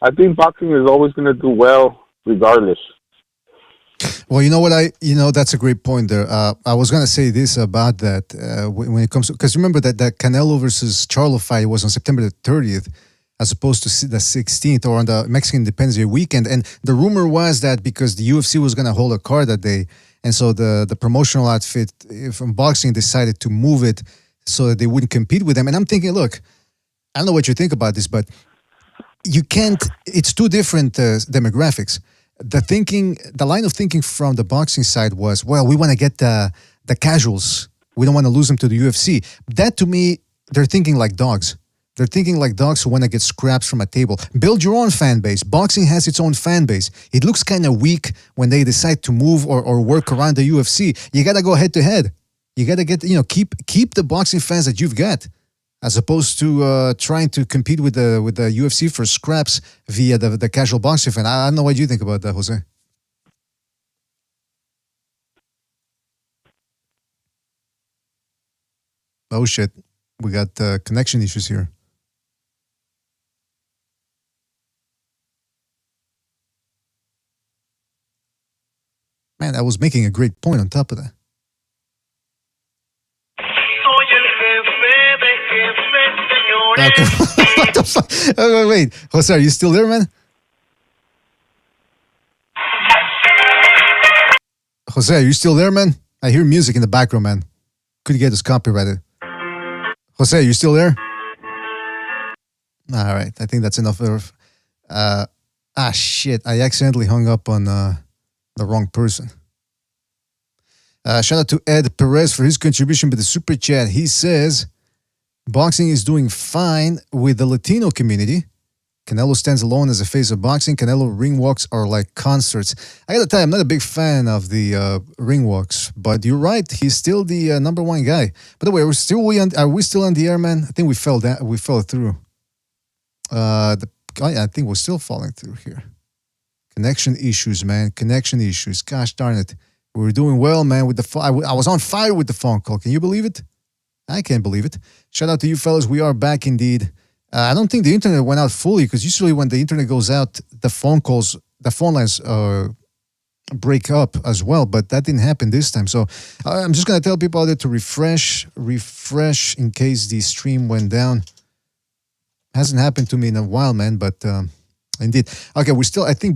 I think boxing is always going to do well regardless. Well, you know what? That's a great point there. I was going to say this about that when it comes to, because remember that Canelo versus Charlo fight was on September the 30th, as opposed to the 16th, or on the Mexican Independence Day weekend. And the rumor was that because the UFC was going to hold a card that day, and so the promotional outfit from boxing decided to move it so that they wouldn't compete with them. And I'm thinking, look, I don't know what you think about this, but you can't. It's two different demographics. The line of thinking from the boxing side was, well, we want to get the casuals. We don't want to lose them to the UFC. That to me, they're thinking like dogs. They're thinking like dogs who want to get scraps from a table. Build your own fan base. Boxing has its own fan base. It looks kind of weak when they decide to move or work around the UFC. You got to go head to head. You got to get, keep the boxing fans that you've got, as opposed to trying to compete with the UFC for scraps via the casual boxing fan. I don't know what you think about that, Jose. Oh shit, we got connection issues here. Man, I was making a great point on top of that. Okay. What the fuck? Wait, Jose, are you still there, man? Jose, are you still there, man? I hear music in the background, man. Could you get this copyrighted? Jose, are you still there? All right, I think that's enough. Shit, I accidentally hung up on the wrong person. Shout out to Ed Perez for his contribution with the super chat. He says, boxing is doing fine with the Latino community. Canelo stands alone as a face of boxing. Canelo ring walks are like concerts. I gotta tell you, I'm not a big fan of the ring walks, but you're right. He's still the number one guy. By the way, are we still on the air, man? I think we fell down. We fell through. I think we're still falling through here. Connection issues, man. Connection issues. Gosh darn it. We were doing well, man. With the I was on fire with the phone call. Can you believe it? I can't believe it. Shout out to you fellas. We are back indeed. I don't think the internet went out fully, because usually when the internet goes out, the phone lines break up as well. But that didn't happen this time. So I'm just gonna tell people out there to refresh in case the stream went down. Hasn't happened to me in a while, man. But indeed, okay.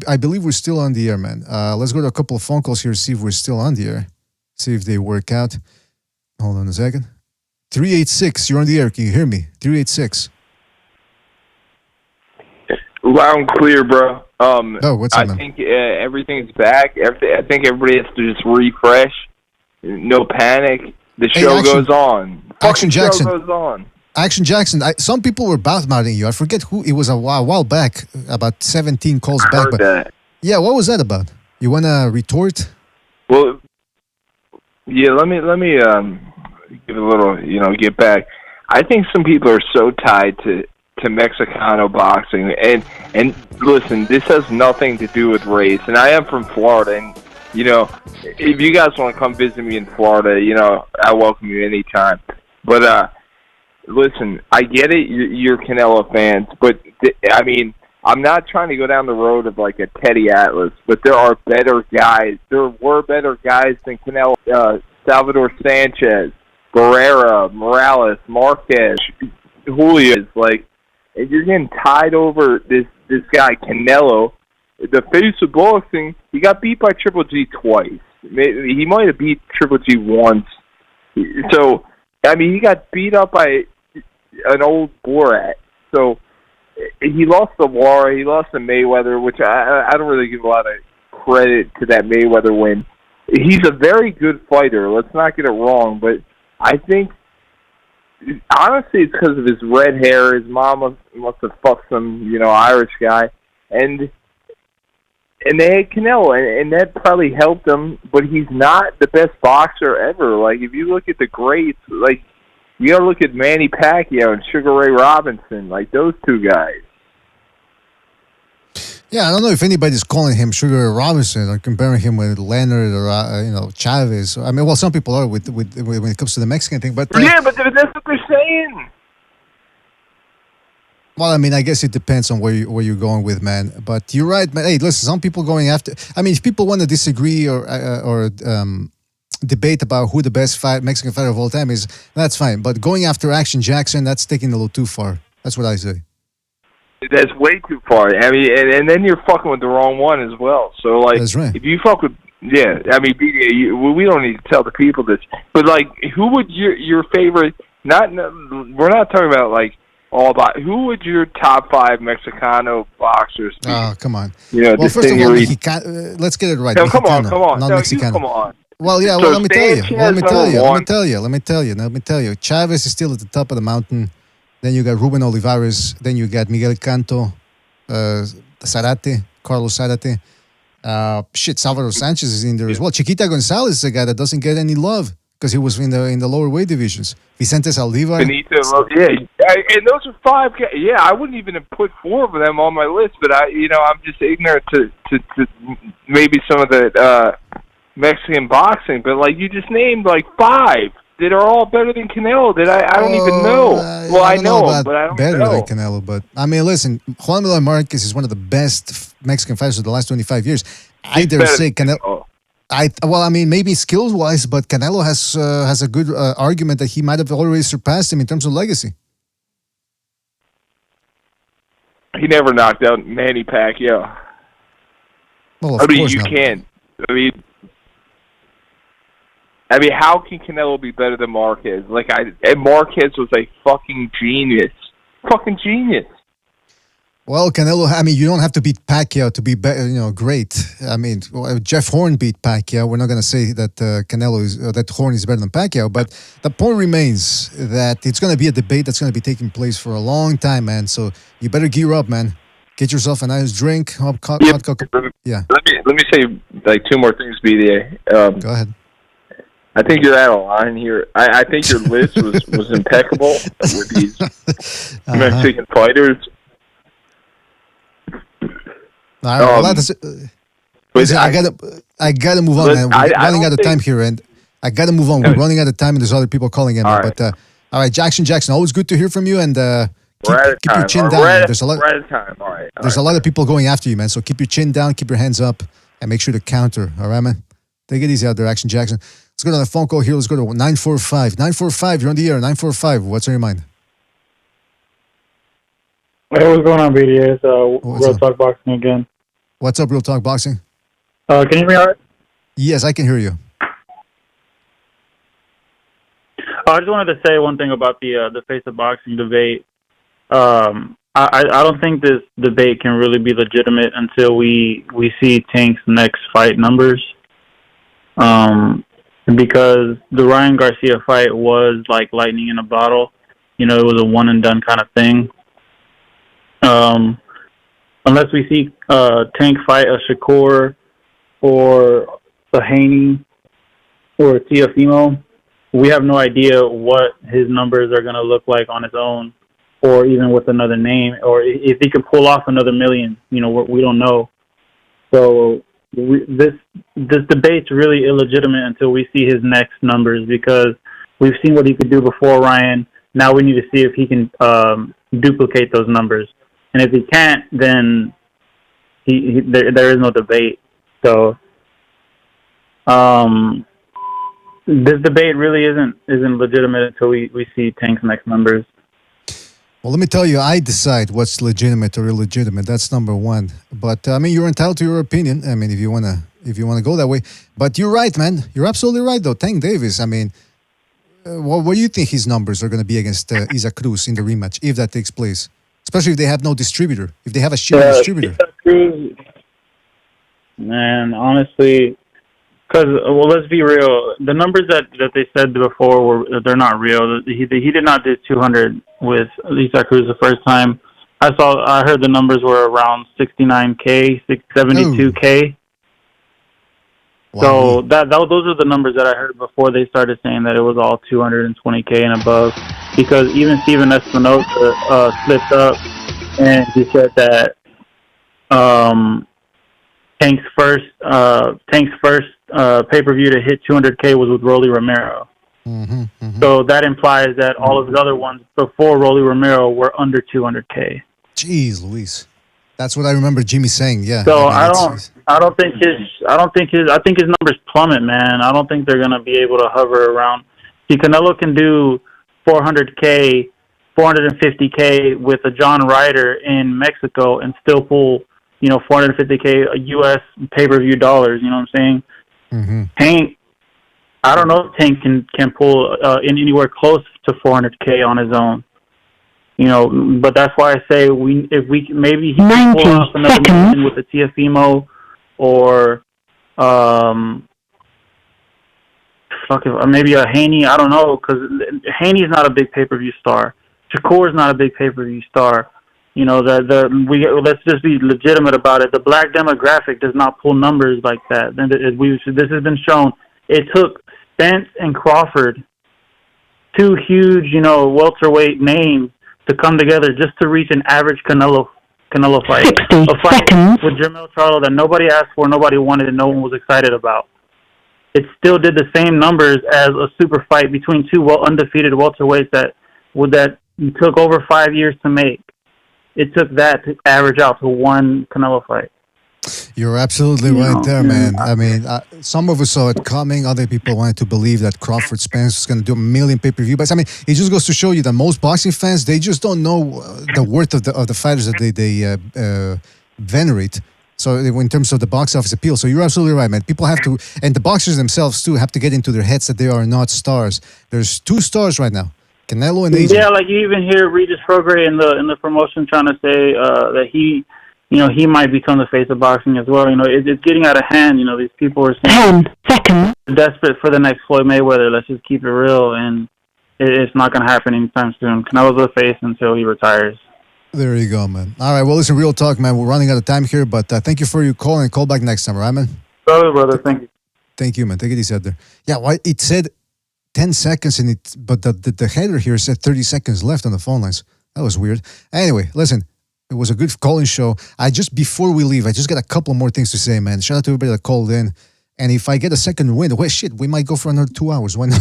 I believe we're still on the air, man. Let's go to a couple of phone calls here to see if we're still on the air. See if they work out. Hold on a second. 386, you're on the air. Can you hear me? 386. Loud and clear, bro. What's up, man? I think everything's back. I think everybody has to just refresh. No panic. The show goes on. Action Jackson. Show goes on. Action Jackson. Some people were badmouthing you. I forget who. It was a while back, about 17 calls back. Heard that. Yeah, what was that about? You want to retort? Well, yeah. Let me give a little. Get back. I think some people are so tied to Mexicano boxing, and listen, this has nothing to do with race. And I am from Florida, and if you guys want to come visit me in Florida, I welcome you anytime. But listen, I get it. You're Canelo fans, but I'm not trying to go down the road of like a Teddy Atlas, but there are better guys. There were better guys than Canelo. Salvador Sanchez, Barrera, Morales, Marquez, Julio. And you're getting tied over this guy Canelo, the face of boxing. He got beat by Triple G twice. He might have beat Triple G once. So he got beat up by an old Borat. So he lost to Lara, he lost to Mayweather, which I don't really give a lot of credit to that Mayweather win. He's a very good fighter. Let's not get it wrong, but I think honestly it's because of his red hair. His mom must have fucked some Irish guy, and they had Canelo, and that probably helped him. But he's not the best boxer ever. Like if you look at the greats, like you gotta look at Manny Pacquiao and Sugar Ray Robinson, like those two guys. Yeah, I don't know if anybody's calling him Sugar Ray Robinson or comparing him with Leonard or Chavez. Some people are with when it comes to the Mexican thing, but yeah, but that's what they're saying. Well, I guess it depends on where you're going with, man. But you're right, man. Hey, listen, some people going after. If people want to disagree or debate about who the best Mexican fighter of all time is, that's fine. But going after Action Jackson, that's taking a little too far. That's what I say. That's way too far. And then you're fucking with the wrong one as well. So, that's right. If you fuck with, BDA, we don't need to tell the people this, but who would your favorite? We're not talking about all about. Who would your top 5 Mexicano boxers be? Oh, come on. Well, first of all, let's get it right. No, come on. Not No, Mexicano. you come on. Well, yeah. So Let me tell you. Let me tell you. Chavez is still at the top of the mountain. Then you got Ruben Olivares. Then you got Miguel Canto, Zarate, Carlos Zarate. Salvador Sanchez is in there as well. Chiquita Gonzalez is a guy that doesn't get any love because he was in the lower weight divisions. Vicente Saldivar. And those are 5 guys. Yeah, I wouldn't even have put 4 of them on my list, but I'm just ignorant to maybe some of the Mexican boxing. But like you just named like 5 that are all better than Canelo. That I don't even know. I know him, but I don't better know. than Canelo. But I mean, listen, Juan Manuel Marquez is one of the best Mexican fighters of the last 25 years. I dare say Canelo. Maybe skills-wise, but Canelo has a good argument that he might have already surpassed him in terms of legacy. He never knocked out Manny Pacquiao. Well, you can't. How can Canelo be better than Marquez? And Marquez was a fucking genius. Fucking genius. Well, Canelo, you don't have to beat Pacquiao to be great. Jeff Horn beat Pacquiao. We're not going to say that that Horn is better than Pacquiao, but the point remains that it's going to be a debate that's going to be taking place for a long time, man. So you better gear up, man. Get yourself a nice drink. Yeah. Let me say 2 more things, BDA. Go ahead. I think you're out of line here. I think your list was impeccable with these Mexican fighters. I gotta move on, man. We're running out of time here, and I gotta move on. We're running out of time, and there's other people calling in. All right. But all right, Jackson, always good to hear from you, and keep your chin down. There's a lot. We're out of time. All right. There's a lot of people going after you, man. So keep your chin down, keep your hands up, and make sure to counter. All right, man. Take it easy out there, Action Jackson. Let's go to the phone call here. Let's go to 945. 945. You're on the air. 945. What's on your mind? Hey, what's going on, BDA? Real Talk Boxing again. What's up, Real Talk Boxing? Can you hear me all right? Yes, I can hear you. I just wanted to say one thing about the Face of Boxing debate. I don't think this debate can really be legitimate until we see Tank's next fight numbers. Because the Ryan Garcia fight was like lightning in a bottle. It was a one and done kind of thing. Unless we see Tank fight a Shakur or a Haney or a Teofimo, we have no idea what his numbers are going to look like on his own, or even with another name, or if he could pull off another million. We don't know. So this debate's really illegitimate until we see his next numbers, because we've seen what he could do before Ryan. Now we need to see if he can duplicate those numbers. And if he can't, then there is no debate. So this debate really isn't legitimate until we see Tank's next numbers. Well, let me tell you, I decide what's legitimate or illegitimate. That's number one. But you're entitled to your opinion. If you wanna go that way. But you're right, man. You're absolutely right, though. Tank Davis. What do you think his numbers are going to be against Isaac Cruz in the rematch if that takes place? Especially if they have no distributor. If they have a shitty distributor. Cruz, man, honestly, because let's be real. The numbers that they said before they're not real. He did not do 200 with Isaac Cruz the first time. I heard the numbers were around 69K, 72K. Wow. So those are the numbers that I heard before they started saying that it was all 220K and above. Because even Steven Espinosa slipped up and he said that Tank's first pay-per-view to hit 200K was with Rolly Romero. So that implies that all of his other ones before Rolly Romero were under 200K. Jeez, Luis. That's what I remember Jimmy saying. Yeah. So I think his numbers plummet, man. I don't think they're gonna be able to hover around. See, Canelo can do 400K, 450K with a John Ryder in Mexico and still pull, 450K US pay-per-view dollars. You know what I'm saying? Tank, I don't know if Tank can pull in anywhere close to 400K on his own. But that's why I say if we maybe he can pull off another mission with the Tiafimo or or maybe a Haney. I don't know, because Haney's not a big pay-per-view star. Shakur's not a big pay-per-view star. Let's just be legitimate about it. The black demographic does not pull numbers like that. This has been shown. It took Spence and Crawford, two huge, welterweight names, to come together just to reach an average Canelo fight. 60 a fight seconds. with Jermell Charlo that nobody asked for, nobody wanted, and no one was excited about. It still did the same numbers as a super fight between two undefeated welterweights that took over 5 years to make. It took that to average out to one Canelo fight. You're absolutely right there, man. I mean, some of us saw it coming. Other people wanted to believe that Crawford Spence was going to do 1 million pay-per-view buys. I mean, it just goes to show you that most boxing fans, they just don't know the worth of the fighters that they venerate. So in terms of the box office appeal. So you're absolutely right, man. People have to, and the boxers themselves too, have to get into their heads that they are not stars. There's two stars right now, Canelo and AJ. Yeah, like you even hear Regis Prograis in the promotion trying to say that he might become the face of boxing as well. It's getting out of hand. These people are saying 10 seconds. Desperate for the next Floyd Mayweather. Let's just keep it real, and it's not going to happen anytime soon. Canelo's the face until he retires. There you go, man. All right, well, listen, real talk, man. We're running out of time here, but thank you for your call, and call back next time, all right, man? Brother, thank you. Thank you, man. Take it easy out there. Yeah, it said 10 seconds, but the header here said 30 seconds left on the phone lines. That was weird. Anyway, listen, it was a good call-in show. Before we leave, I just got a couple more things to say, man. Shout out to everybody that called in. And if I get a second win, we might go for another 2 hours. Why not?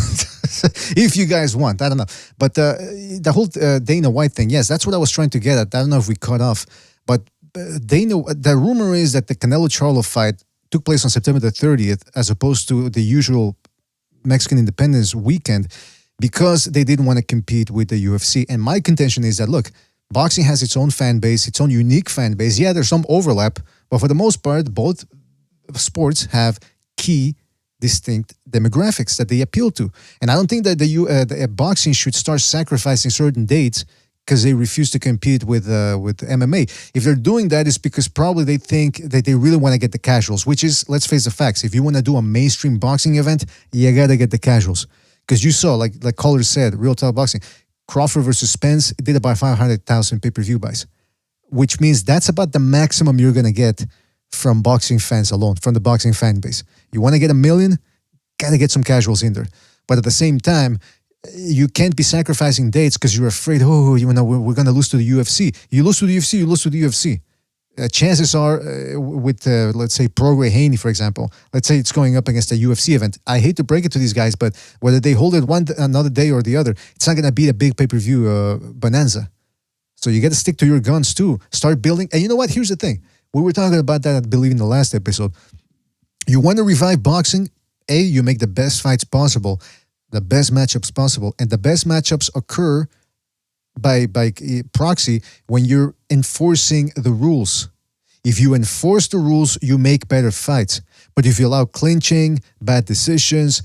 If you guys want, I don't know. But the whole Dana White thing, yes, that's what I was trying to get at. I don't know if we cut off. But the rumor is that the Canelo-Charlo fight took place on September the 30th as opposed to the usual Mexican Independence weekend because they didn't want to compete with the UFC. And my contention is that, look, boxing has its own fan base, its own unique fan base. Yeah, there's some overlap, but for the most part, both sports have key, distinct demographics that they appeal to. And I don't think that the boxing should start sacrificing certain dates because they refuse to compete with MMA. If they're doing that, it's because probably they think that they really want to get the casuals, which is, let's face the facts, if you want to do a mainstream boxing event, you got to get the casuals. Because you saw, like Caller said, Real Talk Boxing, Crawford versus Spence did about 500,000 pay-per-view buys, which means that's about the maximum you're going to get from boxing fans alone, from the boxing fan base. You want to get 1 million, got to get some casuals in there. But at the same time, you can't be sacrificing dates because you're afraid, we're going to lose to the UFC. You lose to the UFC, you lose to the UFC. Chances are, with, let's say, Prograis Haney, for example, let's say it's going up against a UFC event. I hate to break it to these guys, but whether they hold it another day or the other, it's not going to be a big pay-per-view bonanza. So you got to stick to your guns too. Start building. And you know what? Here's the thing. We were talking about that, I believe, in the last episode. You want to revive boxing, you make the best fights possible, the best matchups possible. And the best matchups occur by proxy when you're enforcing the rules. If you enforce the rules, you make better fights. But if you allow clinching, bad decisions,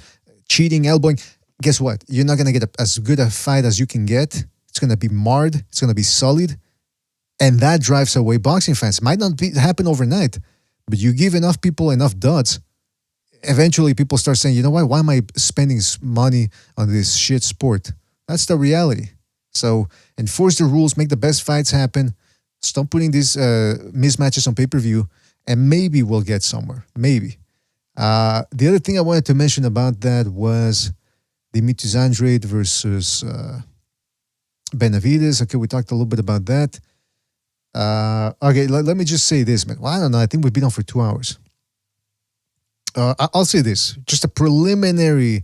cheating, elbowing, guess what? You're not going to get as good a fight as you can get. It's going to be marred. It's going to be sullied. And that drives away boxing fans. It might not happen overnight, but you give enough people enough duds, eventually people start saying, you know what, why am I spending money on this shit sport? That's the reality. So enforce the rules, make the best fights happen, stop putting these mismatches on pay-per-view, and maybe we'll get somewhere. Maybe. The other thing I wanted to mention about that was Demetrius Andrade versus Benavidez. Okay, we talked a little bit about that. Okay, let me just say this, man. Well, I don't know. I think we've been on for 2 hours. I'll say this. Just a preliminary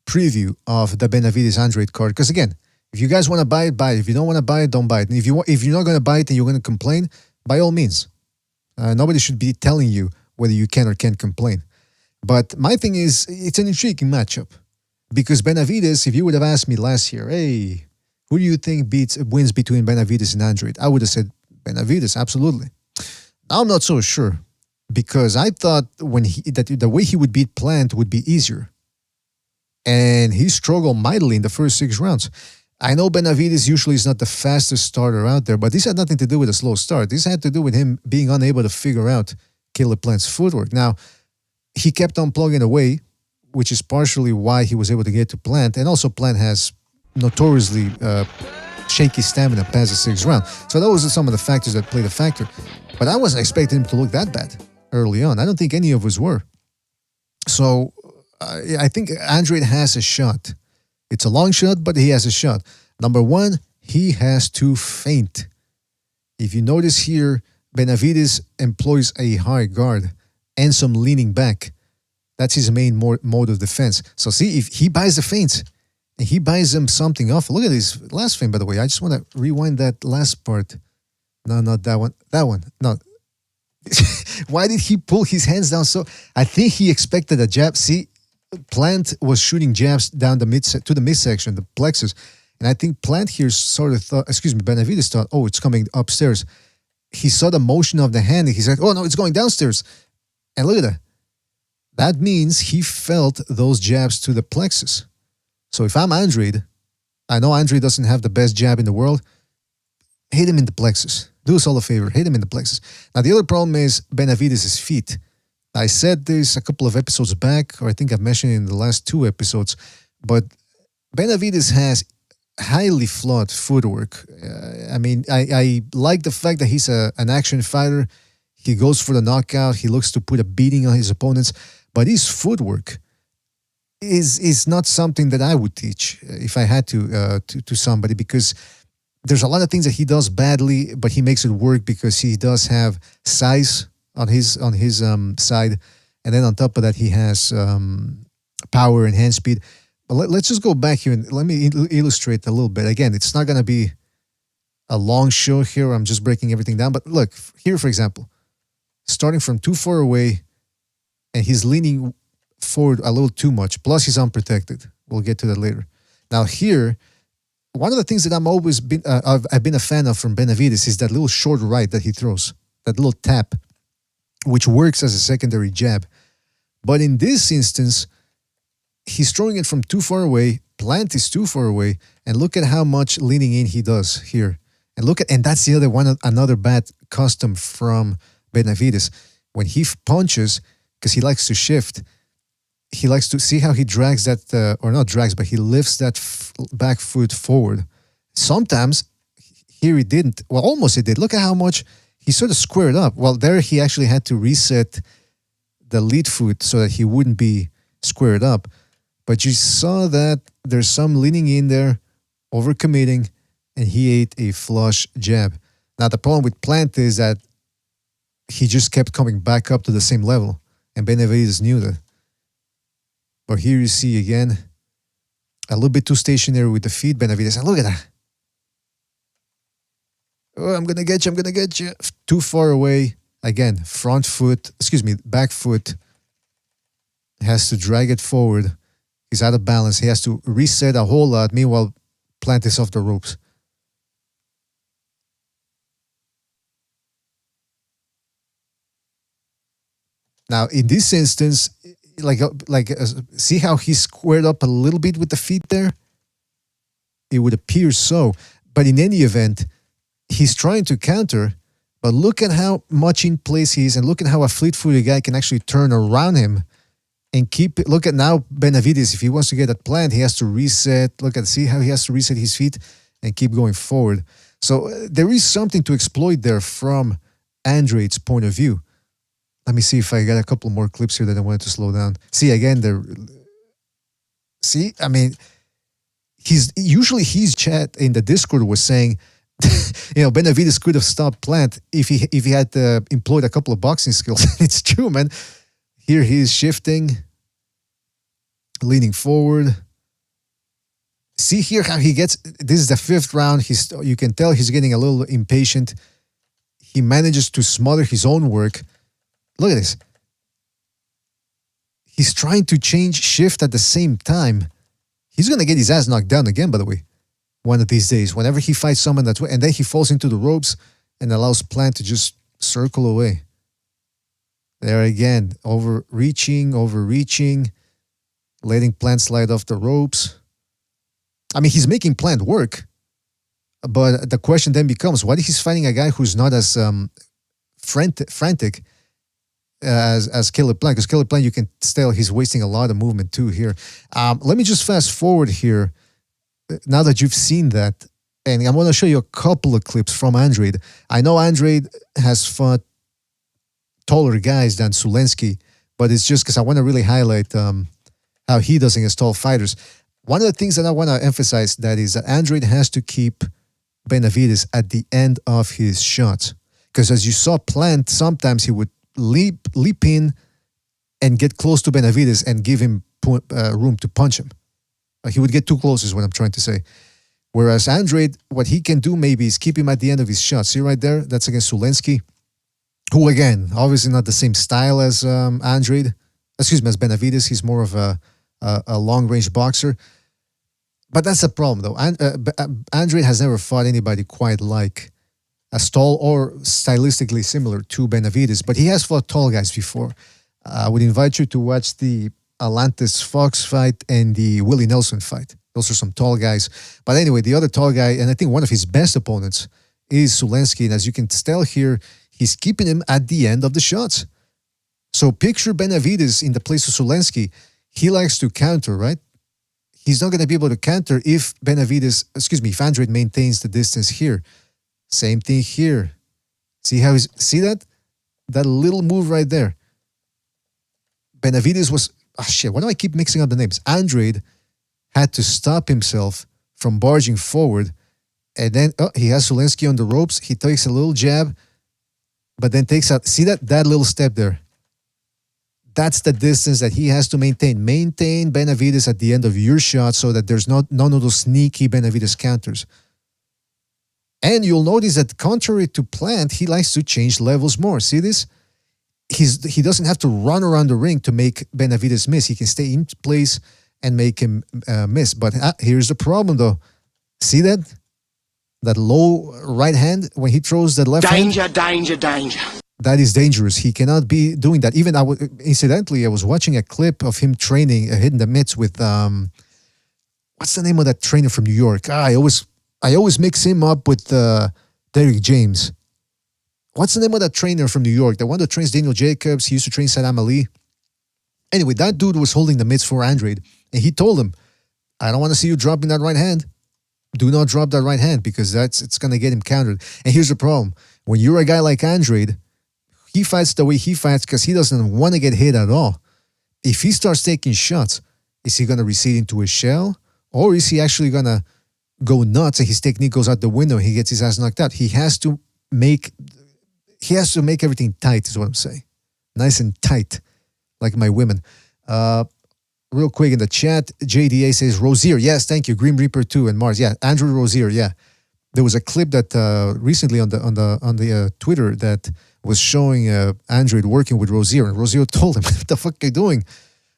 preview of the Benavidez-Andrade card. Because again, if you guys want to buy it, buy it. If you don't want to buy it, don't buy it. And if you're not going to buy it and you're going to complain, by all means. Nobody should be telling you whether you can or can't complain. But my thing is, it's an intriguing matchup. Because Benavidez, if you would have asked me last year, hey, who do you think wins between Benavidez and Andrade? I would have said Benavidez, absolutely. Now I'm not so sure. Because I thought that the way he would beat Plant would be easier. And he struggled mightily in the first 6 rounds. I know Benavidez usually is not the fastest starter out there, but this had nothing to do with a slow start. This had to do with him being unable to figure out Caleb Plant's footwork. Now, he kept on plugging away, which is partially why he was able to get to Plant. And also Plant has notoriously shaky stamina past the sixth round. So those are some of the factors that played a factor. But I wasn't expecting him to look that bad early on. I don't think any of us were. So I think Andrade has a shot. It's a long shot, but he has a shot. Number one, he has to feint. If you notice here, Benavidez employs a high guard and some leaning back. That's his main mode of defense. So see, if he buys the feints and he buys them something off. Look at his last feint, by the way. I just want to rewind that last part. No, not that one. That one. No. Why did he pull his hands down so? I think he expected a jab. See, Plant was shooting jabs down to the midsection, the plexus. And I think Plant here sort of thought, Benavidez thought, oh, it's coming upstairs. He saw the motion of the hand and he said, oh, no, it's going downstairs. And look at that. That means he felt those jabs to the plexus. So if I'm Andrade, I know Andrade doesn't have the best jab in the world. Hit him in the plexus. Do us all a favor. Hit him in the plexus. Now, the other problem is Benavidez' feet. I said this a couple of episodes back, or I think I've mentioned it in the last 2 episodes, but Benavidez has highly flawed footwork. I like the fact that he's an action fighter. He goes for the knockout. He looks to put a beating on his opponents, but his footwork is not something that I would teach if I had to somebody, because there's a lot of things that he does badly, but he makes it work because he does have size on his side, and then on top of that he has power and hand speed. But let's just go back here and let me illustrate a little bit. Again, it's not going to be a long show here. I'm just breaking everything down. But look, here for example, starting from too far away, and he's leaning forward a little too much. Plus he's unprotected. We'll get to that later. Now here, one of the things that I've been a fan of from Benavidez is that little short right that he throws, that little tap, which works as a secondary jab. But in this instance, he's throwing it from too far away. Plant is too far away. And look at how much leaning in he does here. And that's the other one, another bad custom from Benavidez. When he punches, because he likes to shift, he likes to see how he drags that, or not drags, but he lifts that back foot forward. Sometimes, here he didn't. Well, almost he did. Look at how much he sort of squared up. Well, there he actually had to reset the lead foot so that he wouldn't be squared up. But you saw that there's some leaning in there, overcommitting, and he ate a flush jab. Now, the problem with Plant is that he just kept coming back up to the same level, and Benavidez knew that. But here you see again, a little bit too stationary with the feet, Benavidez. And look at that. Oh, I'm going to get you. Too far away. Again, back foot. Has to drag it forward. He's out of balance. He has to reset a whole lot. Meanwhile, Plant is off the ropes. Now, in this instance, see how he squared up a little bit with the feet there? It would appear so. But in any event, he's trying to counter, but look at how much in place he is, and look at how a fleet-footed guy can actually turn around him and keep it. Look at now Benavidez. If he wants to get that Plant, he has to reset. See how he has to reset his feet and keep going forward. So there is something to exploit there from Andrade's point of view. Let me see if I got a couple more clips here that I wanted to slow down. See, again, his chat in the Discord was saying, Benavidez could have stopped Plant if he had employed a couple of boxing skills. It's true, man. Here he is shifting, leaning forward. See here how he gets. This is the 5th round. You can tell he's getting a little impatient. He manages to smother his own work. Look at this. He's trying to shift at the same time. He's going to get his ass knocked down again, by the way, one of these days. Whenever he fights someone that's way, and then he falls into the ropes and allows Plant to just circle away. There again, overreaching, letting Plant slide off the ropes. I mean, he's making Plant work, but the question then becomes, what if he's fighting a guy who's not as frantic as Caleb Plant? Because Caleb Plant, you can tell he's wasting a lot of movement too here. Let me just fast forward here. Now that you've seen that, and I'm going to show you a couple of clips from Andrade. I know Andrade has fought taller guys than Zulensky, but it's just because I want to really highlight how he does against tall fighters. One of the things that I want to emphasize that is that Andrade has to keep Benavidez at the end of his shots. Because as you saw Plant, sometimes he would leap in and get close to Benavidez and give him room to punch him. He would get too close is what I'm trying to say. Whereas Andrade, what he can do maybe is keep him at the end of his shot. See right there? That's against Zulensky, who again, obviously not the same style as Andrade. Excuse me, as Benavidez. He's more of a long-range boxer. But that's the problem, though. Andrade has never fought anybody quite like as tall or stylistically similar to Benavidez, but he has fought tall guys before. I would invite you to watch the Atlantis Fox fight and the Willie Nelson fight. Those are some tall guys. But anyway, the other tall guy, and I think one of his best opponents, is Zulensky. And as you can tell here, he's keeping him at the end of the shots. So picture Benavidez in the place of Zulensky. He likes to counter, right? He's not going to be able to counter if if Andrade maintains the distance here. Same thing here. See that? That little move right there. Benavidez was, why do I keep mixing up the names? Andrade had to stop himself from barging forward. And then, he has Zulensky on the ropes. He takes a little jab, but then takes out, see that little step there? That's the distance that he has to maintain. Maintain Benavidez at the end of your shot so that there's none of those sneaky Benavidez counters. And you'll notice that contrary to Plant, he likes to change levels more. See this? He doesn't have to run around the ring to make Benavidez miss. He can stay in place and make him miss. But here's the problem, though. See that? That low right hand when he throws that left hand? Danger. That is dangerous. He cannot be doing that. Even incidentally, I was watching a clip of him training, hitting the mitts with what's the name of that trainer from New York? I always mix him up with Derrick James. What's the name of that trainer from New York? The one that trains Daniel Jacobs. He used to train Saddam Ali. Anyway, that dude was holding the mitts for Andrade, and he told him, "I don't want to see you dropping that right hand. Do not drop that right hand because it's going to get him countered." And here's the problem: when you're a guy like Andrade, he fights the way he fights because he doesn't want to get hit at all. If he starts taking shots, is he going to recede into a shell, or is he actually going to go nuts and his technique goes out the window and he gets his ass knocked out? He has to make everything tight, is what I'm saying. Nice and tight, like my women. Real quick in the chat, JDA says, Rozier, yes, thank you. Grim Reaper 2 and Mars. Yeah, Andrew Rozier, yeah. There was a clip that recently on the Twitter that was showing Andrade working with Rozier, and Rozier told him, what the fuck are you doing?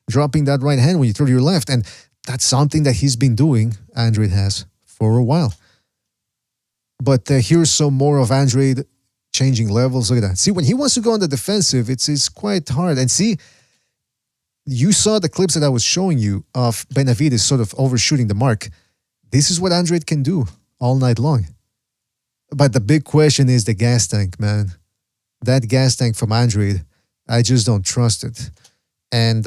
Dropping that right hand when you throw to your left. And that's something that he's been doing, Andrade has, for a while. But here's some more of Andrade changing levels. Look at that. See, when he wants to go on the defensive, it's quite hard. And see, you saw the clips that I was showing you of Benavidez sort of overshooting the mark. This is what Andrade can do all night long. But the big question is the gas tank, man. That gas tank from Andrade, I just don't trust it. And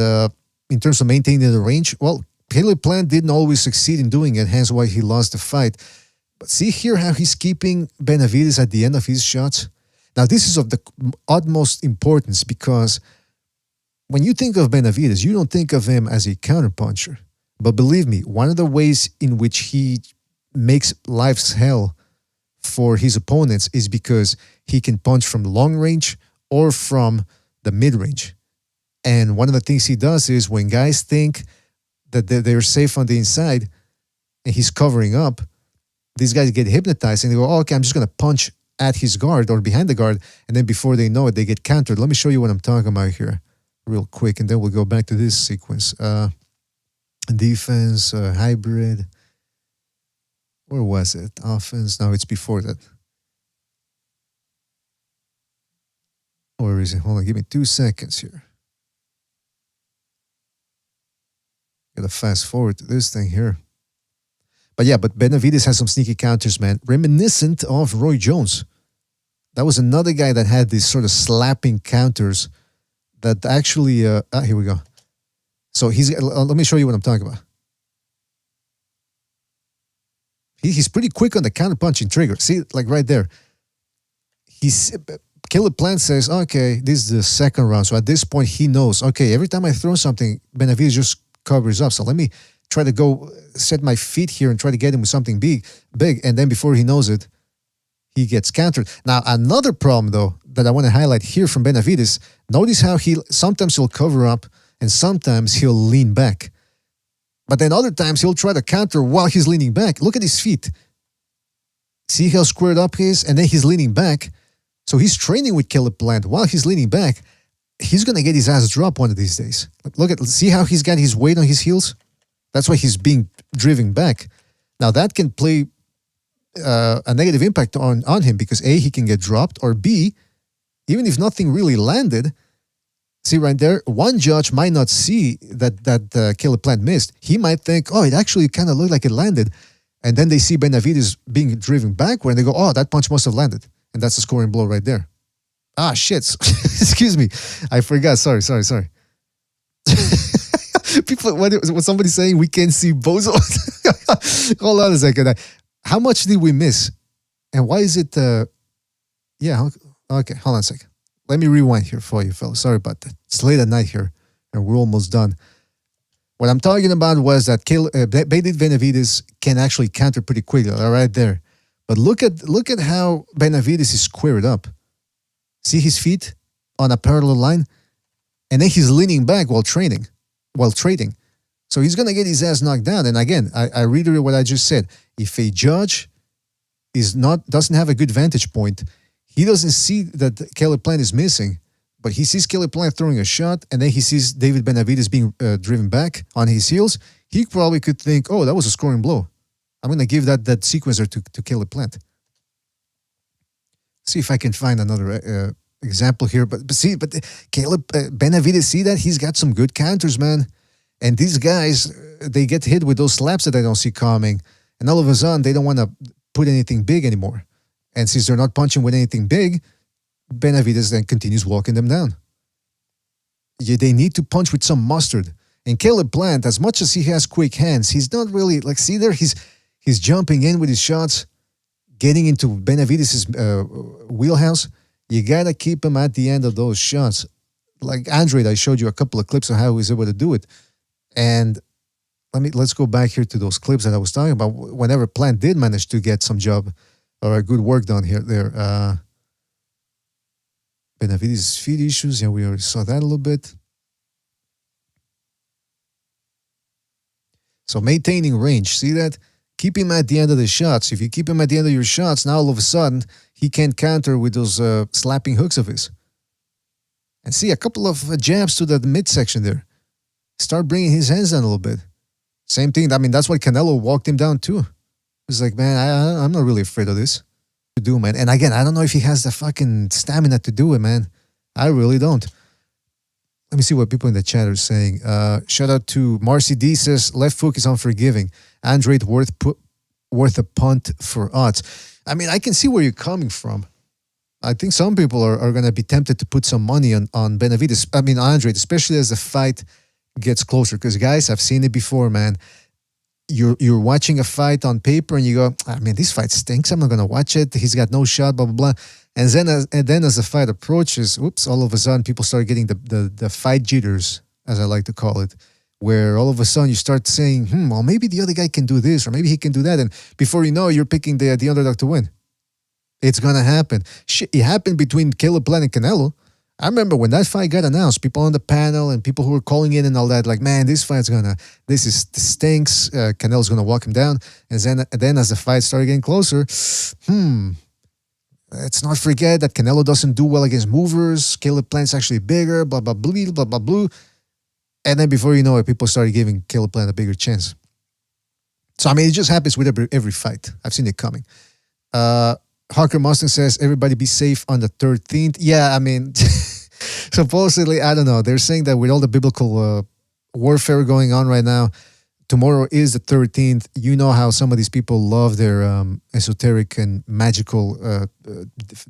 in terms of maintaining the range, well, Caleb Plant didn't always succeed in doing it, hence why he lost the fight. But see here how he's keeping Benavidez at the end of his shots? Now, this is of the utmost importance because when you think of Benavidez, you don't think of him as a counterpuncher. But believe me, one of the ways in which he makes life's hell for his opponents is because he can punch from long range or from the mid-range. And one of the things he does is when guys think that they're safe on the inside and he's covering up, these guys get hypnotized and they go, oh, okay, I'm just going to punch at his guard or behind the guard. And then before they know it, they get countered. Let me show you what I'm talking about here real quick. And then we'll go back to this sequence. Defense, hybrid. Where was it? Offense. No, it's before that. Where is it? Hold on. Give me 2 seconds here. Gotta fast forward to this thing here. But yeah, but Benavidez has some sneaky counters, man. Reminiscent of Roy Jones. That was another guy that had these sort of slapping counters that actually, here we go. So let me show you what I'm talking about. He's pretty quick on the counter punching trigger. See, like right there. Caleb Plant says, okay, this is the second round. So at this point, he knows, okay, every time I throw something, Benavidez just covers up. So let me try to go set my feet here and try to get him with something big. And then before he knows it, he gets countered. Now, another problem, though, that I want to highlight here from Benavidez, notice how sometimes he'll cover up and sometimes he'll lean back. But then other times he'll try to counter while he's leaning back. Look at his feet. See how squared up he is? And then he's leaning back. So he's training with Caleb Plant while he's leaning back. He's going to get his ass dropped one of these days. See how he's got his weight on his heels? That's why he's being driven back. Now that can play a negative impact on him because A, he can get dropped, or B, even if nothing really landed, see right there, one judge might not see that Caleb Plant missed. He might think, oh, it actually kind of looked like it landed. And then they see Benavidez being driven backward and they go, oh, that punch must have landed. And that's a scoring blow right there. Ah, shit. Excuse me. I forgot. Sorry. People, was somebody saying we can't see Bozo? Hold on a second. How much did we miss? And why is it... yeah, okay, hold on a second. Let me rewind here for you, fellas. Sorry about that. It's late at night here, and we're almost done. What I'm talking about was that Benavidez can actually counter pretty quickly, right there. But look at how Benavidez is squared up. See his feet on a parallel line? And then he's leaning back while trading. So he's going to get his ass knocked down. And again, I reiterate what I just said. If a judge doesn't have a good vantage point, he doesn't see that Caleb Plant is missing, but he sees Caleb Plant throwing a shot, and then he sees David Benavidez being driven back on his heels. He probably could think, oh, that was a scoring blow. I'm going to give that sequencer to Caleb Plant. See if I can find another example here. But Caleb Benavidez, see that? He's got some good counters, man. And these guys, they get hit with those slaps that they don't see coming. And all of a sudden, they don't want to put anything big anymore. And since they're not punching with anything big, Benavidez then continues walking them down. Yeah, they need to punch with some mustard. And Caleb Plant, as much as he has quick hands, he's not really, like, see there, he's jumping in with his shots, getting into Benavidez's wheelhouse. You got to keep him at the end of those shots. Like Andrade, I showed you a couple of clips of how he was able to do it. And let's go back here to those clips that I was talking about. Whenever Plant did manage to get some job or good work done there. Benavidez's feet issues. Yeah, we already saw that a little bit. So maintaining range. See that? Keep him at the end of the shots. If you keep him at the end of your shots, now all of a sudden, he can't counter with those slapping hooks of his. And see, a couple of jabs to the midsection there. Start bringing his hands down a little bit. Same thing. I mean, that's why Canelo walked him down too. He's like, man, I'm not really afraid of this to do, man. And again, I don't know if he has the fucking stamina to do it, man. I really don't. Let me see what people in the chat are saying. Shout out to Marcy D says, left hook is unforgiving. Andrade worth a punt for odds. I mean, I can see where you're coming from. I think some people are going to be tempted to put some money on Benavidez. I mean, Andrade, especially as the fight gets closer. Because, guys, I've seen it before, man. You're watching a fight on paper and you go, I mean, this fight stinks. I'm not going to watch it. He's got no shot, blah, blah, blah. And then as the fight approaches, all of a sudden people start getting the fight jitters, as I like to call it, where all of a sudden you start saying, well, maybe the other guy can do this or maybe he can do that. And before you know, you're picking the underdog to win. It's going to happen. Shit, it happened between Caleb Plant and Canelo. I remember when that fight got announced, people on the panel and people who were calling in and all that, like, man, this stinks. Canelo's going to walk him down. And then as the fight started getting closer, let's not forget that Canelo doesn't do well against movers. Caleb Plant's actually bigger, blah, blah, blah, blah, blah, blah. And then before you know it, people started giving Caleb Plant a bigger chance. So, I mean, it just happens with every fight. I've seen it coming. Hawker Mustang says, everybody be safe on the 13th. Yeah, I mean, supposedly, I don't know. They're saying that with all the biblical warfare going on right now, tomorrow is the 13th. You know how some of these people love their esoteric and magical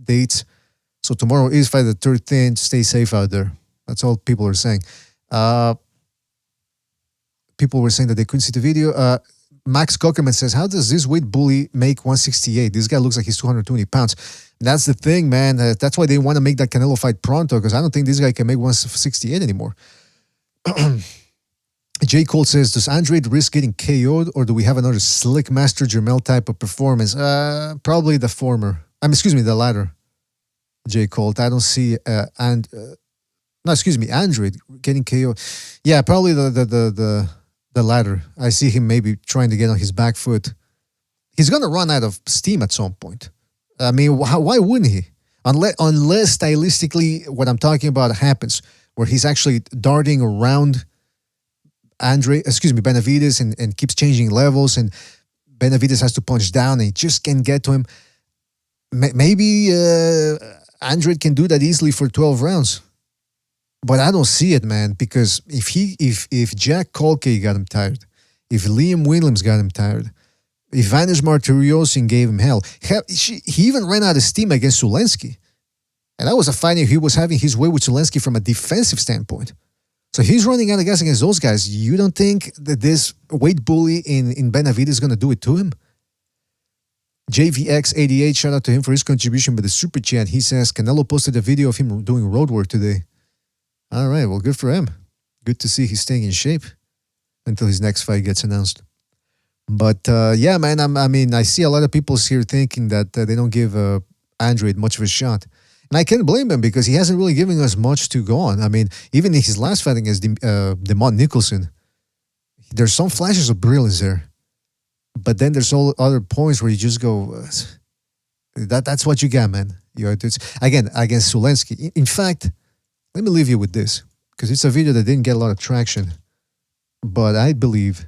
dates. So tomorrow is Friday the 13th. Stay safe out there. That's all people are saying. People were saying that they couldn't see the video. Max Cockerman says, how does this weight bully make 168? This guy looks like he's 220 pounds. That's the thing, man. That's why they want to make that Canelo fight pronto, because I don't think this guy can make 168 anymore. J. Cole says, does Andrade risk getting KO'd, or do we have another slick Master Jermel type of performance? Probably the former. The latter. J. Cole. I don't see Andrade getting KO'd. Yeah, probably the latter. I see him maybe trying to get on his back foot. He's going to run out of steam at some point. I mean, why wouldn't he? Unless stylistically what I'm talking about happens, where he's actually darting around Benavidez and keeps changing levels, and Benavidez has to punch down and he just can't get to him. Maybe Andrade can do that easily for 12 rounds. But I don't see it, man, because if Jack Colkey got him tired, if Liam Williams got him tired, if Vanis Martirosyan gave him hell, he even ran out of steam against Zulensky. And that was a fight he was having his way with Zulensky from a defensive standpoint. So he's running out of gas against those guys. You don't think that this weight bully in Benavidez is going to do it to him? JVX88, shout out to him for his contribution with the super chat. He says, Canelo posted a video of him doing road work today. All right, well, good for him. Good to see he's staying in shape until his next fight gets announced. But yeah, man, I see a lot of people here thinking that they don't give Andrade much of a shot. And I can't blame him, because he hasn't really given us much to go on. I mean, even in his last fight against Demont Nicholson, there's some flashes of brilliance there. But then there's all other points where you just go, that's what you got, man. Again, against Zulensky. In fact, let me leave you with this, because it's a video that didn't get a lot of traction, but I believe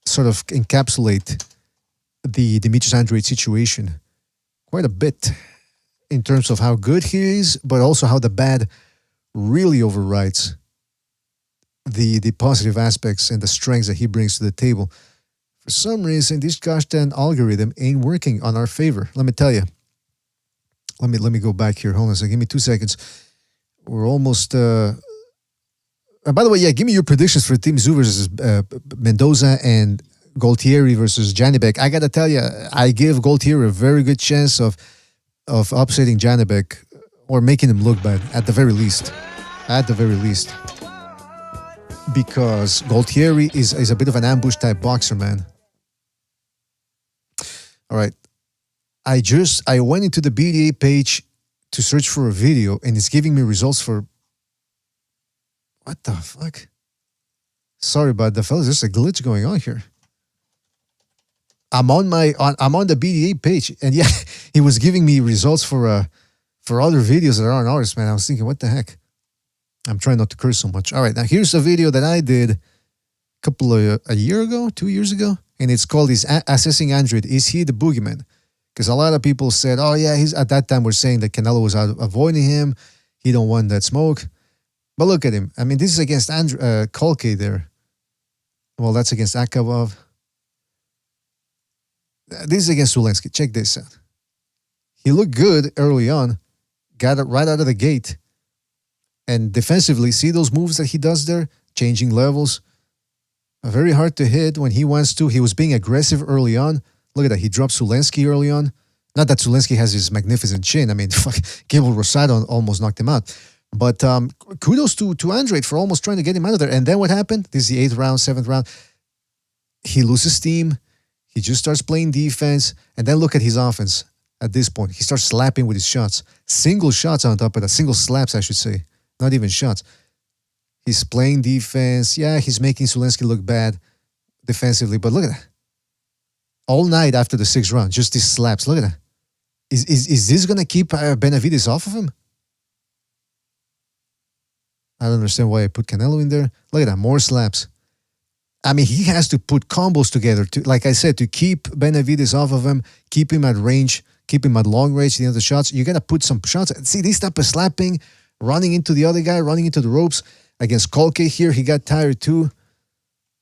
sort of encapsulate the Demetrius Andrade situation quite a bit in terms of how good he is, but also how the bad really overrides the positive aspects and the strengths that he brings to the table. For some reason, this gosh darn algorithm ain't working on our favor. Let me tell you. Let me go back here. Hold on a second. Give me 2 seconds. We're almost... by the way, yeah, give me your predictions for Team Zoo versus Mendoza and Gualtieri versus Janibek. I got to tell you, I give Gualtieri a very good chance of upsetting Janibek or making him look bad, at the very least. At the very least. Because Gualtieri is a bit of an ambush-type boxer, man. All right. I went into the BDA page to search for a video, and it's giving me results for... What the fuck? Sorry about that, fellas. There's a glitch going on here. I'm on the BDA page, and yeah, he was giving me results for other videos that aren't ours, man. I was thinking, what the heck? I'm trying not to curse so much. All right, now here's a video that I did a year ago, 2 years ago, and it's called Assessing Andrade. Is he the boogeyman? Because a lot of people said, oh yeah, he's at that time we're saying that Canelo was avoiding him. He don't want that smoke. But look at him. I mean, this is against Kolke there. Well, that's against Akavov. This is against Zulensky. Check this out. He looked good early on. Got it right out of the gate. And defensively, see those moves that he does there? Changing levels. Very hard to hit when he wants to. He was being aggressive early on. Look at that. He dropped Zulensky early on. Not that Zulensky has his magnificent chin. I mean, Gable Rosado almost knocked him out. But kudos to Andrade for almost trying to get him out of there. And then what happened? This is the 8th round, 7th round. He loses steam. He just starts playing defense. And then look at his offense at this point. He starts slapping with his shots. Single shots on top of that. Single slaps, I should say. Not even shots. He's playing defense. Yeah, he's making Zulensky look bad defensively. But look at that. All night after the 6th round, just these slaps. Look at that. Is this going to keep Benavidez off of him? I don't understand why I put Canelo in there. Look at that. More slaps. I mean, he has to put combos together, to, like I said, to keep Benavidez off of him, keep him at range, keep him at long range, the other shots. You got to put some shots. See, this type of slapping, running into the other guy, running into the ropes. Against Kolke here, he got tired too.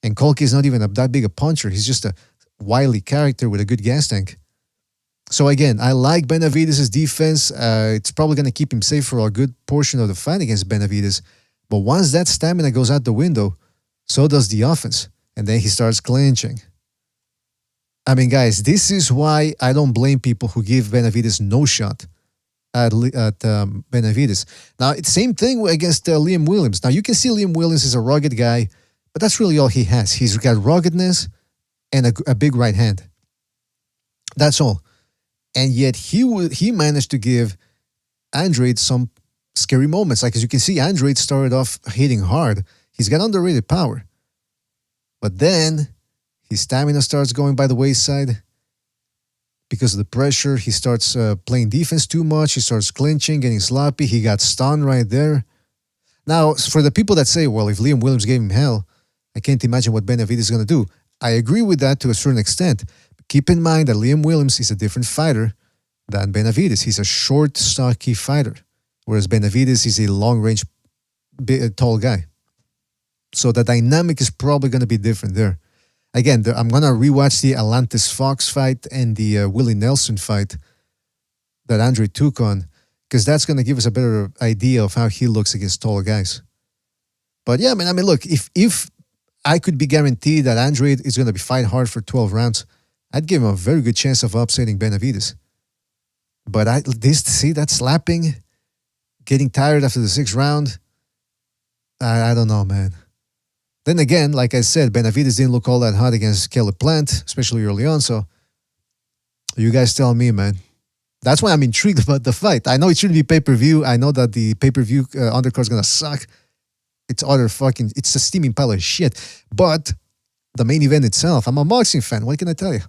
And Kolke is not even that big a puncher. He's just a wily character with a good gas tank. So again, I like Benavidez' defense. It's probably going to keep him safe for a good portion of the fight against Benavidez. But once that stamina goes out the window, so does the offense. And then he starts clinching. I mean, guys, this is why I don't blame people who give Benavidez no shot at Benavidez. Now, it's same thing against Liam Williams. Now, you can see Liam Williams is a rugged guy, but that's really all he has. He's got ruggedness and a big right hand. That's all. And yet he managed to give Andrade some scary moments. Like, as you can see, Andrade started off hitting hard. He's got underrated power. But then his stamina starts going by the wayside because of the pressure. He starts playing defense too much. He starts clinching, getting sloppy. He got stunned right there. Now, for the people that say, well, if Liam Williams gave him hell, I can't imagine what Benavidez is going to do. I agree with that to a certain extent. Keep in mind that Liam Williams is a different fighter than Benavidez. He's a short, stocky fighter, whereas Benavidez is a long-range, tall guy. So the dynamic is probably going to be different there. Again, I'm going to rewatch the Atlantis Fox fight and the Willie Nelson fight that Andrade took on, because that's going to give us a better idea of how he looks against taller guys. But yeah, man, I mean, look, if I could be guaranteed that Andrade is going to be fight hard for 12 rounds, I'd give him a very good chance of upsetting Benavidez. But that slapping, getting tired after the 6th round, I don't know, man. Then again, like I said, Benavidez didn't look all that hot against Caleb Plant, especially early on. So you guys tell me, man. That's why I'm intrigued about the fight. I know it shouldn't be pay-per-view. I know that the pay-per-view undercard's going to suck. It's a steaming pile of shit. But the main event itself, I'm a boxing fan. What can I tell you?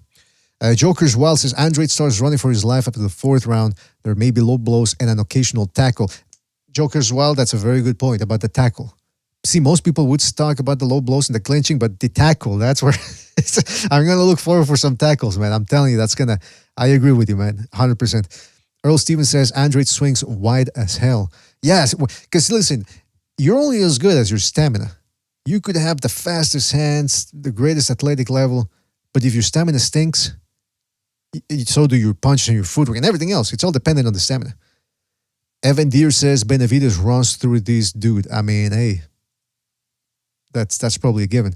Joker's Wild says, Andrade starts running for his life after the 4th round. There may be low blows and an occasional tackle. Joker's Wild, that's a very good point about the tackle. See, most people would talk about the low blows and the clinching, but the tackle, that's where I'm going to look forward for some tackles, man. I'm telling you, I agree with you, man, 100%. Earl Stevens says, Andrade swings wide as hell. Yes, because listen, you're only as good as your stamina. You could have the fastest hands, the greatest athletic level, but if your stamina stinks, so do your punches and your footwork and everything else. It's all dependent on the stamina. Evan Deere says, Benavidez runs through this dude. I mean, hey, that's probably a given.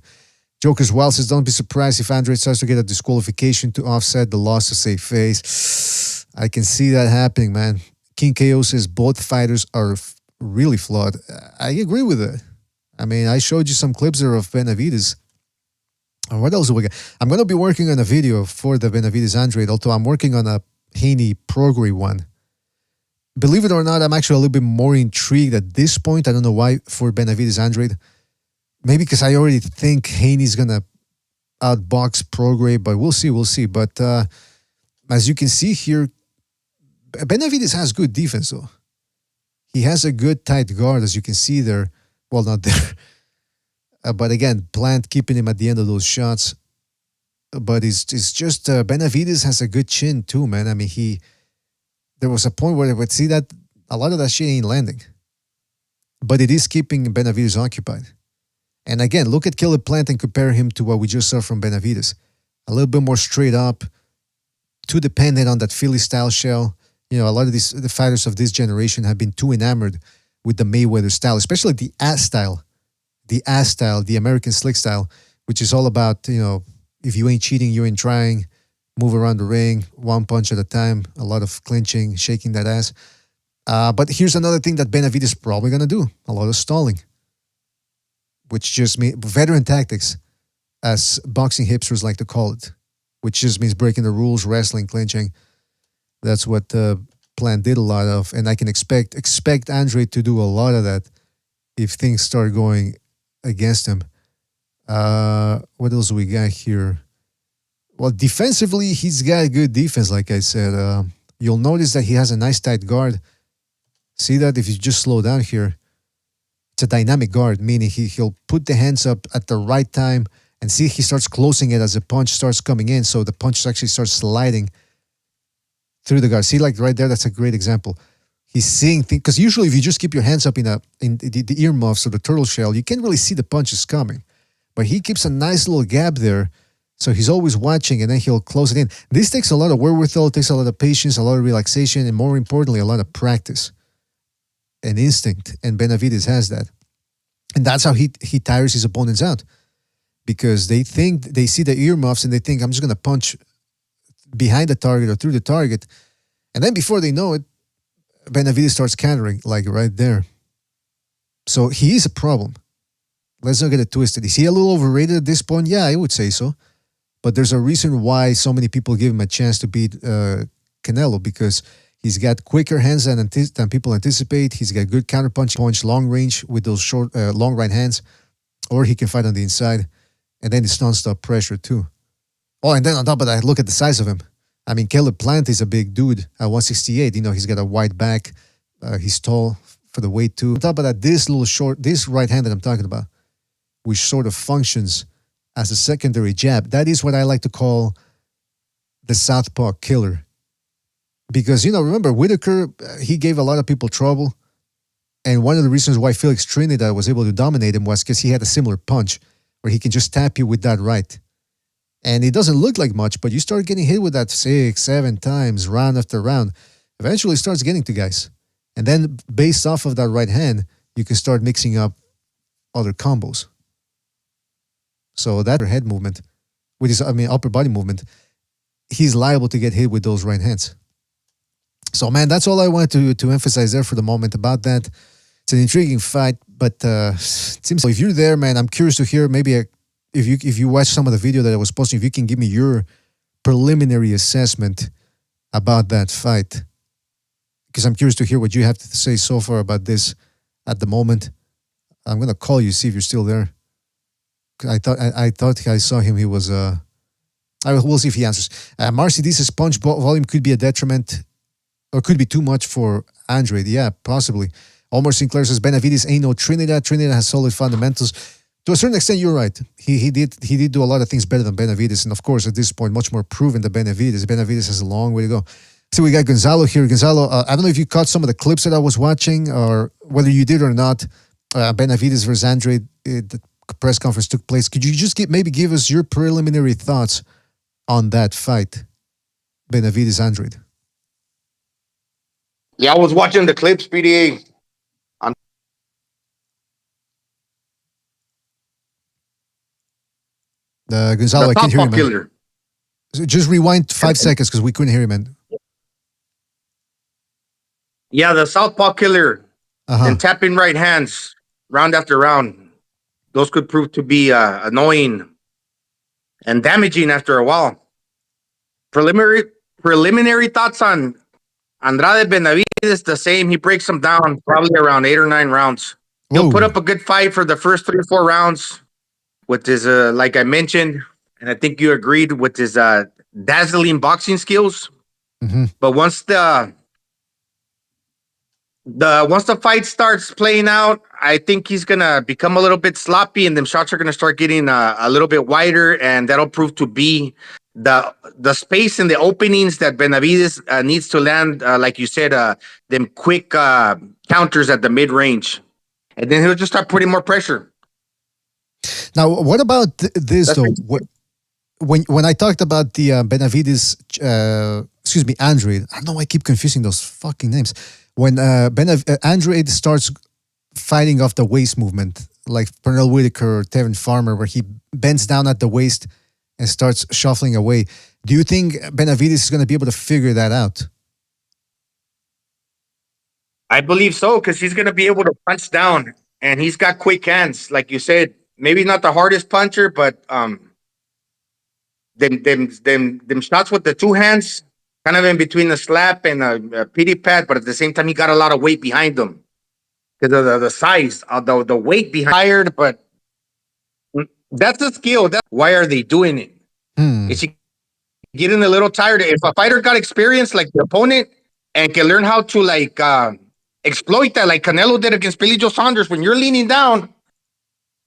Joker's Wild says, don't be surprised if Andrade starts to get a disqualification to offset the loss to save face. I can see that happening, man. King KO says, both fighters are really flawed. I agree with it. I mean, I showed you some clips there of Benavidez. What else do we got? I'm going to be working on a video for the Benavidez Andrade, although I'm working on a Haney Prograis one. Believe it or not, I'm actually a little bit more intrigued at this point. I don't know why for Benavidez Andrade. Maybe because I already think Haney's going to outbox Prograis, but we'll see. But as you can see here, Benavidez has good defense, though. He has a good tight guard, as you can see there. Well, not there. But again, Plant keeping him at the end of those shots. But it's just Benavidez has a good chin too, man. I mean, there was a point where I would see that a lot of that shit ain't landing. But it is keeping Benavidez occupied. And again, look at Caleb Plant and compare him to what we just saw from Benavidez. A little bit more straight up, too dependent on that Philly style shell. You know, a lot of the fighters of this generation have been too enamored with the Mayweather style, especially the ass style. The ass style, the American slick style, which is all about, you know, if you ain't cheating, you ain't trying, move around the ring, one punch at a time, a lot of clinching, shaking that ass. But here's another thing that Benavidez is probably going to do, a lot of stalling, which just means veteran tactics, as boxing hipsters like to call it, which just means breaking the rules, wrestling, clinching. That's what Plant did a lot of, and I can expect Andrade to do a lot of that if things start going against him. What else do we got here? Well, defensively, he's got good defense, like I said. You'll notice that he has a nice tight guard. See that if you just slow down here? It's a dynamic guard, meaning he'll put the hands up at the right time and see he starts closing it as the punch starts coming in, so the punch actually starts sliding through the guard. See, like right there, that's a great example. He's seeing things, because usually if you just keep your hands up in the earmuffs or the turtle shell, you can't really see the punches coming. but he keeps a nice little gap there. So he's always watching, and then he'll close it in. This takes a lot of wherewithal, takes a lot of patience, a lot of relaxation, and more importantly, a lot of practice and instinct. And Benavidez has that. And that's how he tires his opponents out. Because they see the earmuffs, and they think, I'm just going to punch behind the target or through the target. And then before they know it, Benavidez starts countering, like right there. So he is a problem. Let's not get it twisted. Is he a little overrated at this point? Yeah, I would say so. But there's a reason why so many people give him a chance to beat Canelo, because he's got quicker hands than people anticipate. He's got good punch long range with those short, long right hands, or he can fight on the inside. And then it's nonstop pressure too. Oh, and then on top of that, look at the size of him. I mean, Caleb Plant is a big dude at 168. You know, he's got a wide back. He's tall for the weight too. On top of that, this right hand that I'm talking about, which sort of functions as a secondary jab, that is what I like to call the southpaw killer. Because, you know, remember, Whitaker, he gave a lot of people trouble. And one of the reasons why Felix Trinidad was able to dominate him was because he had a similar punch where he can just tap you with that right. And it doesn't look like much, but you start getting hit with that 6, 7 times, round after round. Eventually it starts getting to guys. And then based off of that right hand, you can start mixing up other combos. So that head movement, with his, upper body movement, he's liable to get hit with those right hands. So, man, that's all I wanted to emphasize there for the moment about that. It's an intriguing fight, but it seems if you're there, man, I'm curious to hear maybe if you watch some of the video that I was posting, if you can give me your preliminary assessment about that fight, because I'm curious to hear what you have to say so far about this at the moment. I'm gonna call you, see if you're still there. I thought I saw him. He was. We'll see if he answers. Marcy D says punch volume could be a detriment, or could be too much for Andrade. Yeah, possibly. Omar Sinclair says Benavidez ain't no Trinidad. Trinidad has solid fundamentals. To a certain extent, you're right. He did do a lot of things better than Benavidez, and of course, at this point, much more proven than Benavidez. Benavidez has a long way to go. So we got Gonzalo here. Gonzalo, I don't know if you caught some of the clips that I was watching, or whether you did or not. Benavidez versus Andrade, the press conference took place. Could you just give us your preliminary thoughts on that fight, Benavidez Andrade? Yeah, I was watching the clips, PDA. Gonzalo, I can't hear you, man. So just rewind 5 seconds because we couldn't hear you, man. Yeah, the southpaw killer and tapping right hands round after round. Those could prove to be annoying and damaging after a while. Preliminary thoughts on Andrade Benavidez, the same. He breaks them down probably around 8 or 9 rounds. He'll put up a good fight for the first 3 or 4 rounds with his, like I mentioned, and I think you agreed, with his dazzling boxing skills. Mm-hmm. But once the fight starts playing out, I think he's gonna become a little bit sloppy, and them shots are gonna start getting a little bit wider, and that'll prove to be the space and the openings that Benavidez needs to land. Like you said, them quick counters at the mid range, and then he'll just start putting more pressure. Now, what about this though? When I talked about the Benavidez, Andrade, I don't know why I keep confusing those fucking names. When Andrade starts fighting off the waist movement, like Pernell Whitaker or Tevin Farmer, where he bends down at the waist and starts shuffling away, do you think Benavidez is going to be able to figure that out? I believe so, because he's going to be able to punch down, and he's got quick hands, like you said. Maybe not the hardest puncher, but them shots with the 2 hands, kind of in between the slap and a pity pad, but at the same time, he got a lot of weight behind them because of the size, the weight behind. Tired, but that's a skill. Why are they doing it? Is he getting a little tired? If a fighter got experience like the opponent and can learn how to exploit that, like Canelo did against Billy Joe Saunders, when you're leaning down.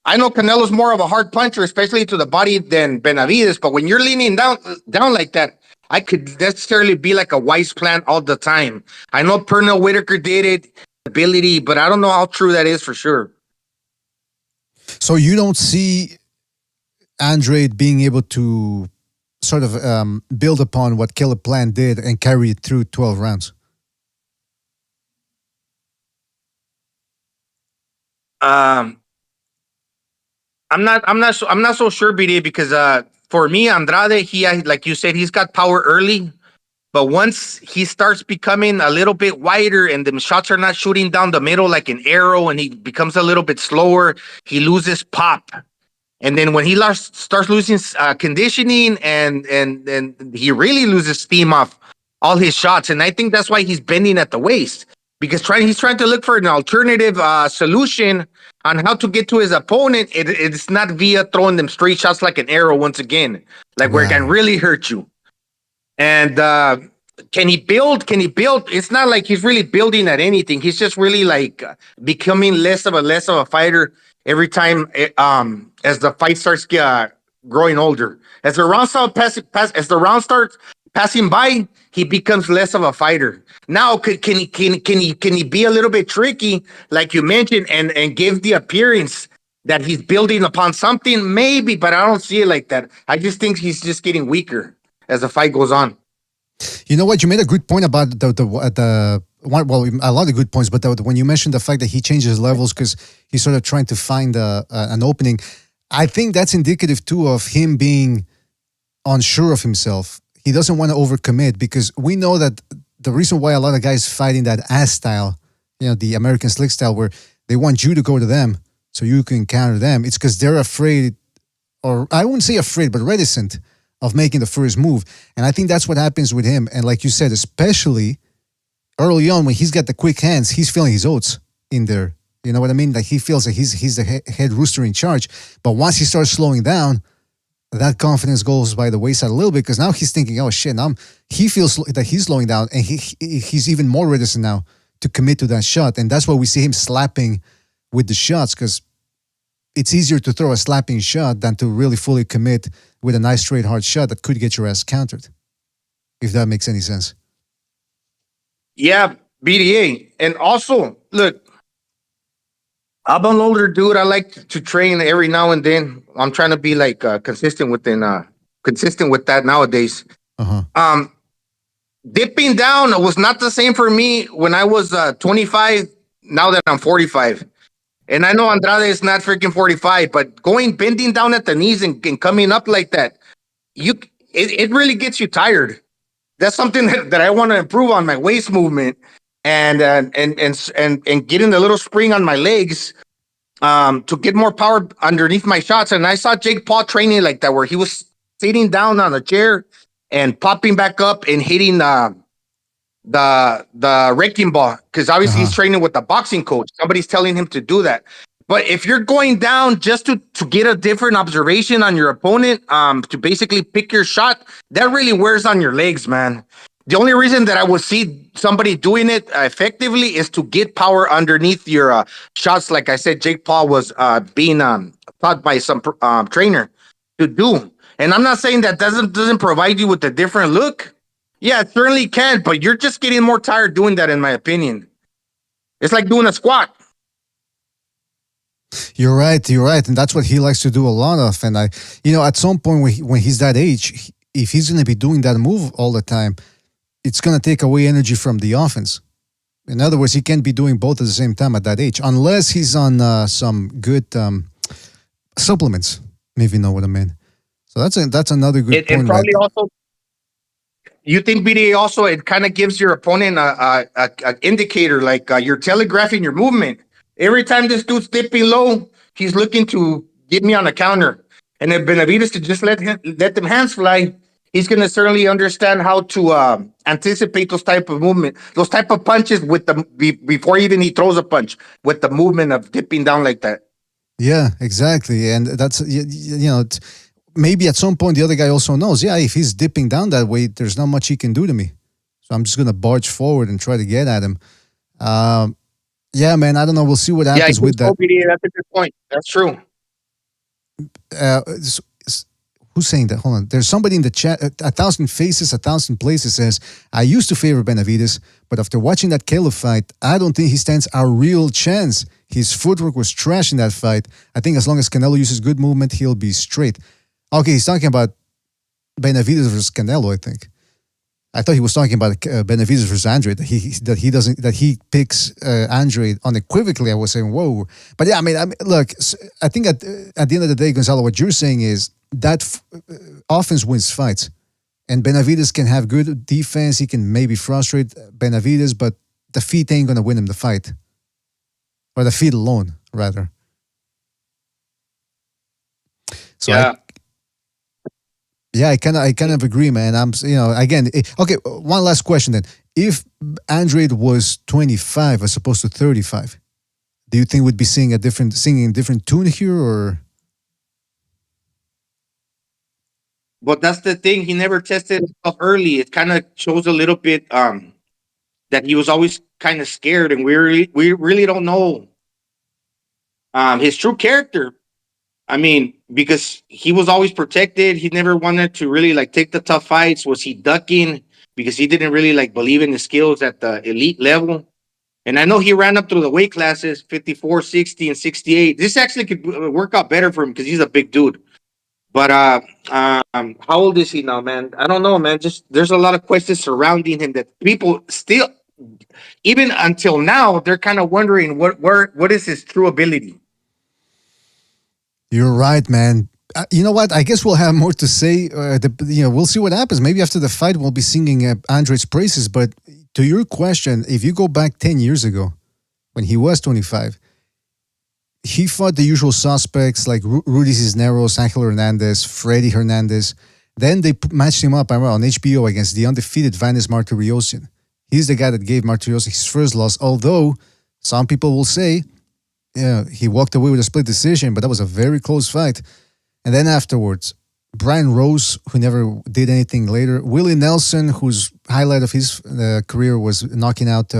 I know Canelo's more of a hard puncher, especially to the body, than Benavidez, but when you're leaning down like that, I could necessarily be like a wise plan all the time. I know Pernell Whitaker did it, ability, but I don't know how true that is for sure. So you don't see Andrade being able to sort of build upon what Caleb Plant did and carry it through 12 rounds? I'm not so sure, BD, because for me, Andrade, like you said, he's got power early, but once he starts becoming a little bit wider and the shots are not shooting down the middle like an arrow, and he becomes a little bit slower, he loses pop. And then when he starts losing conditioning, and he really loses steam off all his shots, and I think that's why he's bending at the waist, because he's trying to look for an alternative solution on how to get to his opponent. It's not via throwing them straight shots like an arrow once again, like where it can really hurt you. And can he build? It's not like he's really building at anything. He's just really like becoming less of a fighter every time as the fight starts growing older. As the round starts passing by, he becomes less of a fighter. Now, can he be a little bit tricky, like you mentioned, and give the appearance that he's building upon something? Maybe, but I don't see it like that. I just think he's just getting weaker as the fight goes on. You know what? You made a good point about the well, a lot of good points, but when you mentioned the fact that he changes levels because he's sort of trying to find an opening, I think that's indicative too of him being unsure of himself. He doesn't want to overcommit, because we know that the reason why a lot of guys fight in that ass style, the American slick style, where they want you to go to them so you can counter them, it's because they're afraid, or I wouldn't say afraid, but reticent of making the first move. And I think that's what happens with him. And like you said, especially early on when he's got the quick hands, he's feeling his oats in there. You know what I mean? Like he feels like he's the head rooster in charge. But once he starts slowing down, that confidence goes by the wayside a little bit, because now he's thinking, oh shit, he feels that he's slowing down, and he's even more reticent now to commit to that shot. And that's why we see him slapping with the shots, because it's easier to throw a slapping shot than to really fully commit with a nice straight hard shot that could get your ass countered, if that makes any sense. Yeah, BDA. And also, look, I'm an older dude. I like to train every now and then. I'm trying to be like consistent with that nowadays. Dipping down was not the same for me when I was 25. Now that I'm 45, and I know Andrade is not freaking 45, but bending down at the knees and coming up like that, it really gets you tired. That's something that I want to improve on, my waist movement and getting a little spring on my legs to get more power underneath my shots. And I saw Jake Paul training like that, where he was sitting down on a chair and popping back up and hitting the wrecking ball, because obviously he's training with the boxing coach. Somebody's telling him to do that. But if you're going down just to get a different observation on your opponent, to basically pick your shot, that really wears on your legs, man. The only reason that I would see somebody doing it effectively is to get power underneath your shots. Like I said, Jake Paul was being taught by some trainer to do. And I'm not saying that doesn't provide you with a different look. Yeah, it certainly can, but you're just getting more tired doing that, in my opinion. It's like doing a squat. You're right, and that's what he likes to do a lot of. And at some point when he's that age, if he's going to be doing that move all the time, it's going to take away energy from the offense. In other words, he can't be doing both at the same time at that age, unless he's on some good supplements. Maybe you know what I mean. So that's another good point. And probably also, you think BDA also, it kind of gives your opponent a indicator, like you're telegraphing your movement. Every time this dude's dipping low, he's looking to get me on a counter. And if Benavidez to just let them hands fly, he's going to certainly understand how to anticipate those type of movement, those type of punches before even he throws a punch, with the movement of dipping down like that. Yeah, exactly. And that's, maybe at some point the other guy also knows, if he's dipping down that way, there's not much he can do to me. So I'm just going to barge forward and try to get at him. Yeah, man, I don't know. We'll see what happens with that. That's a good point. That's true. Who's saying that? Hold on. There's somebody in the chat. 1,000 faces, 1,000 places says, I used to favor Benavidez, but after watching that Caleb fight, I don't think he stands a real chance. His footwork was trash in that fight. I think as long as Canelo uses good movement, he'll be straight. Okay, he's talking about Benavidez versus Canelo, I think. I thought he was talking about Benavidez versus Andrade. That he picks Andrade unequivocally. I was saying, whoa. But yeah, I mean, look. I think at the end of the day, Gonzalo, what you're saying is that offense wins fights, and Benavidez can have good defense. He can maybe frustrate Benavidez, but the feet ain't gonna win him the fight, or the feet alone, rather. So yeah. Yeah, I kind of agree, man. I'm, again, okay. One last question then: if Andrade was 25 as opposed to 35, do you think we'd be singing a different tune here, or? But that's the thing. He never tested himself early. It kind of shows a little bit that he was always kind of scared, and we really don't know his true character. I mean, because he was always protected. He never wanted to really like take the tough fights. Was he ducking because he didn't really like believe in his skills at the elite level? And I know he ran up through the weight classes, 54, 60, and 68. This actually could work out better for him because he's a big dude. But how old is he now, man? I don't know, man. Just there's a lot of questions surrounding him that people still, even until now, they're kind of wondering what is his true ability. You're right, man. You know what? I guess we'll have more to say. We'll see what happens. Maybe after the fight, we'll be singing Andrade's praises. But to your question, if you go back 10 years ago, when he was 25, he fought the usual suspects like Rudy Cisneros, Angel Hernandez, Freddy Hernandez. Then they matched him up on HBO against the undefeated Vanes Martiriosian. He's the guy that gave Martiriosian his first loss, although some people will say, yeah, he walked away with a split decision, but that was a very close fight. And then afterwards, Brian Rose, who never did anything later. Willie Nelson, whose highlight of his career was knocking out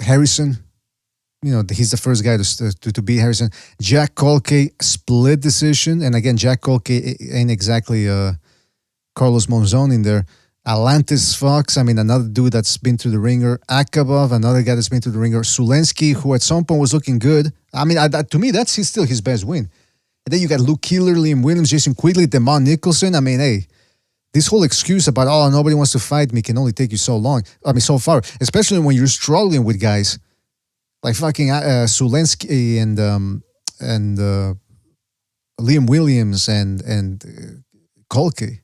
Harrison. He's the first guy to beat Harrison. Jack Colkey, split decision. And again, Jack Colkey ain't exactly Carlos Monzon in there. Atlantis Fox, another dude that's been through the ringer. Akabov, another guy that's been through the ringer. Sulensky, who at some point was looking good. To me, that's still his best win. And then you got Luke Keeler, Liam Williams, Jason Quigley, Demond Nicholson. Hey, this whole excuse about, nobody wants to fight me can only take you so far. Especially when you're struggling with guys like fucking Sulensky and Liam Williams and Kolke.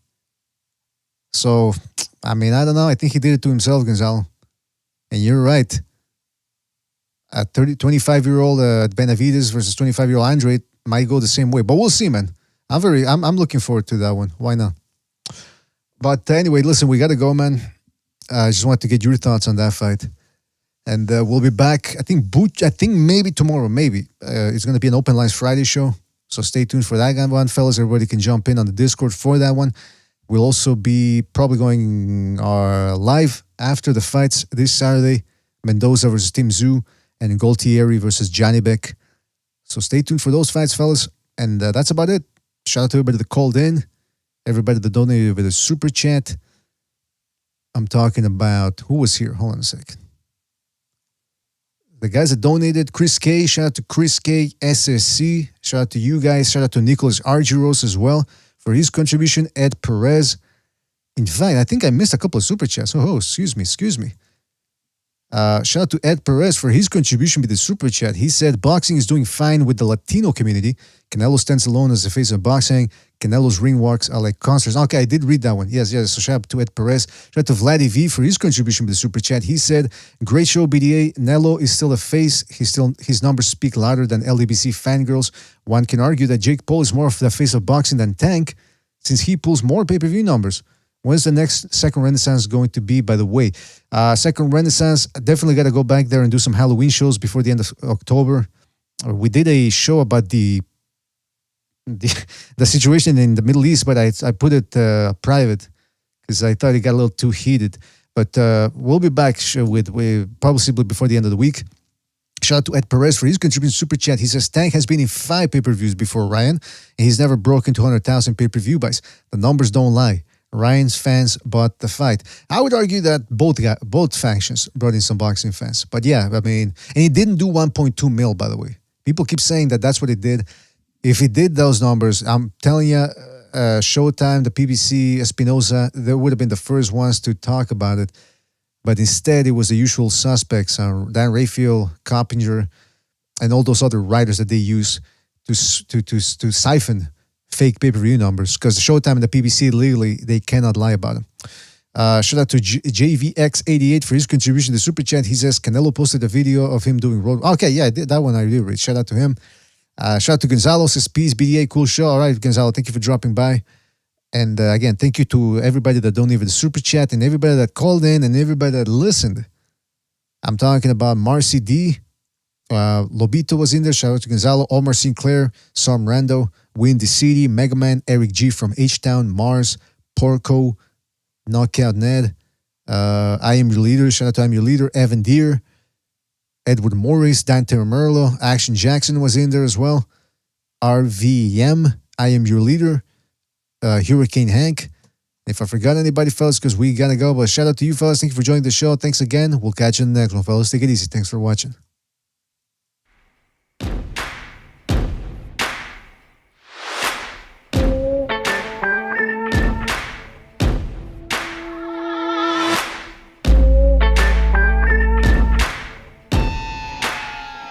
So, I don't know. I think he did it to himself, Gonzalo. And you're right. A 25-year-old Benavidez versus 25-year-old Andrade might go the same way. But we'll see, man. I'm looking forward to that one. Why not? But anyway, listen, we got to go, man. I just wanted to get your thoughts on that fight. And we'll be back. I think maybe tomorrow, it's going to be an Open Lines Friday show. So stay tuned for that one, fellas. Everybody can jump in on the Discord for that one. We'll also be probably going live after the fights this Saturday. Mendoza versus Tim Zhu and Goltieri versus Johnny Beck. So stay tuned for those fights, fellas. And that's about it. Shout out to everybody that called in. Everybody that donated with a super chat. I'm talking about, who was here? Hold on a second. The guys that donated, Chris K, shout out to Chris K, SSC. Shout out to you guys. Shout out to Nicholas Argyros as well for his contribution. Ed Perez. In fact, I think I missed a couple of super chats. Oh, excuse me. Shout out to Ed Perez for his contribution with the super chat. He said boxing is doing fine with the Latino community. Canelo stands alone as the face of boxing. Canelo's ring walks are like concerts. Okay, I did read that one. Yes. So shout out to Ed Perez. Shout out to Vladdy V for his contribution with the super chat. He said, great show, BDA. Nelo is still a face. His numbers speak louder than LDBC fangirls. One can argue that Jake Paul is more of the face of boxing than Tank, since he pulls more pay-per-view numbers. When's the next Second Renaissance going to be, by the way? Second Renaissance, definitely got to go back there and do some Halloween shows before the end of October. We did a show about the situation in the Middle East, but I put it private because I thought it got a little too heated. But we'll be back with possibly before the end of the week. Shout out to Ed Perez for his contribution super chat. He says, Tank has been in 5 pay-per-views before Ryan, and he's never broken 200,000 pay-per-view buys. The numbers don't lie. Ryan's fans bought the fight. I would argue that both factions brought in some boxing fans. But yeah, and he didn't do 1.2 mil, by the way. People keep saying that that's what it did. If he did those numbers, I'm telling you, Showtime, the PBC, Espinosa, they would have been the first ones to talk about it. But instead, it was the usual suspects, Dan Raphael, Coppinger, and all those other writers that they use to siphon fake pay-per-view numbers. Because the Showtime and the PBC, literally, they cannot lie about them. Shout out to JVX88 for his contribution to Super Chat. He says, Canelo posted a video of him doing road. Okay, yeah, that one I did read. Shout out to him. Shout out to Gonzalo, says, peace, BDA, cool show. All right, Gonzalo, thank you for dropping by. And again, thank you to everybody that donated the Super Chat and everybody that called in and everybody that listened. I'm talking about Marcy D. Lobito was in there. Shout out to Gonzalo, Omar Sinclair, Sam Rando, Windy City, Mega Man, Eric G from H-Town, Mars, Porco, Knockout Ned, I Am Your Leader. Shout out to I Am Your Leader, Evan Deere, Edward Morris, Dante Merlo, Action Jackson was in there as well. RVM, I Am Your Leader, Hurricane Hank. If I forgot anybody, fellas, because we gotta go. But shout out to you, fellas. Thank you for joining the show. Thanks again. We'll catch you in the next one, fellas. Take it easy. Thanks for watching.